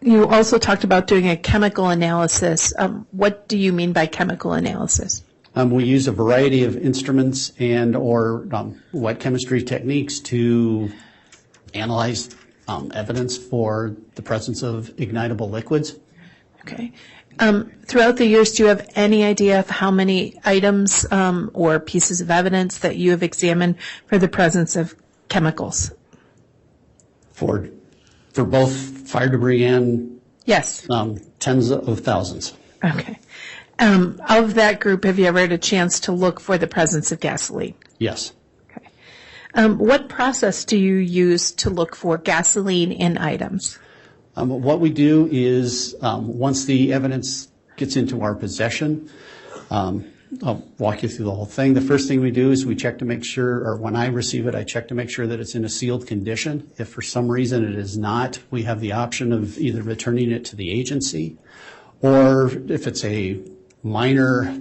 Speaker 2: you also talked about doing a chemical analysis. What do you mean by chemical analysis?
Speaker 8: We use a variety of instruments and or wet chemistry techniques to analyze evidence for the presence of ignitable liquids.
Speaker 2: Okay. Throughout the years, do you have any idea of how many items or pieces of evidence that you have examined for the presence of chemicals?
Speaker 8: For both fire debris and
Speaker 2: Yes.
Speaker 8: tens of thousands.
Speaker 2: Okay. Of that group, have you ever had a chance to look for the presence of gasoline?
Speaker 8: Yes.
Speaker 2: Okay. What process do you use to look for gasoline in items?
Speaker 8: What we do is once the evidence gets into our possession, I'll walk you through the whole thing. The first thing we do is we check to make sure, or when I receive it, I check to make sure that it's in a sealed condition. If for some reason it is not, we have the option of either returning it to the agency, or if it's a minor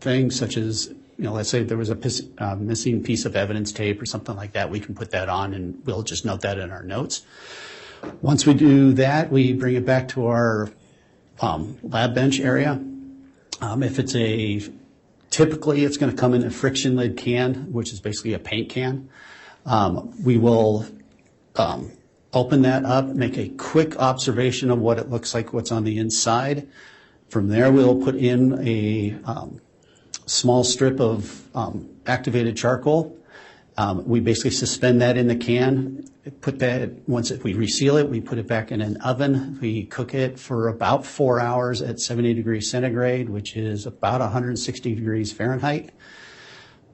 Speaker 8: thing such as, let's say there was a missing piece of evidence tape or something like that, we can put that on and we'll just note that in our notes. Once we do that, we bring it back to our lab bench area. If it's typically it's going to come in a friction lid can, which is basically a paint can. We will open that up, make a quick observation of what it looks like, what's on the inside. From there, we'll put in a small strip of activated charcoal. We basically suspend that in the can. Once we reseal it, we put it back in an oven. We cook it for about 4 hours at 70 degrees centigrade, which is about 160 degrees Fahrenheit.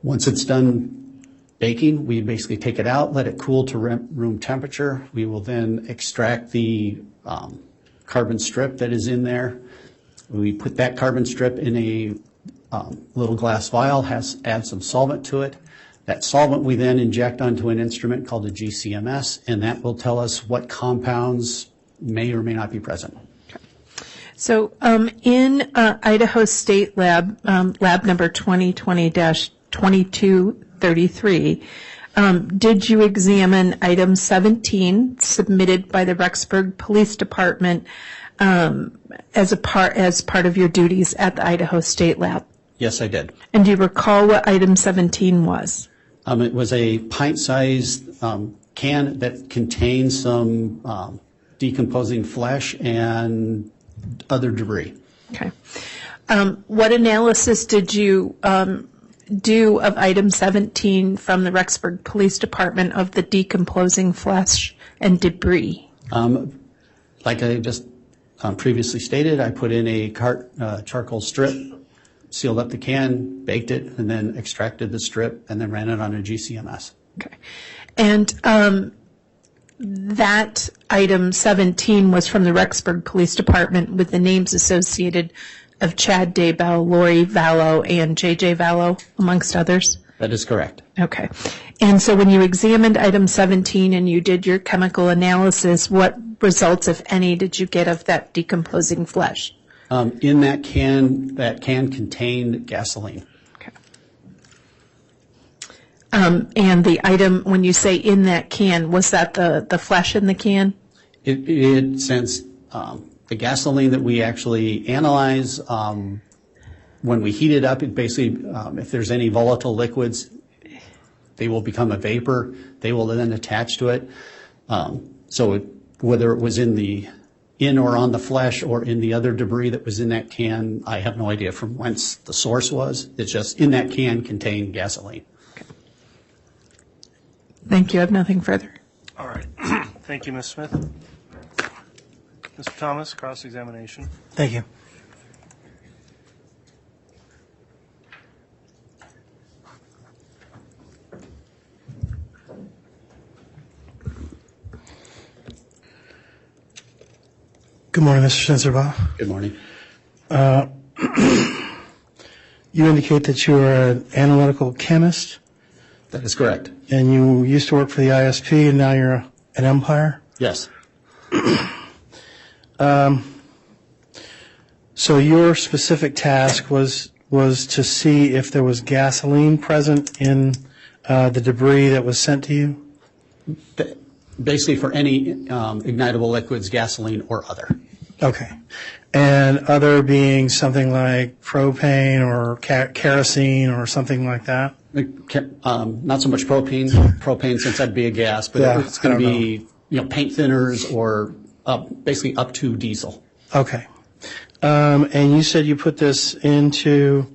Speaker 8: Once it's done baking, we basically take it out, let it cool to room temperature. We will then extract the carbon strip that is in there. We put that carbon strip in a little glass vial, add some solvent to it. That solvent we then inject onto an instrument called a GCMS, and that will tell us what compounds may or may not be present.
Speaker 2: So in Idaho State Lab, lab number 2020-22 33. Did you examine item 17 submitted by the Rexburg Police Department as part of your duties at the Idaho State Lab?
Speaker 8: Yes, I did.
Speaker 2: And do you recall what item 17 was?
Speaker 8: It was a pint-sized can that contained some decomposing flesh and other debris.
Speaker 2: Okay. What analysis did you do of item 17 from the Rexburg Police Department of the decomposing flesh and debris?
Speaker 8: Like I just previously stated, I put in a charcoal strip, sealed up the can, baked it, and then extracted the strip, and then ran it on a GCMS.
Speaker 2: Okay. And that item 17 was from the Rexburg Police Department with the names associated of Chad Daybell, Lori Vallow, and JJ Vallow, amongst others?
Speaker 8: That is correct.
Speaker 2: Okay. And so when you examined item 17 and you did your chemical analysis, what results, if any, did you get of that decomposing flesh?
Speaker 8: In that can contained gasoline.
Speaker 2: Okay. And the item, when you say in that can, was that the flesh in the can?
Speaker 8: Since the gasoline that we actually analyze, when we heat it up, it basically, if there's any volatile liquids, they will become a vapor. They will then attach to it. Whether it was in or on the flesh or in the other debris that was in that can, I have no idea from whence the source was. It's just in that can contained gasoline.
Speaker 2: Okay. Thank you. I have nothing further.
Speaker 1: All right. Thank you, Ms. Smith. Mr. Thomas, cross-examination.
Speaker 5: Thank you. Good morning, Mr. Sensorbaugh.
Speaker 8: Good morning.
Speaker 5: You indicate that you are an analytical chemist,
Speaker 8: That is correct.
Speaker 5: and you used to work for the ISP, and now you're an umpire?
Speaker 8: Yes.
Speaker 5: So your specific task was to see if there was gasoline present in the debris that was sent to you?
Speaker 8: Basically for any ignitable liquids, gasoline or other.
Speaker 5: Okay. And other being something like propane or kerosene or something like that?
Speaker 8: Not so much propane. Propane, since that'd be a gas, but
Speaker 5: Yeah,
Speaker 8: it's going to
Speaker 5: I
Speaker 8: be paint thinners or basically up to diesel.
Speaker 5: Okay. And you said you put this into,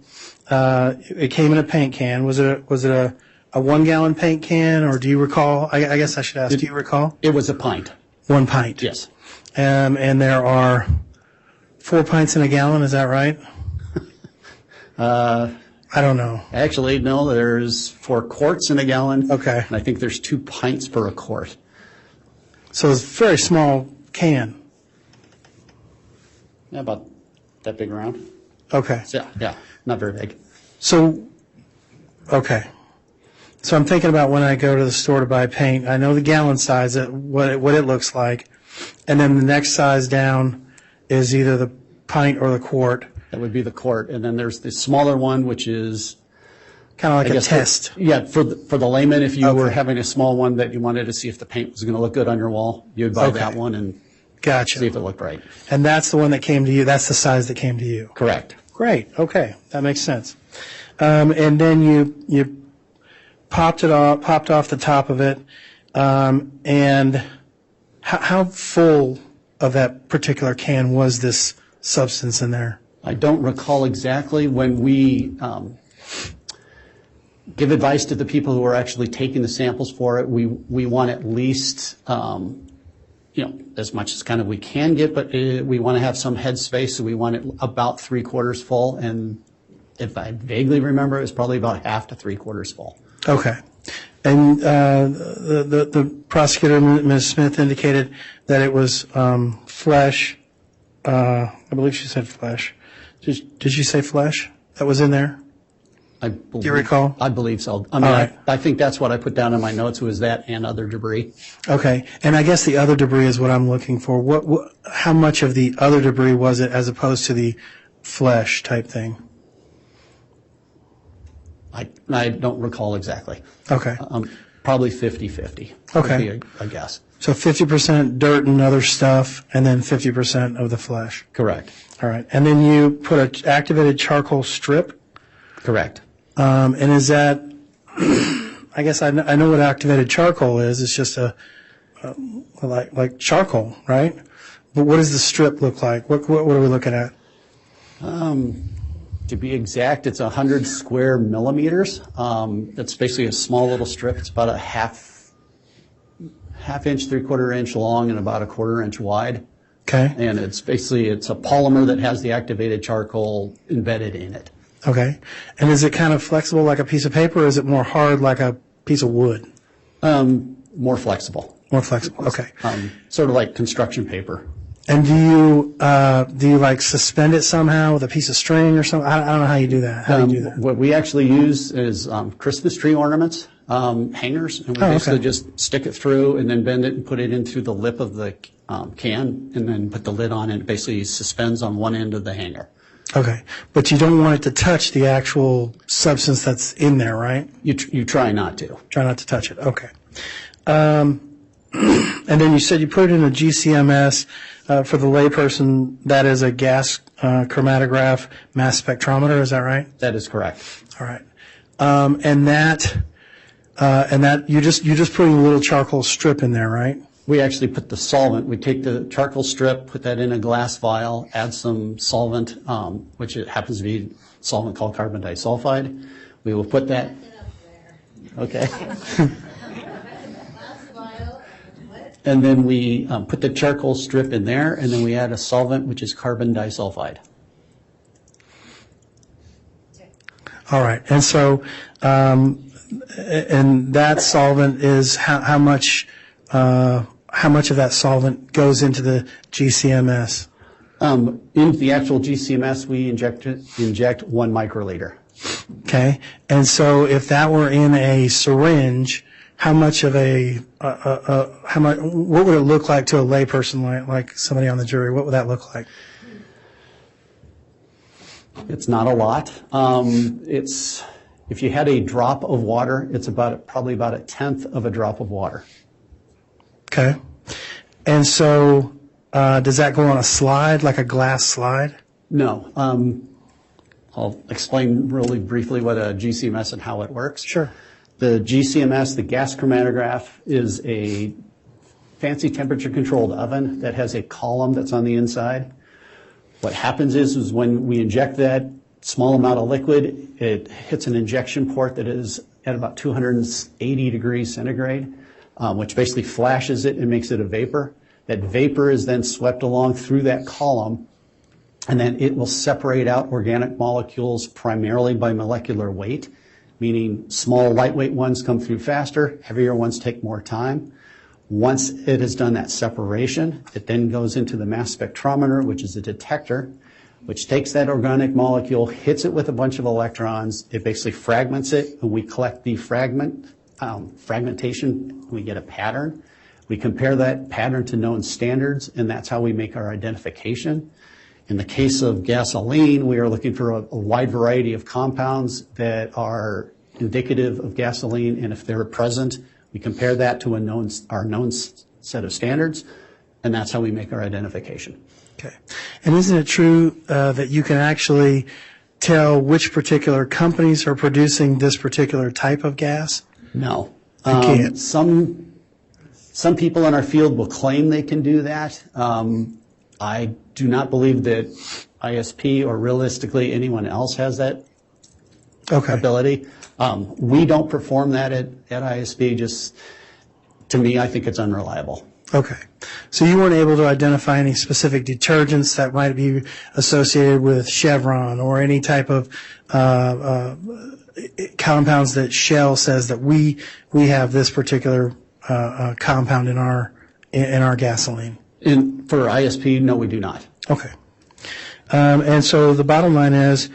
Speaker 5: it came in a paint can. Was it a 1 gallon paint can, or do you recall? I guess I should ask, do you recall?
Speaker 8: It was a pint.
Speaker 5: 1 pint?
Speaker 8: Yes.
Speaker 5: And there are 4 pints in a gallon, is that right? I don't know.
Speaker 8: Actually, no, there's 4 quarts in a gallon.
Speaker 5: Okay.
Speaker 8: And I think there's 2 pints per a quart.
Speaker 5: So it's a very small can.
Speaker 8: Yeah, about that big around.
Speaker 5: Okay.
Speaker 8: So, yeah, not very big.
Speaker 5: So, okay. So I'm thinking about when I go to the store to buy paint, I know the gallon size, what it looks like, and then the next size down is either the pint or the quart.
Speaker 8: That would be the quart. And then there's the smaller one, which is
Speaker 5: Kind of like
Speaker 8: I
Speaker 5: a
Speaker 8: guess
Speaker 5: test.
Speaker 8: for the layman, if you were
Speaker 5: Okay.
Speaker 8: having a small one that you wanted to see if the paint was going to look good on your wall, you'd buy
Speaker 5: Okay.
Speaker 8: that one and
Speaker 5: Gotcha.
Speaker 8: see if it looked right.
Speaker 5: And that's the one that came to you. That's the size that came to you.
Speaker 8: Correct.
Speaker 5: Great. Okay, that makes sense. And then you popped off the top of it. And how full of that particular can was this substance in there?
Speaker 8: I don't recall exactly. When we give advice to the people who are actually taking the samples for it, we want at least as much as kind of we can get, but we want to have some head space, so we want it about 3/4 full. And if I vaguely remember, it was probably about half to 3/4 full.
Speaker 5: Okay. And the prosecutor, Ms. Smith, indicated that it was flesh. I believe she said flesh. Did she say flesh that was in there?
Speaker 8: Do
Speaker 5: you recall?
Speaker 8: I believe so. I mean,
Speaker 5: All right.
Speaker 8: I think that's what I put down in my notes, was that and other debris.
Speaker 5: Okay. And I guess the other debris is what I'm looking for. How much of the other debris was it as opposed to the flesh type thing?
Speaker 8: I don't recall exactly.
Speaker 5: Okay.
Speaker 8: Probably 50-50.
Speaker 5: Okay.
Speaker 8: Would be a guess.
Speaker 5: So 50% dirt and other stuff, and then 50% of the flesh.
Speaker 8: Correct.
Speaker 5: All right. And then you put an activated charcoal strip.
Speaker 8: Correct.
Speaker 5: And is that, I guess I know what activated charcoal is. It's just like charcoal, right? But what does the strip look like? What are we looking at?
Speaker 8: To be exact, it's 100 square millimeters. That's basically a small little strip. It's about a half inch, 3/4 inch long, and about a 1/4 inch wide.
Speaker 5: Okay.
Speaker 8: And it's a polymer that has the activated charcoal embedded in it.
Speaker 5: Okay. And is it kind of flexible like a piece of paper, or is it more hard like a piece of wood?
Speaker 8: More flexible.
Speaker 5: More flexible. Okay.
Speaker 8: Sort of like construction paper.
Speaker 5: And do you like suspend it somehow with a piece of string or something? I don't know how you do that. How do you do that?
Speaker 8: What we actually use is Christmas tree ornaments, hangers, and we basically just stick it through and then bend it and put it into the lip of the can and then put the lid on and it basically suspends on one end of the hanger.
Speaker 5: Okay. But you don't want it to touch the actual substance that's in there, right?
Speaker 8: You try not to.
Speaker 5: Try not to touch it. Okay. And then you said you put it in a GCMS. For the layperson, that is a gas chromatograph mass spectrometer. Is that right?
Speaker 8: That is correct.
Speaker 5: All right. And that you're just putting a little charcoal strip in there, right?
Speaker 8: We actually put the solvent. We take the charcoal strip, put that in a glass vial, add some solvent, which it happens to be solvent called carbon disulfide. We will put that. Okay. And then we put the charcoal strip in there, and then we add a solvent, which is carbon disulfide.
Speaker 5: All right. And so, and that solvent is how much of that solvent goes into the GCMS?
Speaker 8: In the actual GCMS, we inject 1 microliter.
Speaker 5: Okay. And so if that were in a syringe, how much of what would it look like to a layperson like somebody on the jury? What would that look like?
Speaker 8: It's not a lot. If you had a drop of water, it's probably about 1/10 of a drop of water.
Speaker 5: Okay. And so does that go on a slide, like a glass slide?
Speaker 8: No. I'll explain really briefly what a GCMS and how it works.
Speaker 5: Sure.
Speaker 8: The GCMS, the gas chromatograph, is a fancy temperature-controlled oven that has a column that's on the inside. What happens is when we inject that small amount of liquid, it hits an injection port that is at about 280 degrees centigrade, which basically flashes it and makes it a vapor. That vapor is then swept along through that column, and then it will separate out organic molecules primarily by molecular weight, meaning small, lightweight ones come through faster, heavier ones take more time. Once it has done that separation, it then goes into the mass spectrometer, which is a detector, which takes that organic molecule, hits it with a bunch of electrons, it basically fragments it, and we collect the fragmentation, we get a pattern. We compare that pattern to known standards, and that's how we make our identification. In the case of gasoline, we are looking for a wide variety of compounds that are indicative of gasoline, and if they're present, we compare that to our known set of standards, and that's how we make our identification.
Speaker 5: Okay. And isn't it true that you can actually tell which particular companies are producing this particular type of gas?
Speaker 8: No.
Speaker 5: You can't.
Speaker 8: Some people in our field will claim they can do that. I do not believe that ISP or realistically anyone else has that ability. We don't perform that at ISP. Just to me, I think it's unreliable.
Speaker 5: Okay. So you weren't able to identify any specific detergents that might be associated with Chevron or any type of compounds that Shell says that we have this particular compound in our gasoline.
Speaker 8: And for ISP, no, we do not.
Speaker 5: Okay. And so the bottom line is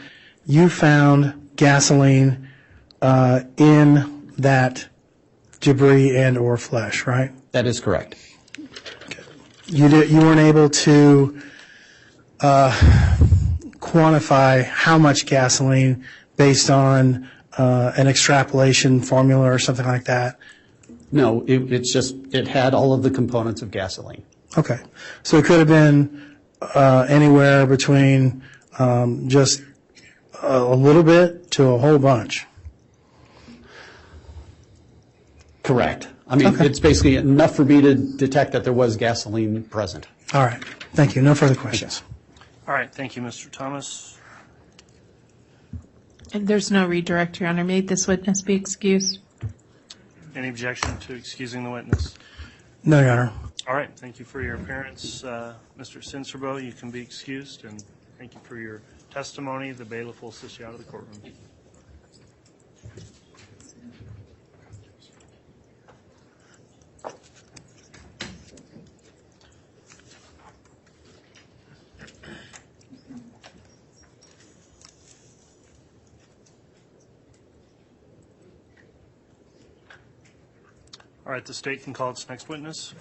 Speaker 5: you found gasoline in that debris and or flesh, right?
Speaker 8: That is correct.
Speaker 5: Okay. You weren't able to quantify how much gasoline based on an extrapolation formula or something like that?
Speaker 8: No, it had all of the components of gasoline.
Speaker 5: Okay. So it could have been anywhere between just a little bit to a whole bunch.
Speaker 8: Correct. I mean,
Speaker 5: Okay.
Speaker 8: it's basically enough for me to detect that there was gasoline present.
Speaker 5: All right. Thank you. No further questions.
Speaker 1: All right, thank you, Mr. Thomas.
Speaker 2: And there's no redirect, Your Honor. May this witness be excused?
Speaker 1: Any objection to excusing the witness?
Speaker 5: No, Your Honor.
Speaker 1: All right, thank you for your appearance. Mr. Cincerbo, you can be excused, and thank you for your testimony. The bailiff will assist you out of the courtroom. All right, the state can call its next witness.